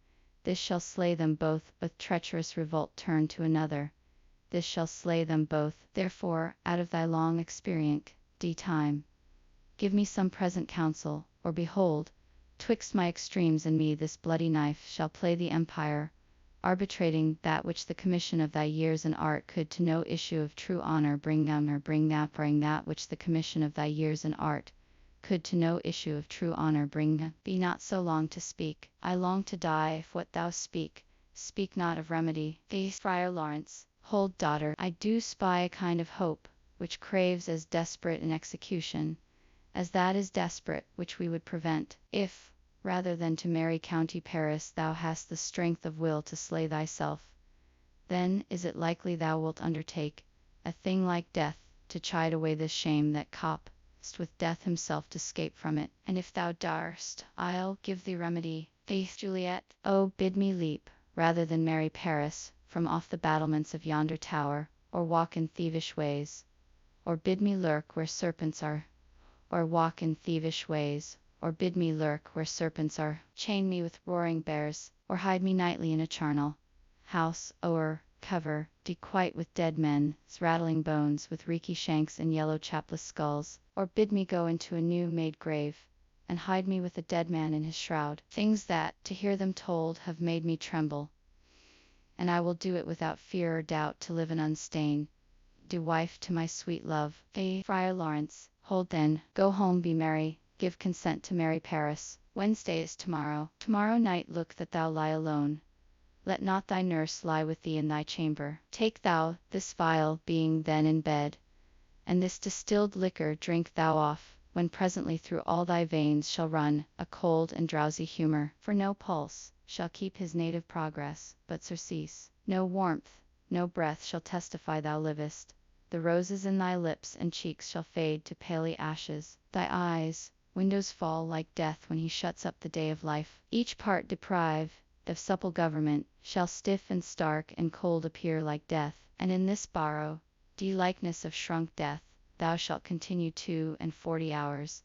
this shall slay them both. With treacherous revolt turn to another, this shall slay them both. Therefore, out of thy long experience, time, give me some present counsel, or behold, twixt my extremes and me this bloody knife shall play the empire, arbitrating that which the commission of thy years and art could to no issue of true honor bring that which the commission of thy years and art could to no issue of true honor bring. Be not so long to speak. I long to die. If what thou speak not of remedy. Friar Lawrence, hold, daughter, I do spy a kind of hope, which craves as desperate an execution, as that is desperate which we would prevent, if, rather than to marry County Paris, thou hast the strength of will to slay thyself. Then is it likely thou wilt undertake a thing like death, to chide away this shame that copst with death himself to scape from it. And if thou darst, I'll give thee remedy. Juliet, oh, bid me leap, rather than marry Paris, from off the battlements of yonder tower, or walk in thievish ways, or bid me lurk where serpents are, or walk in thievish ways, or bid me lurk where serpents are, chain me with roaring bears, or hide me nightly in a charnel house, or cover quite with dead men, rattling bones with reeky shanks and yellow chapless skulls, or bid me go into a new made grave, and hide me with a dead man in his shroud. Things that, to hear them told, have made me tremble. And I will do it without fear or doubt, to live an unstained do wife to my sweet love. Friar Lawrence, hold then, go home, be merry, give consent to marry Paris. Wednesday is tomorrow. Tomorrow night look that thou lie alone. Let not thy nurse lie with thee in thy chamber. Take thou this phial, being then in bed, and this distilled liquor drink thou off, when presently through all thy veins shall run a cold and drowsy humour. For no pulse shall keep his native progress, but surcease. No warmth, no breath shall testify thou livest. The roses in thy lips and cheeks shall fade to paly ashes. Thy eyes, windows fall like death when he shuts up the day of life. Each part deprived of supple government, shall stiff and stark and cold appear like death. And in this borrow, likeness of shrunk death, thou shalt continue 42 hours,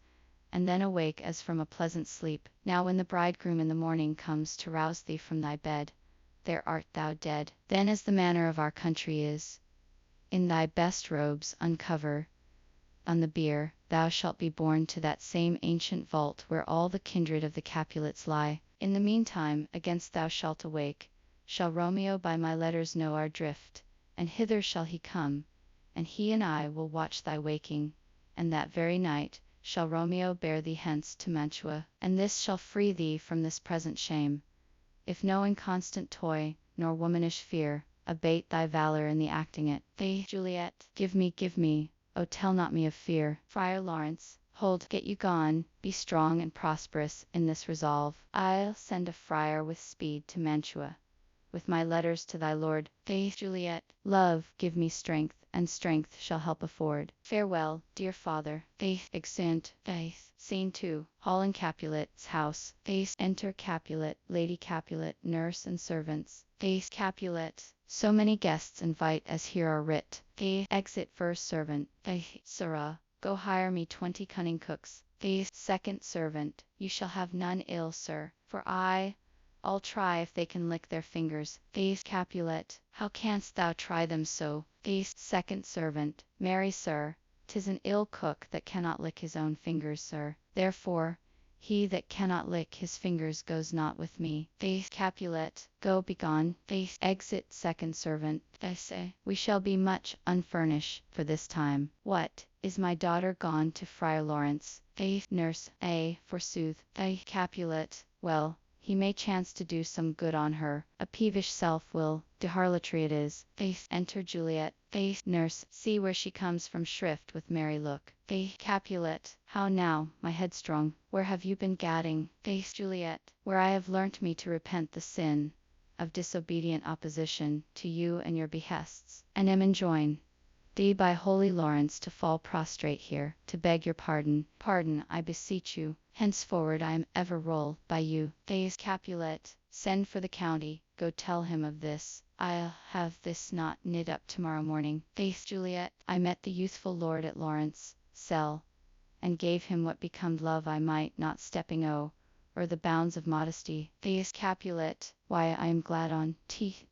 and then awake as from a pleasant sleep. Now when the bridegroom in the morning comes to rouse thee from thy bed, there art thou dead. Then, as the manner of our country is, in thy best robes uncover on the bier, thou shalt be borne to that same ancient vault where all the kindred of the Capulets lie. In the meantime, against thou shalt awake, shall Romeo by my letters know our drift, and hither shall he come, and he and I will watch thy waking, and that very night shall Romeo bear thee hence to Mantua, and this shall free thee from this present shame, if no inconstant toy, nor womanish fear, abate thy valour in the acting it. Juliet, give me, oh tell not me of fear. Friar Lawrence, hold, get you gone, be strong and prosperous in this resolve. I'll send a friar with speed to Mantua, with my letters to thy lord. Juliet, love, give me strength, and strength shall help afford. Farewell, dear father. Exeunt. Scene 2. Hall in Capulet's house. Enter Capulet, Lady Capulet, nurse and servants. Capulet, so many guests invite as here are writ. Exit first servant. Sirrah, go hire me 20 cunning cooks. Second servant, you shall have none ill, sir, for I'll try if they can lick their fingers. Capulet, how canst thou try them so? Second servant, marry, sir, 'tis an ill cook that cannot lick his own fingers, sir. Therefore, he that cannot lick his fingers goes not with me. Capulet, go, begone. Exit second servant. We shall be much unfurnished for this time. What, is my daughter gone to Friar Lawrence? Nurse, forsooth. Capulet, well, he may chance to do some good on her. A peevish self-will, de harlotry it is. Enter Juliet. Nurse, see where she comes from shrift with merry look. Capulet, how now, my headstrong, where have you been gadding? Juliet, where I have learnt me to repent the sin of disobedient opposition to you and your behests, and am enjoined thee by holy Lawrence to fall prostrate here, to beg your pardon. Pardon, I beseech you. Henceforward I am ever ruled by you. Capulet, send for the county, go tell him of this. I'll have this knot knit up tomorrow morning. Juliet, I met the youthful lord at Lawrence cell, and gave him what becomed love I might not stepping or the bounds of modesty. Capulet, why I am glad on't.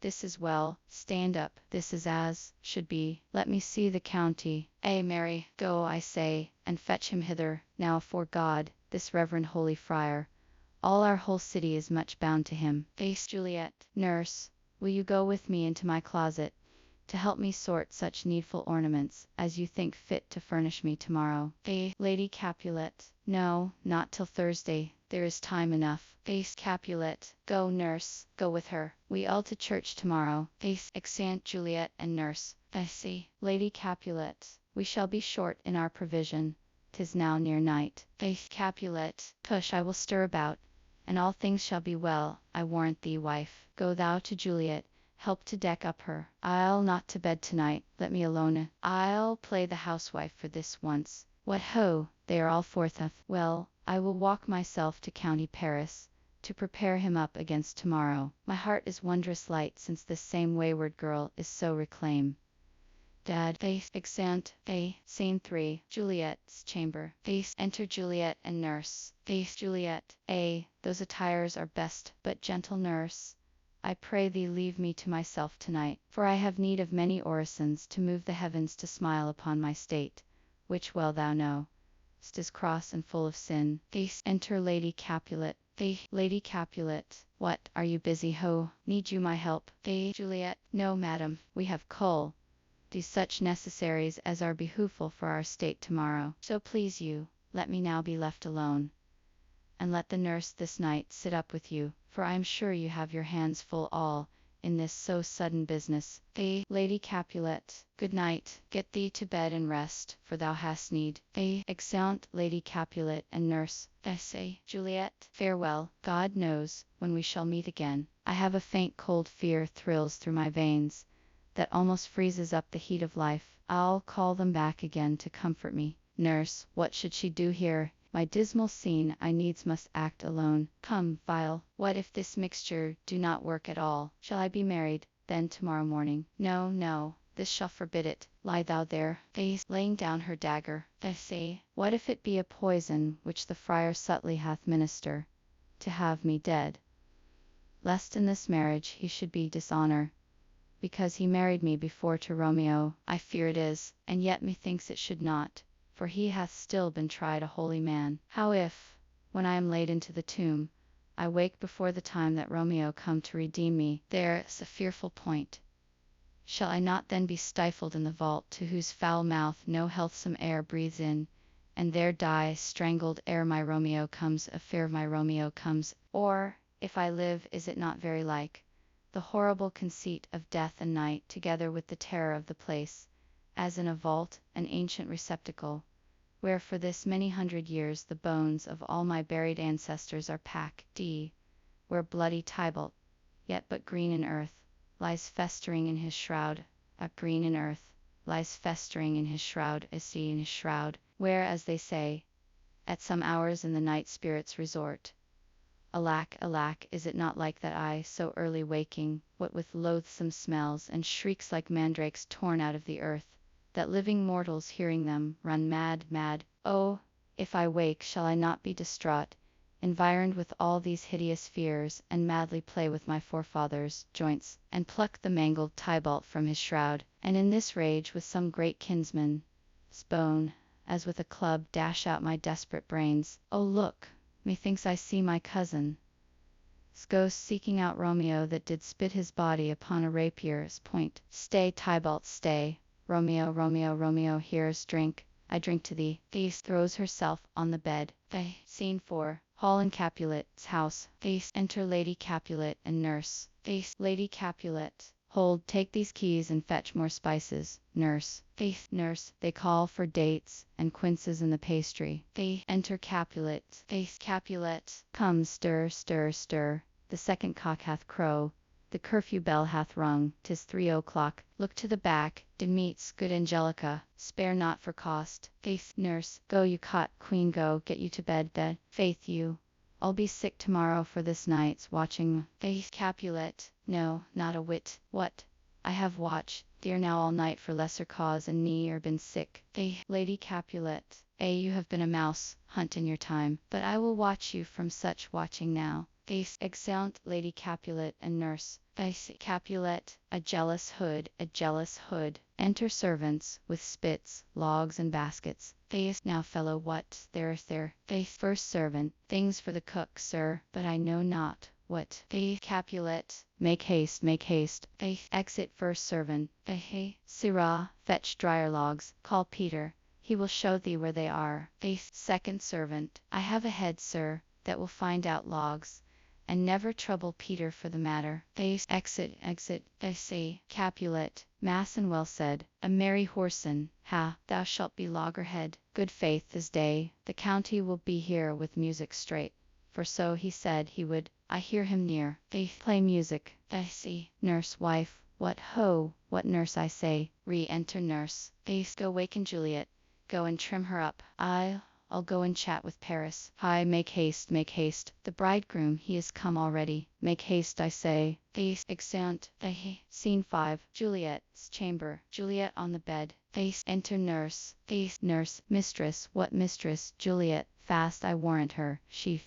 This is well. Stand up. This is as should be. Let me see the county. Mary, go, I say, and fetch him hither. Now, afore God, this reverend holy friar, all our whole city is much bound to him. Juliet, nurse, will you go with me into my closet, to help me sort such needful ornaments as you think fit to furnish me tomorrow? Lady Capulet, no, not till Thursday. There is time enough. Capulet, go, nurse, go with her. We all to church tomorrow. Exeunt Juliet and nurse. Lady Capulet, we shall be short in our provision. 'Tis now near night. Capulet, push, I will stir about, and all things shall be well, I warrant thee, wife. Go thou to Juliet, help to deck up her. I'll not to bed tonight, let me alone. I'll play the housewife for this once. What ho, they are all fortheth. Well, I will walk myself to County Paris, to prepare him up against tomorrow. My heart is wondrous light since this same wayward girl is so reclaimed. Dad. Exeunt. Scene 3. Juliet's chamber. Enter Juliet and nurse. Juliet. Those attires are best, but gentle nurse, I pray thee leave me to myself tonight, for I have need of many orisons to move the heavens to smile upon my state, which well thou know. 'Stis cross and full of sin. Enter Lady Capulet. Lady Capulet. What, are you busy, ho? Need you my help? Juliet. No, madam, we have coal. Do such necessaries as are behooful for our state tomorrow. So please you, let me now be left alone, and let the nurse this night sit up with you, for I am sure you have your hands full all in this so sudden business. Lady Capulet. Good night. Get thee to bed and rest, for thou hast need. Exeunt Lady Capulet and nurse. Juliet. Farewell. God knows when we shall meet again. I have a faint cold fear thrills through my veins, that almost freezes up the heat of life. I'll call them back again to comfort me. Nurse, what should she do here? My dismal scene I needs must act alone. Come, Vile, what if this mixture do not work at all? Shall I be married, then, tomorrow morning? No, no, this shall forbid it. Lie thou there. Laying down her dagger. What if it be a poison which the friar subtly hath minister, to have me dead? Lest in this marriage he should be dishonor, because he married me before to Romeo. I fear it is, and yet methinks it should not, for he hath still been tried a holy man. How if, when I am laid into the tomb, I wake before the time that Romeo come to redeem me? There is a fearful point. Shall I not then be stifled in the vault, to whose foul mouth no healthsome air breathes in, and there die strangled ere my Romeo comes, a fear my Romeo comes? Or, if I live, is it not very like the horrible conceit of death and night, together with the terror of the place, as in a vault, an ancient receptacle, where for this many hundred years the bones of all my buried ancestors are packed, where bloody Tybalt, yet but green in earth, lies festering in his shroud, green in earth, lies festering in his shroud, in his shroud, where, as they say, at some hours in the night spirits resort. Alack, alack, is it not like that I, so early waking, what with loathsome smells and shrieks like mandrakes torn out of the earth, that living mortals hearing them, run mad, mad? Oh, if I wake, shall I not be distraught, environed with all these hideous fears, and madly play with my forefathers' joints, and pluck the mangled Tybalt from his shroud, and in this rage with some great kinsman's bone, as with a club, dash out my desperate brains? Oh, look! Methinks I see my cousin's ghost seeking out Romeo that did spit his body upon a rapier's point. Stay, Tybalt, stay. Romeo, Romeo, Romeo, here's drink. I drink to thee. Throws herself on the bed. Scene 4. Hall in Capulet's house. Enter Lady Capulet and nurse. Lady Capulet. Hold, take these keys and fetch more spices. Nurse. Nurse. They call for dates and quinces in the pastry. Enter Capulet. Capulet. Come, stir, stir, stir. The second cock hath crow. The curfew bell hath rung. 'Tis 3 o'clock. Look to the back. Demeets, good Angelica, spare not for cost. Nurse. Go, you cot queen, go, get you to bed. Faith, you, I'll be sick tomorrow for this night's watching. Capulet. No, not a whit. What? I have watched, dear, now all night for lesser cause, and ne'er been sick. Lady Capulet. You have been a mouse hunt in your time, but I will watch you from such watching now. Exeunt Lady Capulet and nurse. Capulet. A jealous hood, a jealous hood. Enter servants, with spits, logs, and baskets. Now, fellow, what's there? First servant. Things for the cook, sir, but I know not what. Capulet. Make haste, make haste. Exit first servant. Sirrah, fetch drier logs. Call Peter, he will show thee where they are. Second servant. I have a head, sir, that will find out logs, and never trouble Peter for the matter. Exit, exit. Capulet. Mass and well said. A merry whoreson. Ha, thou shalt be loggerhead. Good faith, this day the county will be here with music straight, for so he said he would. I hear him near. Play music. Nurse, wife. What, ho, what, nurse, I say. Re-enter nurse. Go waken Juliet. Go and trim her up. I'll go and chat with Paris. Hi, make haste, make haste. The bridegroom, he is come already. Make haste, I say. Exeunt. Scene 5. Juliet's chamber. Juliet on the bed. Enter nurse. Nurse. Mistress. What mistress? Juliet. Fast, I warrant her. She.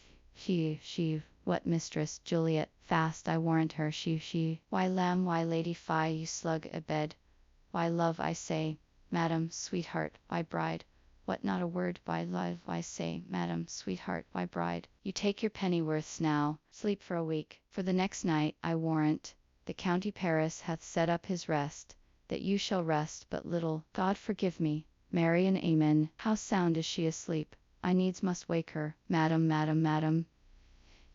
What mistress? Juliet. Fast, I warrant her. She. Why, lamb, why, lady, fie, you slug a bed. Why, love, I say. Madam, sweetheart, why, bride. What, not a word? Why, love, why say, madam, sweetheart, why bride? You take your pennyworths now, sleep for a week. For the next night, I warrant, the county Paris hath set up his rest, that you shall rest but little. God forgive me, Mary and Amen. How sound is she asleep? I needs must wake her. Madam, madam, madam,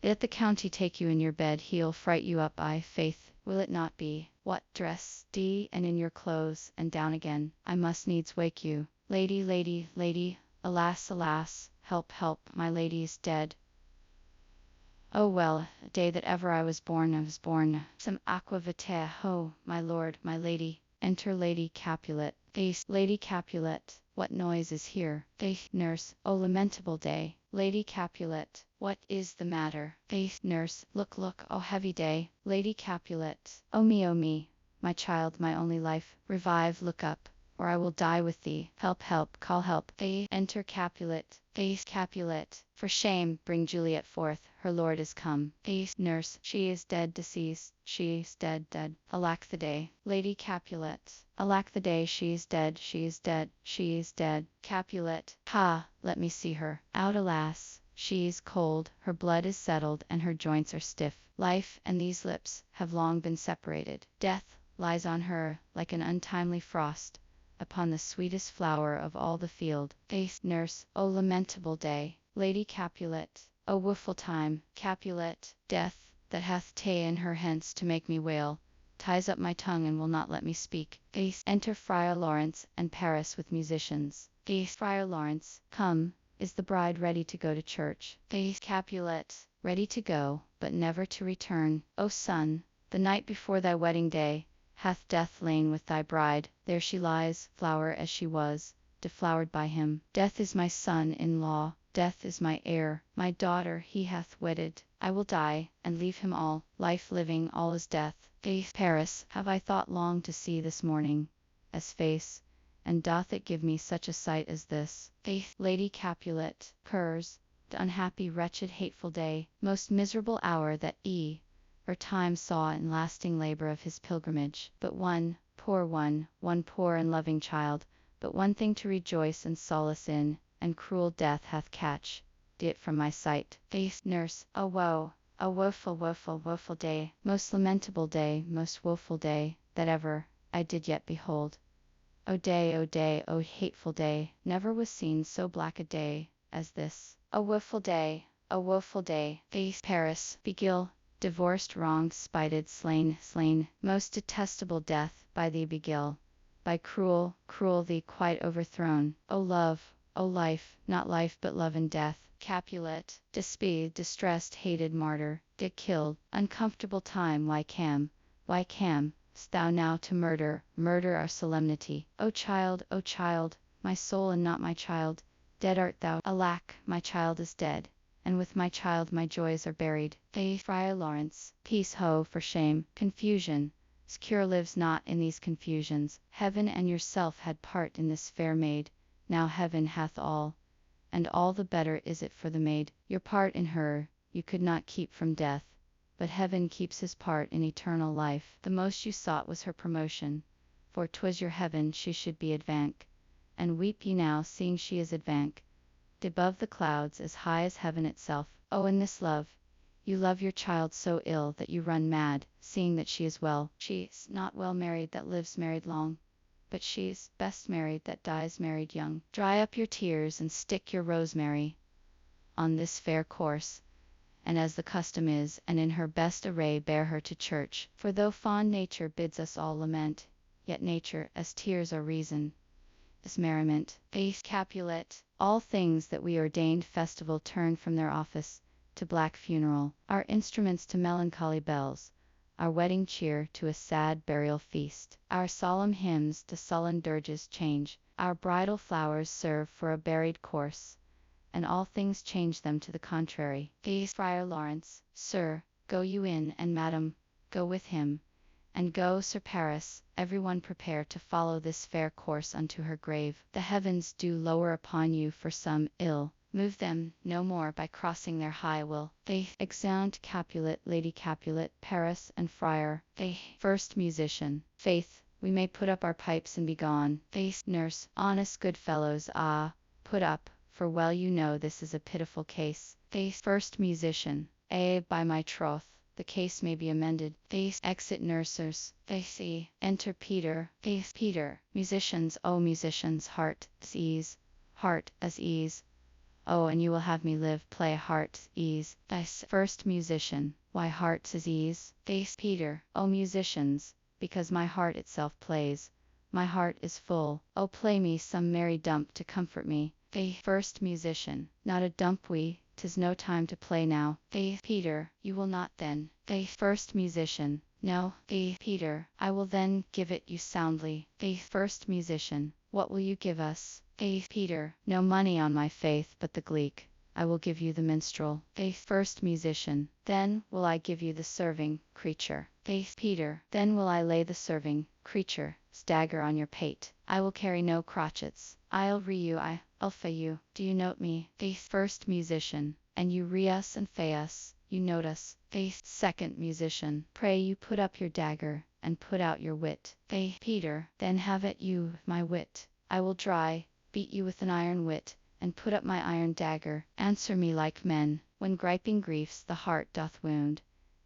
let the county take you in your bed, he'll fright you up, I faith, will it not be? What, dress, and in your clothes, and down again. I must needs wake you. Lady, lady, lady, alas, alas, help, help, my lady is dead. Oh well, a day that ever I was born, some aqua vitae, ho, my lord, my lady, enter Lady Capulet. Lady Capulet, what noise is here? Nurse, oh lamentable day. Lady Capulet, what is the matter? Nurse, look, look, oh heavy day. Lady Capulet, oh me, my child, my only life, revive, look up, or I will die with thee. Help, help, call help. Enter Capulet. Capulet, for shame, bring Juliet forth, her lord is come. Nurse, she is dead, deceased, she is dead, dead. Alack the day. Lady Capulet, alack the day, she is dead, she is dead, she is dead. Capulet, ha, let me see her. Out, alas, she is cold, her blood is settled, and her joints are stiff. Life and these lips have long been separated. Death lies on her like an untimely frost upon the sweetest flower of all the field. Nurse, O lamentable day. Lady Capulet, O woeful time. Capulet, death, that hath ta'en her hence to make me wail, ties up my tongue and will not let me speak. Enter Friar Lawrence and Paris with musicians. Friar Lawrence, come, is the bride ready to go to church? Capulet, ready to go, but never to return. O son, the night before thy wedding day, hath death lain with thy bride, there she lies, flower as she was, deflowered by him. Death is my son-in-law, death is my heir, my daughter he hath wedded. I will die, and leave him all, life living, all is death. Paris, have I thought long to see this morning, as face, and doth it give me such a sight as this? Lady Capulet, curs, the unhappy, wretched, hateful day, most miserable hour that or time saw in lasting labor of his pilgrimage. But one poor and loving child, but one thing to rejoice and solace in, and cruel death hath catched it from my sight. Nurse, a woe, a woeful, woeful, woeful day, most lamentable day, most woeful day, that ever I did yet behold. O day, O hateful day, never was seen so black a day as this. O woeful day, O woeful day. Paris, Beguile, divorced, wronged, spited, slain, most detestable death, by thee Beguile, by cruel thee quite overthrown. O love, O life, not life but love and death. Capulet, distressed, hated martyr, get killed, uncomfortable time, why cam'st thou now to murder our solemnity? O child, my soul and not my child, dead art thou. Alack, my child is dead, and with my child my joys are buried. Friar Lawrence, peace, ho, for shame, confusion, secure lives not in these confusions. Heaven and yourself had part in this fair maid, now heaven hath all, and all the better is it for the maid. Your part in her you could not keep from death, but heaven keeps his part in eternal life. The most you sought was her promotion, for 'twas your heaven she should be advanc, and weep ye now seeing she is advanc, above the clouds as high as heaven itself. Oh, in this love, you love your child so ill that you run mad, seeing that she is well. She's not well married that lives married long, but she's best married that dies married young. Dry up your tears and stick your rosemary on this fair corse, and as the custom is, and in her best array bear her to church. For though fond nature bids us all lament, yet nature, as tears are reason, is merriment. Capulet, all things that we ordained festival turn from their office to black funeral, our instruments to melancholy bells, our wedding cheer to a sad burial feast, our solemn hymns to sullen dirges change, our bridal flowers serve for a buried corse, and all things change them to the contrary. Friar Lawrence, sir, go you in, and madam, go with him, and go, Sir Paris, everyone prepare to follow this fair corse unto her grave. The heavens do lower upon you for some ill, move them no more by crossing their high will. Exeunt Capulet, Lady Capulet, Paris, and Friar. First Musician, faith, we may put up our pipes and be gone. Nurse, honest good fellows, ah, put up, for well you know this is a pitiful case. First musician. By my troth, the case may be amended. Exit nursers. Enter Peter. Peter. Musicians, oh musicians, heart as ease. Heart as ease. Oh, and you will have me live, play heart's ease. First musician. Why heart's as ease? Peter. Oh musicians, because my heart itself plays. My heart is full. Oh, play me some merry dump to comfort me. First musician. Not a dump 'tis no time to play now. Peter. You will not then. First musician. No. Peter. I will then give it you soundly. First musician. What will you give us? Peter. No money on my faith, but the gleek. I will give you the minstrel. First musician. Then will I give you the serving creature. Peter. Then will I lay the serving creature dagger on your pate. I will carry no crotchets. I'll re you. I'll fay you. Do you note me? First musician. And you re us and fay us. You note us. Second musician. Pray you put up your dagger, and put out your wit. Peter. Then have at you, my wit. I will beat you with an iron wit, and put up my iron dagger. Answer me like men, when griping griefs the heart doth wound,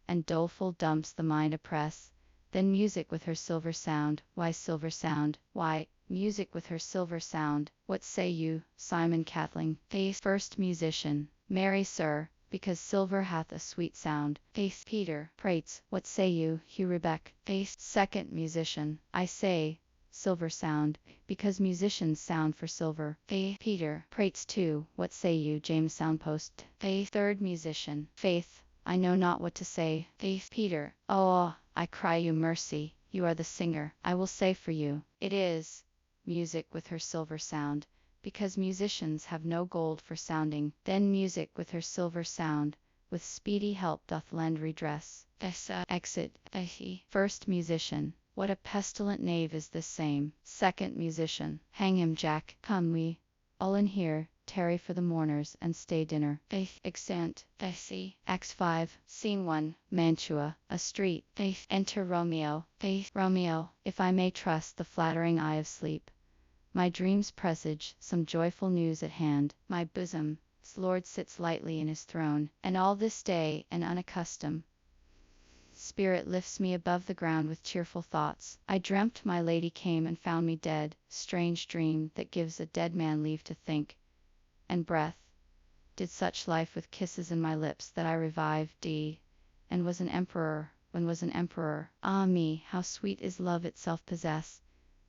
and doleful dumps the mind oppress. Then music with her silver sound. Why silver sound? Why, music with her silver sound. What say you, Simon Catling? First musician. Marry, sir, because silver hath a sweet sound. Peter. Prates. What say you, Hugh Rebeck? Second musician. I say, silver sound, because musicians sound for silver. Peter. Prates too. What say you, James Soundpost? Third musician. Faith, I know not what to say. Peter. Oh, I cry you mercy, you are the singer. I will say for you, it is music with her silver sound, because musicians have no gold for sounding. Then music with her silver sound, with speedy help doth lend redress. Exit. First musician. What a pestilent knave is this same. Second musician. Hang him, Jack. Come, we all in here, tarry for the mourners, and stay dinner. Exeunt. Acts 5, Scene 1, Mantua, a street. Enter Romeo. Romeo. If I may trust the flattering eye of sleep, my dreams presage some joyful news at hand. My bosom's Lord sits lightly in his throne, and all this day an unaccustomed spirit lifts me above the ground with cheerful thoughts. I dreamt my lady came and found me dead. Strange dream, that gives a dead man leave to think, and breath. Did such life with kisses in my lips that I revived, and was an emperor, when was an emperor. Ah me, how sweet is love itself possess,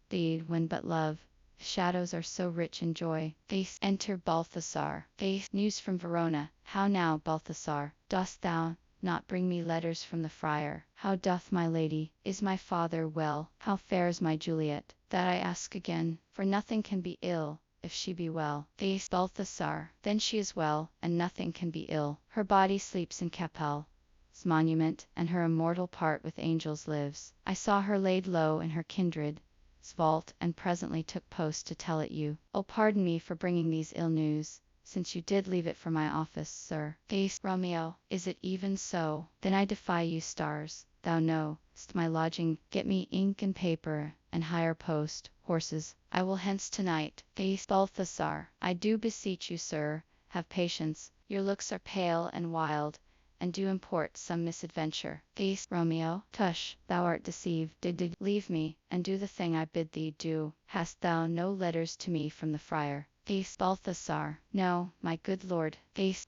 when but love. Shadows are so rich in joy. Enter Balthasar. News from Verona. How now, Balthasar? Dost thou not bring me letters from the friar? How doth my lady? Is my father well? How fares my Juliet? That I ask again, for nothing can be ill, if she be well. Balthasar. Then she is well, and nothing can be ill. Her body sleeps in Capel's monument, and her immortal part with angels lives. I saw her laid low in her kindred's vault, and presently took post to tell it you. Oh, pardon me for bringing these ill news, since you did leave it for my office, sir. Romeo. Is it even so? Then I defy you, stars. Thou know'st my lodging. Get me ink and paper, and hire post horses. I will hence tonight. Balthasar. I do beseech you, sir, have patience. Your looks are pale and wild, and do import some misadventure. Romeo. Tush, thou art deceived. Leave me, and do the thing I bid thee do. Hast thou no letters to me from the friar? Balthasar. No, my good lord.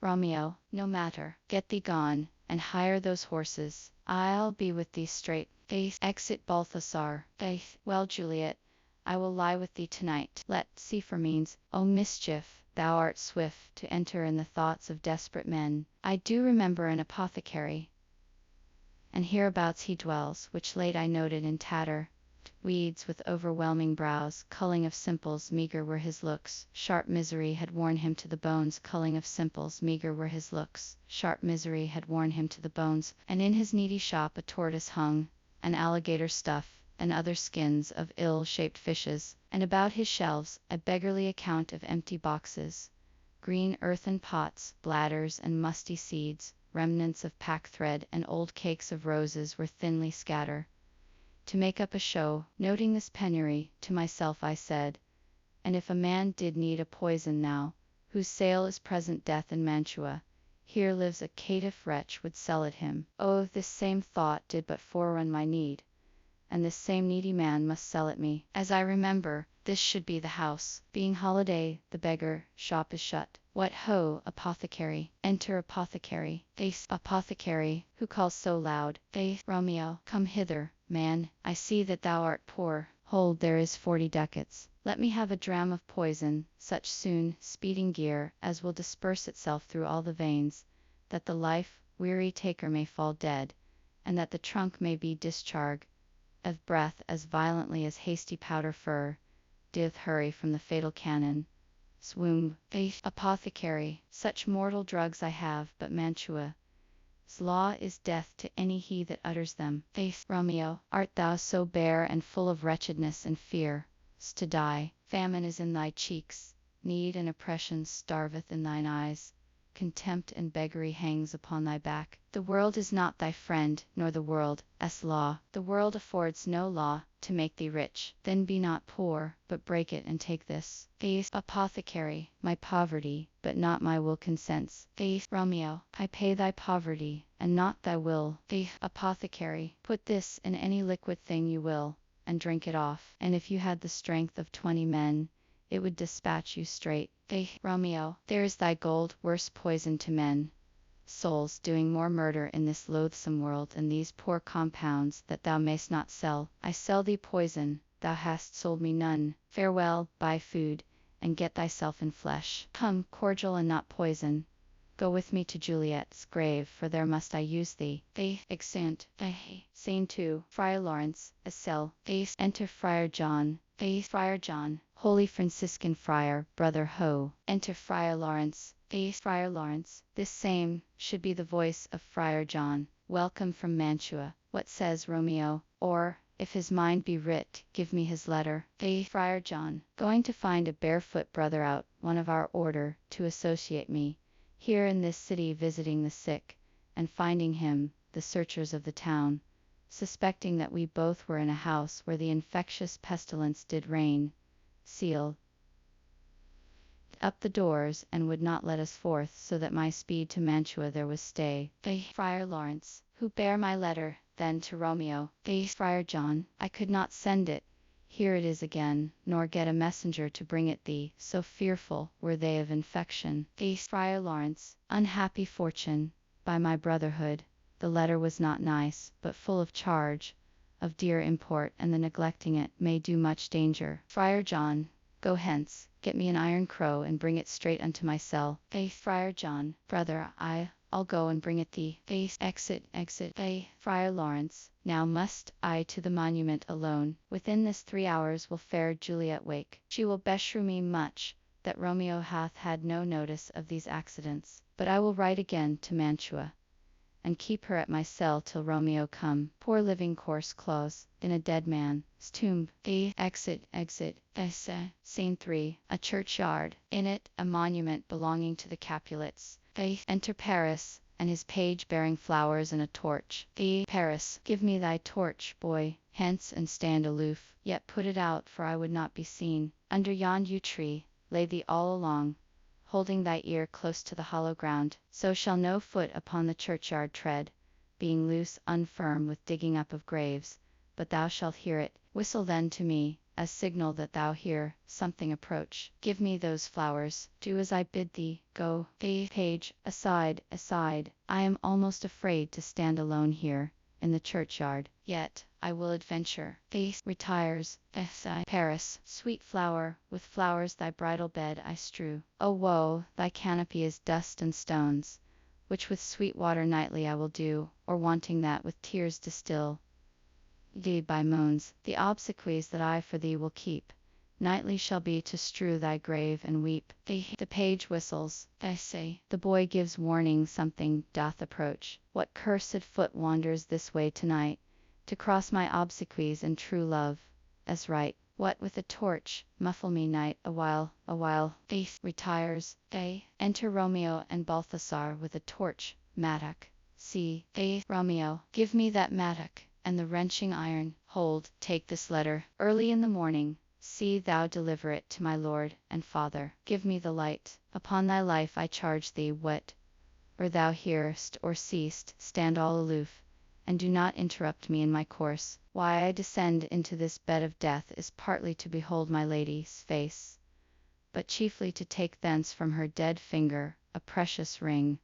Romeo. No matter. Get thee gone, and hire those horses. I'll be with thee straight. Exit Balthasar. Well, Juliet, I will lie with thee tonight. Let's see for means. O mischief, thou art swift to enter in the thoughts of desperate men. I do remember an apothecary, and hereabouts he dwells, which late I noted in tatter. Weeds with overwhelming brows, culling of simples, meager were his looks. Sharp misery had worn him to the bones. Culling of simples, meager were his looks. Sharp misery had worn him to the bones. And in his needy shop a tortoise hung, an alligator stuff, and other skins of ill-shaped fishes, and about his shelves a beggarly account of empty boxes, green earthen pots, bladders and musty seeds, remnants of pack-thread and old cakes of roses were thinly scattered. To make up a show, noting this penury, to myself I said, And if a man did need a poison now, whose sale is present death in Mantua, here lives a caitiff wretch would sell it him. Oh, this same thought did but forerun my need, and this same needy man must sell it me. As I remember, this should be the house. Being holiday, the beggar shop is shut. What ho, apothecary! Enter apothecary. Apothecary, who calls so loud? Romeo, come hither, man, I see that thou art poor. Hold, there is 40 ducats. Let me have a dram of poison, such soon, speeding gear, as will disperse itself through all the veins, that the life-weary taker may fall dead, and that the trunk may be discharged of breath as violently as hasty powder fur doth hurry from the fatal cannon. Swoon. Apothecary, such mortal drugs I have, but Mantua's law is death to any he that utters them. Romeo, art thou so bare and full of wretchedness and fear, to die? Famine is in thy cheeks, need and oppression starveth in thine eyes, contempt and beggary hangs upon thy back. The world is not thy friend, nor the world's law. The world affords no law to make thee rich. Then be not poor, but break it and take this. Apothecary, my poverty, but not my will consents. Romeo, I pay thy poverty, and not thy will. Apothecary, put this in any liquid thing you will, and drink it off, and if you had the strength of 20 men, it would dispatch you straight. Romeo, there is thy gold, worse poison to men souls, doing more murder in this loathsome world than these poor compounds that thou mayst not sell. I sell thee poison, thou hast sold me none. Farewell, buy food, and get thyself in flesh. Come, cordial and not poison. Go with me to Juliet's grave, for there must I use thee. Exeunt. Scene 2. Friar Lawrence, a cell. Enter Friar John. Friar John, holy Franciscan friar, brother Ho. Enter Friar Lawrence. Friar Lawrence, this same should be the voice of Friar John. Welcome from Mantua. What says Romeo? Or, if his mind be writ, give me his letter. Friar John, going to find a barefoot brother out, one of our order, to associate me, here in this city visiting the sick, and finding him, the searchers of the town, suspecting that we both were in a house where the infectious pestilence did reign, sealed up the doors, and would not let us forth, so that my speed to Mantua there was stay. Friar Lawrence, who bare my letter, then to Romeo. Friar John, I could not send it, here it is again, nor get a messenger to bring it thee, so fearful were they of infection. Friar Lawrence, unhappy fortune, by my brotherhood, the letter was not nice, but full of charge, of dear import, and the neglecting it may do much danger. Friar John, go hence, get me an iron crow, and bring it straight unto my cell. Friar John, brother, I'll go and bring it thee. Exit. Friar Lawrence, now must I to the monument alone. Within this 3 hours will fair Juliet wake. She will beshrew me much, that Romeo hath had no notice of these accidents. But I will write again to Mantua, and keep her at my cell till Romeo come. Poor living corse clause, in a dead man's tomb. Exit. Scene 3. A churchyard. In it, a monument belonging to the Capulets. Enter Paris, and his page bearing flowers and a torch. Paris, give me thy torch, boy, hence and stand aloof, yet put it out, for I would not be seen. Under yon yew tree, lay thee all along, holding thy ear close to the hollow ground, so shall no foot upon the churchyard tread, being loose unfirm with digging up of graves, but thou shalt hear it. Whistle then to me, as signal that thou hear something approach. Give me those flowers, do as I bid thee, go. Page, aside, I am almost afraid to stand alone here, in the churchyard, yet I will adventure. Retires. Paris, sweet flower, with flowers thy bridal bed I strew. O woe, thy canopy is dust and stones, which with sweet water nightly I will do, or wanting that with tears distill thee by moans. The obsequies that I for thee will keep, nightly shall be to strew thy grave and weep. The page whistles. The boy gives warning something doth approach. What cursed foot wanders this way tonight, to cross my obsequies and true love, as right? What with a torch, muffle me night awhile. Retires. Enter Romeo and Balthasar with a torch, mattock. See. Romeo, give me that mattock, and the wrenching iron. Hold, take this letter. Early in the morning, see thou deliver it to my lord and father. Give me the light. Upon thy life I charge thee, what or thou hearest or seest, stand all aloof, and do not interrupt me in my course. Why I descend into this bed of death is partly to behold my lady's face, but chiefly to take thence from her dead finger a precious ring,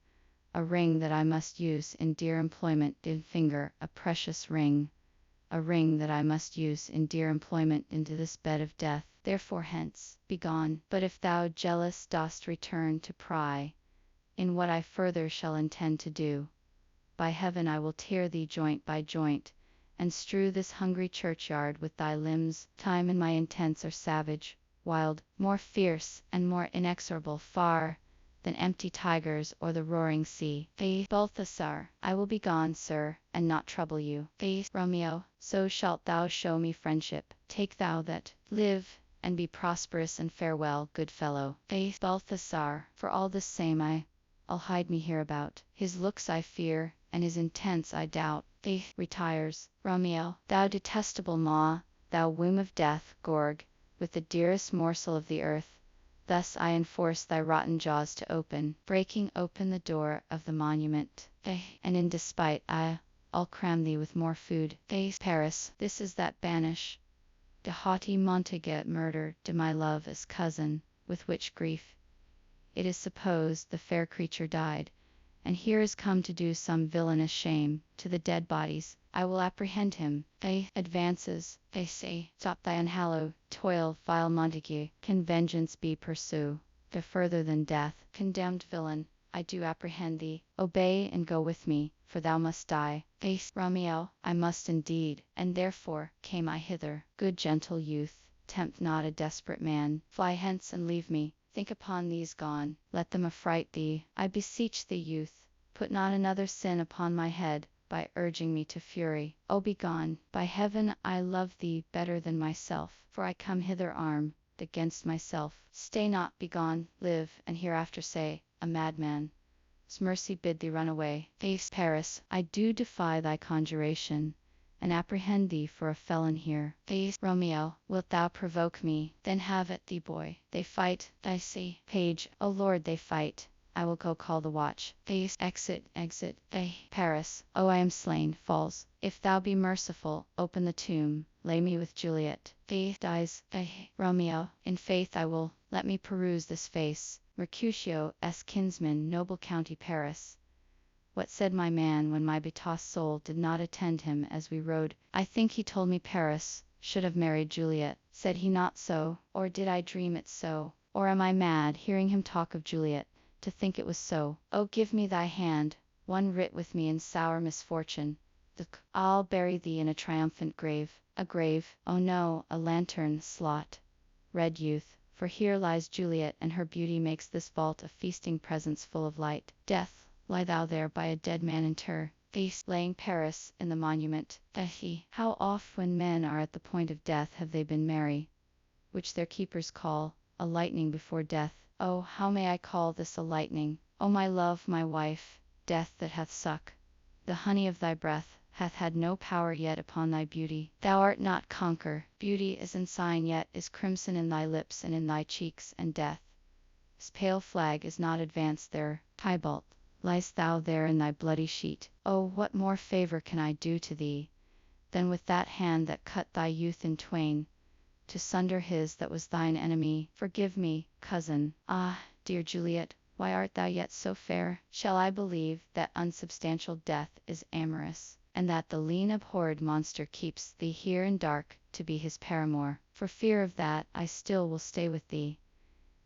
a ring that I must use in dear employment. In finger, a precious ring, a ring that I must use in dear employment into this bed of death. Therefore hence, begone. But if thou jealous dost return to pry in what I further shall intend to do, by heaven I will tear thee joint by joint, and strew this hungry churchyard with thy limbs. Time and my intents are savage, wild, more fierce and more inexorable far than empty tigers or the roaring sea. Balthasar, I will be gone, sir, and not trouble you. Romeo, so shalt thou show me friendship. Take thou that. Live, and be prosperous, and farewell, good fellow. Balthasar, for all the same I'll hide me hereabout. His looks I fear, and his intents I doubt. Retires. Romeo, thou detestable maw, thou womb of death, gorg, with the dearest morsel of the earth. Thus I enforce thy rotten jaws to open, breaking open the door of the monument. And in despite I'll cram thee with more food. Paris, this is that banish de haughty Montague murder de my love as cousin, with which grief it is supposed the fair creature died, and here is come to do some villainous shame to the dead bodies. I will apprehend him. Advances. Say, stop thy unhallowed toil, vile Montague. Can vengeance be pursue the further than death? Condemned villain, I do apprehend thee. Obey and go with me, for thou must die. Romeo, I must indeed, and therefore came I hither. Good gentle youth, tempt not a desperate man. Fly hence and leave me. Think upon these gone, let them affright thee. I beseech thee, youth, put not another sin upon my head, by urging me to fury. O begone! By heaven I love thee better than myself, for I come hither armed against myself. Stay not, begone, live, and hereafter say, a madman's mercy bid thee run away. Paris, I do defy thy conjuration, and apprehend thee for a felon here. Romeo, wilt thou provoke me? Then have at thee, boy. They fight, I see. Page, O Lord, they fight. I will go call the watch. Exit. Paris, oh, I am slain. Falls. If thou be merciful, open the tomb, lay me with Juliet. Dies. Romeo, in faith I will. Let me peruse this face. Mercutio's kinsman, noble county Paris. What said my man when my betossed soul did not attend him as we rode? I think he told me Paris should have married Juliet. Said he not so? Or did I dream it so? Or am I mad, hearing him talk of Juliet, to think it was so? Oh, give me thy hand, one writ with me in sour misfortune. I'll bury thee in a triumphant grave. A grave? Oh no, a lantern slot. Red youth, for here lies Juliet, and her beauty makes this vault a feasting presence full of light. Death, lie thou there by a dead man inter. Laying Paris in the monument. How oft when men are at the point of death have they been merry, which their keepers call a lightning before death. Oh, how may I call this a lightning? O my love, my wife, death that hath suck the honey of thy breath, hath had no power yet upon thy beauty. Thou art not conquer. Beauty is ensign yet is crimson in thy lips and in thy cheeks, and death's pale flag is not advanced there. Tybalt, liest thou there in thy bloody sheet? Oh, what more favour can I do to thee, than with that hand that cut thy youth in twain, to sunder his that was thine enemy? Forgive me, cousin. Ah, dear Juliet, why art thou yet so fair? Shall I believe that unsubstantial death is amorous, and that the lean abhorred monster keeps thee here in dark to be his paramour? For fear of that, I still will stay with thee,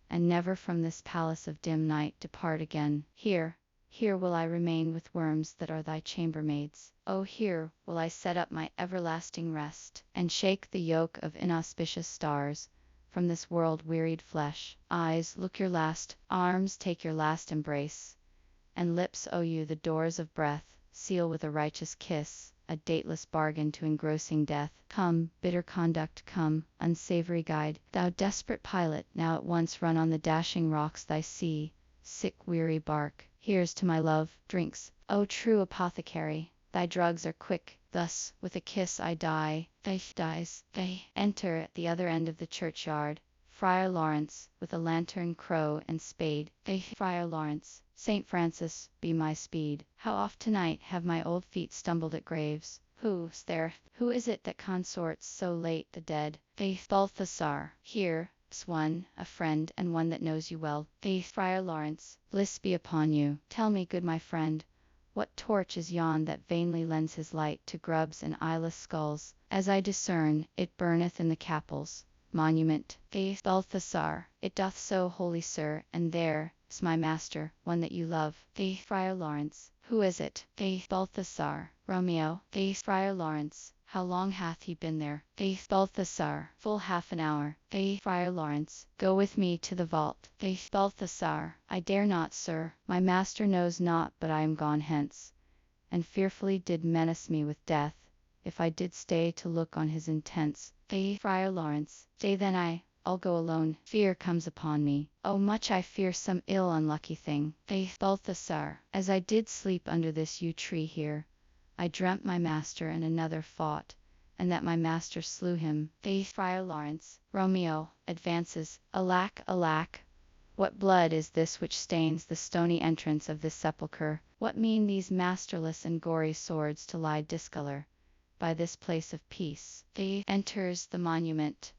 and never from this palace of dim night depart again. Here will I remain with worms that are thy chambermaids. Oh, here will I set up my everlasting rest, and shake the yoke of inauspicious stars from this world-wearied flesh. Eyes, look your last, arms, take your last embrace, and lips owe you the doors of breath, seal with a righteous kiss, a dateless bargain to engrossing death. Come, bitter conduct, come, unsavory guide, thou desperate pilot, now at once run on the dashing rocks thy sea, sick weary bark. Here's to my love, drinks, O true apothecary, thy drugs are quick, thus with a kiss I die. Dies. Enter at the other end of the churchyard Friar Lawrence, with a lantern, crow, and spade. Friar Lawrence. Saint Francis, be my speed. How oft tonight have my old feet stumbled at graves. Who's there? Who is it that consorts so late the dead? Balthasar. Here, 's one, a friend, and one that knows you well. Friar Lawrence. Bliss be upon you. Tell me, good my friend, what torch is yon that vainly lends his light to grubs and eyeless skulls? As I discern, it burneth in the capel's monument. Balthasar. It doth so, holy sir, and there 's my master, one that you love. Friar Lawrence. Who is it? Balthasar. Romeo. Friar Lawrence. How long hath he been there? Balthasar. Full half an hour. Friar Lawrence. Go with me to the vault. Balthasar. I dare not, sir. My master knows not but I am gone hence, and fearfully did menace me with death, if I did stay to look on his intents. Friar Lawrence. Stay then, I'll go alone. Fear comes upon me. Oh, much I fear some ill unlucky thing. Balthasar. As I did sleep under this yew tree here, I dreamt my master and another fought, and that my master slew him. Friar Lawrence. Romeo. Advances. Alack, alack! What blood is this which stains the stony entrance of this sepulchre? What mean these masterless and gory swords to lie discolor by this place of peace? Enters the monument.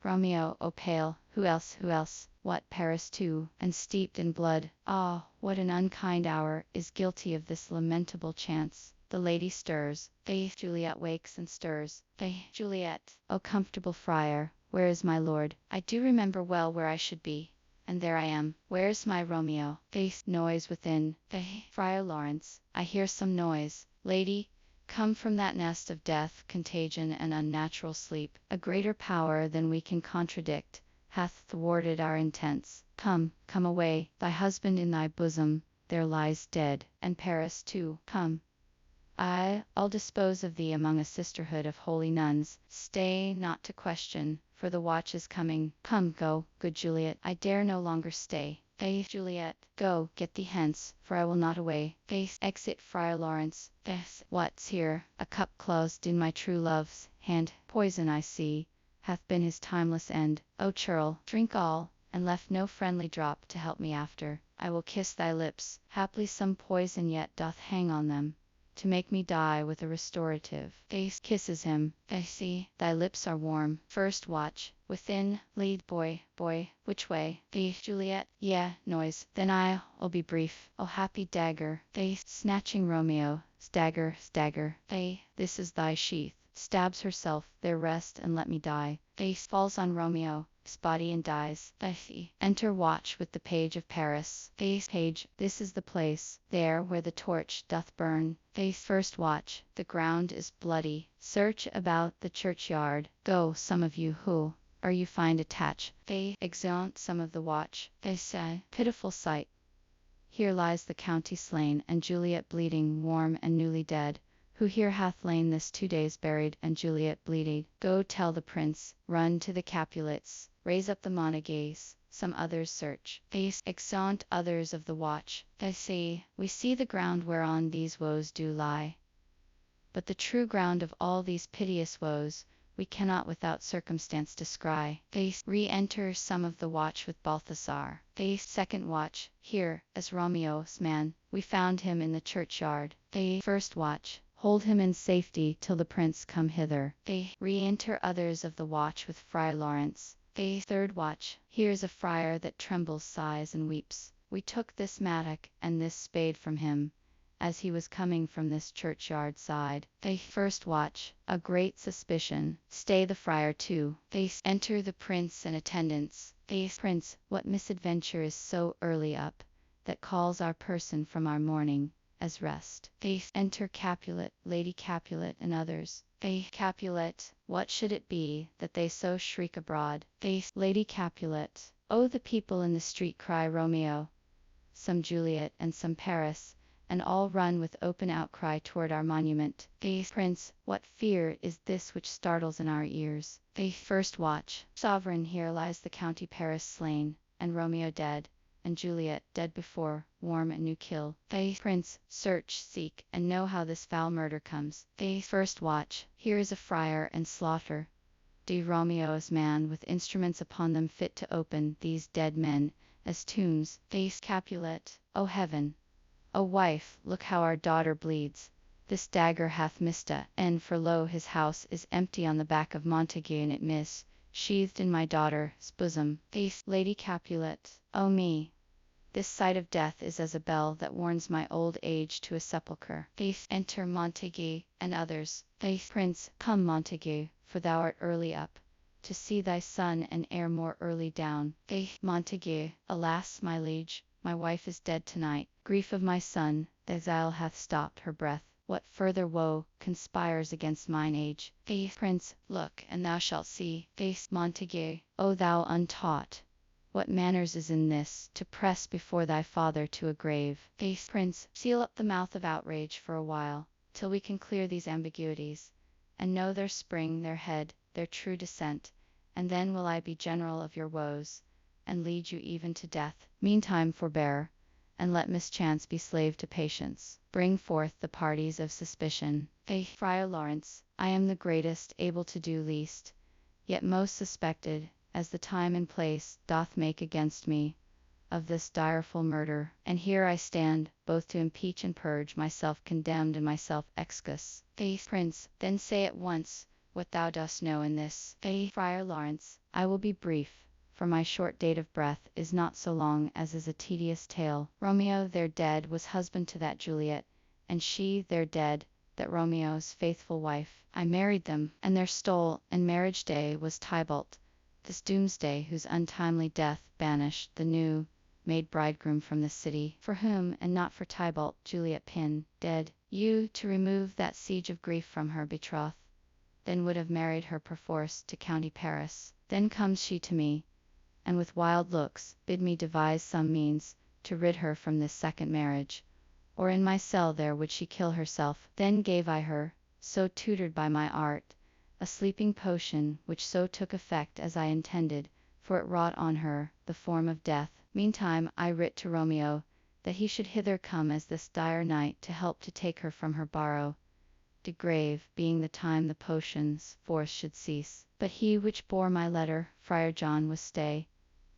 Romeo. O pale! Who else? Who else? What, Paris too, and steeped in blood? Ah, what an unkind hour is guilty of this lamentable chance! The lady stirs. Juliet wakes and stirs. Juliet. O comfortable friar, where is my lord? I do remember well where I should be, and there I am. Where's my Romeo? Noise within. Friar Lawrence. I hear some noise. Lady, come from that nest of death, contagion, and unnatural sleep. A greater power than we can contradict hath thwarted our intents. Come, come away. Thy husband in thy bosom there lies dead, and Paris too. Come. I'll dispose of thee among a sisterhood of holy nuns. Stay not to question, for the watch is coming. Come, go, good Juliet. I dare no longer stay. Juliet. Go, get thee hence, for I will not away. Exit Friar Lawrence. What's here? A cup closed in my true love's hand. Poison, I see, hath been his timeless end. O churl, drink all, and left no friendly drop to help me after. I will kiss thy lips. Haply some poison yet doth hang on them, to make me die with a restorative. Kisses him. See, thy lips are warm. First watch. Within. Lead, boy, which way? Juliet. Noise. Then I'll be brief. O happy dagger. Snatching Romeo. Stagger. This is thy sheath. Stabs herself. There rest and let me die. Falls on Romeo, his body, and dies. Enter watch with the page of Paris. Page. This is the place, there where the torch doth burn. First watch. The ground is bloody. Search about the churchyard. Go, some of you who or you find attach. Exeunt some of the watch. Say, pitiful sight! Here lies the county slain, and Juliet bleeding, warm and newly dead. Who here hath lain this 2 days buried, and Juliet bleeding? Go tell the prince. Run to the Capulets. Raise up the Monegays. Some others search. Exeunt others of the watch. We see the ground whereon these woes do lie, but the true ground of all these piteous woes we cannot without circumstance descry. Re-enter some of the watch with Balthasar. Second watch. Here, as Romeo's man, we found him in the churchyard. First watch. Hold him in safety till the prince come hither. Re-enter others of the watch with Friar Lawrence. Third watch. Here's a friar that trembles, sighs, and weeps. We took this mattock and this spade from him, as he was coming from this churchyard side. First watch. A great suspicion. Stay the friar too. Enter the prince and attendants. Prince, what misadventure is so early up, that calls our person from our mourning as rest? Enter Capulet, Lady Capulet, and others. Capulet. What should it be that they so shriek abroad? Lady Capulet. Oh, the people in the street cry Romeo, some Juliet, and some Paris, and all run with open outcry toward our monument. Prince, what fear is this which startles in our ears? First watch. Sovereign, here lies the county Paris slain, and Romeo dead, and Juliet dead before warm and new kill. They, Prince, search, seek, and know how this foul murder comes. They, first watch, here is a friar and slaughter. D. Romeo's man with instruments upon them fit to open these dead men as tombs. They, Capulet, O heaven! O wife, look how our daughter bleeds. This dagger hath missed a end, for lo, his house is empty on the back of Montague, and it miss, sheathed in my daughter's bosom. They, Lady Capulet, O me! This sight of death is as a bell that warns my old age to a sepulchre. They, enter Montague and others. They, Prince, come Montague, for thou art early up, to see thy son and heir more early down. They, Montague, alas, my liege, my wife is dead tonight. Grief of my son, the exile hath stopped her breath. What further woe conspires against mine age? They, Prince, look, and thou shalt see. They, Montague, O thou untaught! What manners is in this, to press before thy father to a grave? They, Prince, seal up the mouth of outrage for a while, till we can clear these ambiguities, and know their spring, their head, their true descent, and then will I be general of your woes, and lead you even to death. Meantime forbear, and let mischance be slave to patience. Bring forth the parties of suspicion. They, Friar Lawrence, I am the greatest, able to do least, yet most suspected, as the time and place doth make against me, of this direful murder. And here I stand, both to impeach and purge, myself condemned and myself excus. They, Prince, then say at once what thou dost know in this. They, Friar Lawrence, I will be brief, for my short date of breath is not so long as is a tedious tale. Romeo there dead was husband to that Juliet, and she there dead, that Romeo's faithful wife. I married them, and their stole and marriage day was Tybalt, this doomsday, whose untimely death banished the new made bridegroom from the city, for whom, and not for Tybalt, Juliet pined, dead. You, to remove that siege of grief from her betrothed, then would have married her perforce to county Paris. Then comes she to me, and with wild looks bid me devise some means to rid her from this second marriage, or in my cell there would she kill herself. Then gave I her, so tutored by my art, a sleeping potion, which so took effect as I intended, for it wrought on her the form of death. Meantime I writ to Romeo, that he should hither come as this dire night to help to take her from her barrow de grave, being the time the potion's force should cease. But he which bore my letter, Friar John, was stay,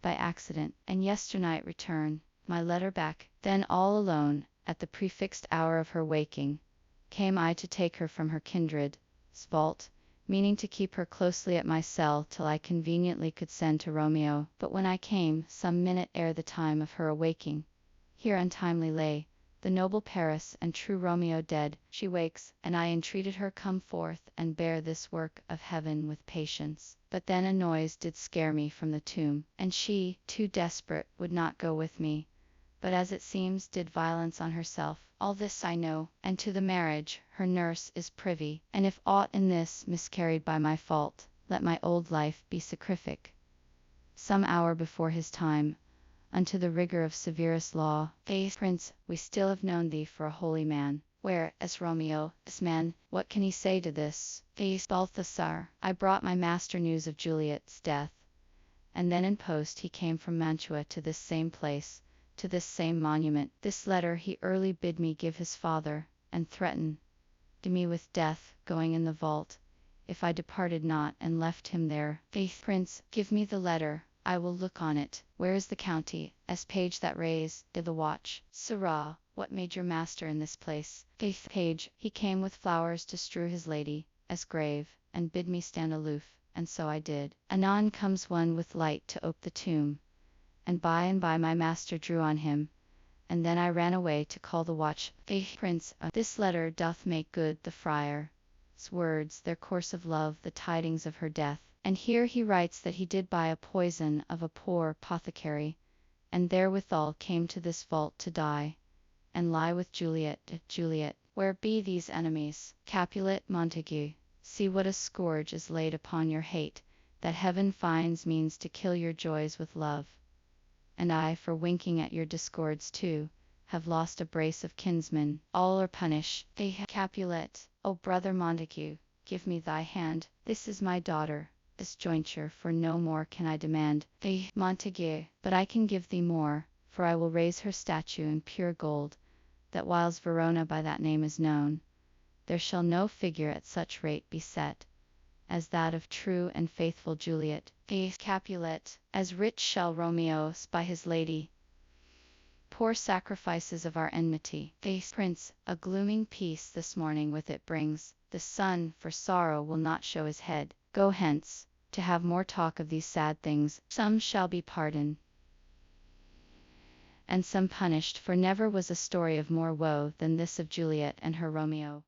by accident, and yesternight returned my letter back. Then all alone, at the prefixed hour of her waking, came I to take her from her kindred's vault, meaning to keep her closely at my cell till I conveniently could send to Romeo. But when I came, some minute ere the time of her awaking, here untimely lay the noble Paris and true Romeo dead. She wakes, and I entreated her come forth and bear this work of heaven with patience. But then a noise did scare me from the tomb, and she, too desperate, would not go with me, but as it seems did violence on herself. All this I know, and to the marriage her nurse is privy, and if aught in this miscarried by my fault, let my old life be sacrific, some hour before his time, unto the rigor of severest law. They, Prince, we still have known thee for a holy man. Where, as Romeo, this man, what can he say to this? They, Balthasar, I brought my master news of Juliet's death, and then in post he came from Mantua to this same place, to this same monument. This letter he early bid me give his father, and threatened me with death, going in the vault, if I departed not and left him there. Faith, Prince, give me the letter, I will look on it. Where is the county, as page that raised the watch? Sirrah, what made your master in this place? Faith, page, he came with flowers to strew his lady, as grave, and bid me stand aloof, and so I did. Anon comes one with light to ope the tomb, and by my master drew on him, and then I ran away to call the watch. Prince, this letter doth make good the friar's words, their course of love, the tidings of her death. And here he writes that he did buy a poison of a poor apothecary, and therewithal came to this vault to die, and lie with Juliet. Juliet, where be these enemies? Capulet, Montague, see what a scourge is laid upon your hate, that heaven finds means to kill your joys with love. And I, for winking at your discords too, have lost a brace of kinsmen. All are punished. Capulet, O brother Montague, give me thy hand. This is my daughter, this jointure, for no more can I demand. Montague, but I can give thee more, for I will raise her statue in pure gold, that whiles Verona by that name is known, there shall no figure at such rate be set, as that of true and faithful Juliet. Capulet, as rich shall Romeo by his lady. Poor sacrifices of our enmity. Prince, a glooming peace this morning with it brings. The sun, for sorrow, will not show his head. Go hence, to have more talk of these sad things. Some shall be pardoned, and some punished, for never was a story of more woe than this of Juliet and her Romeo.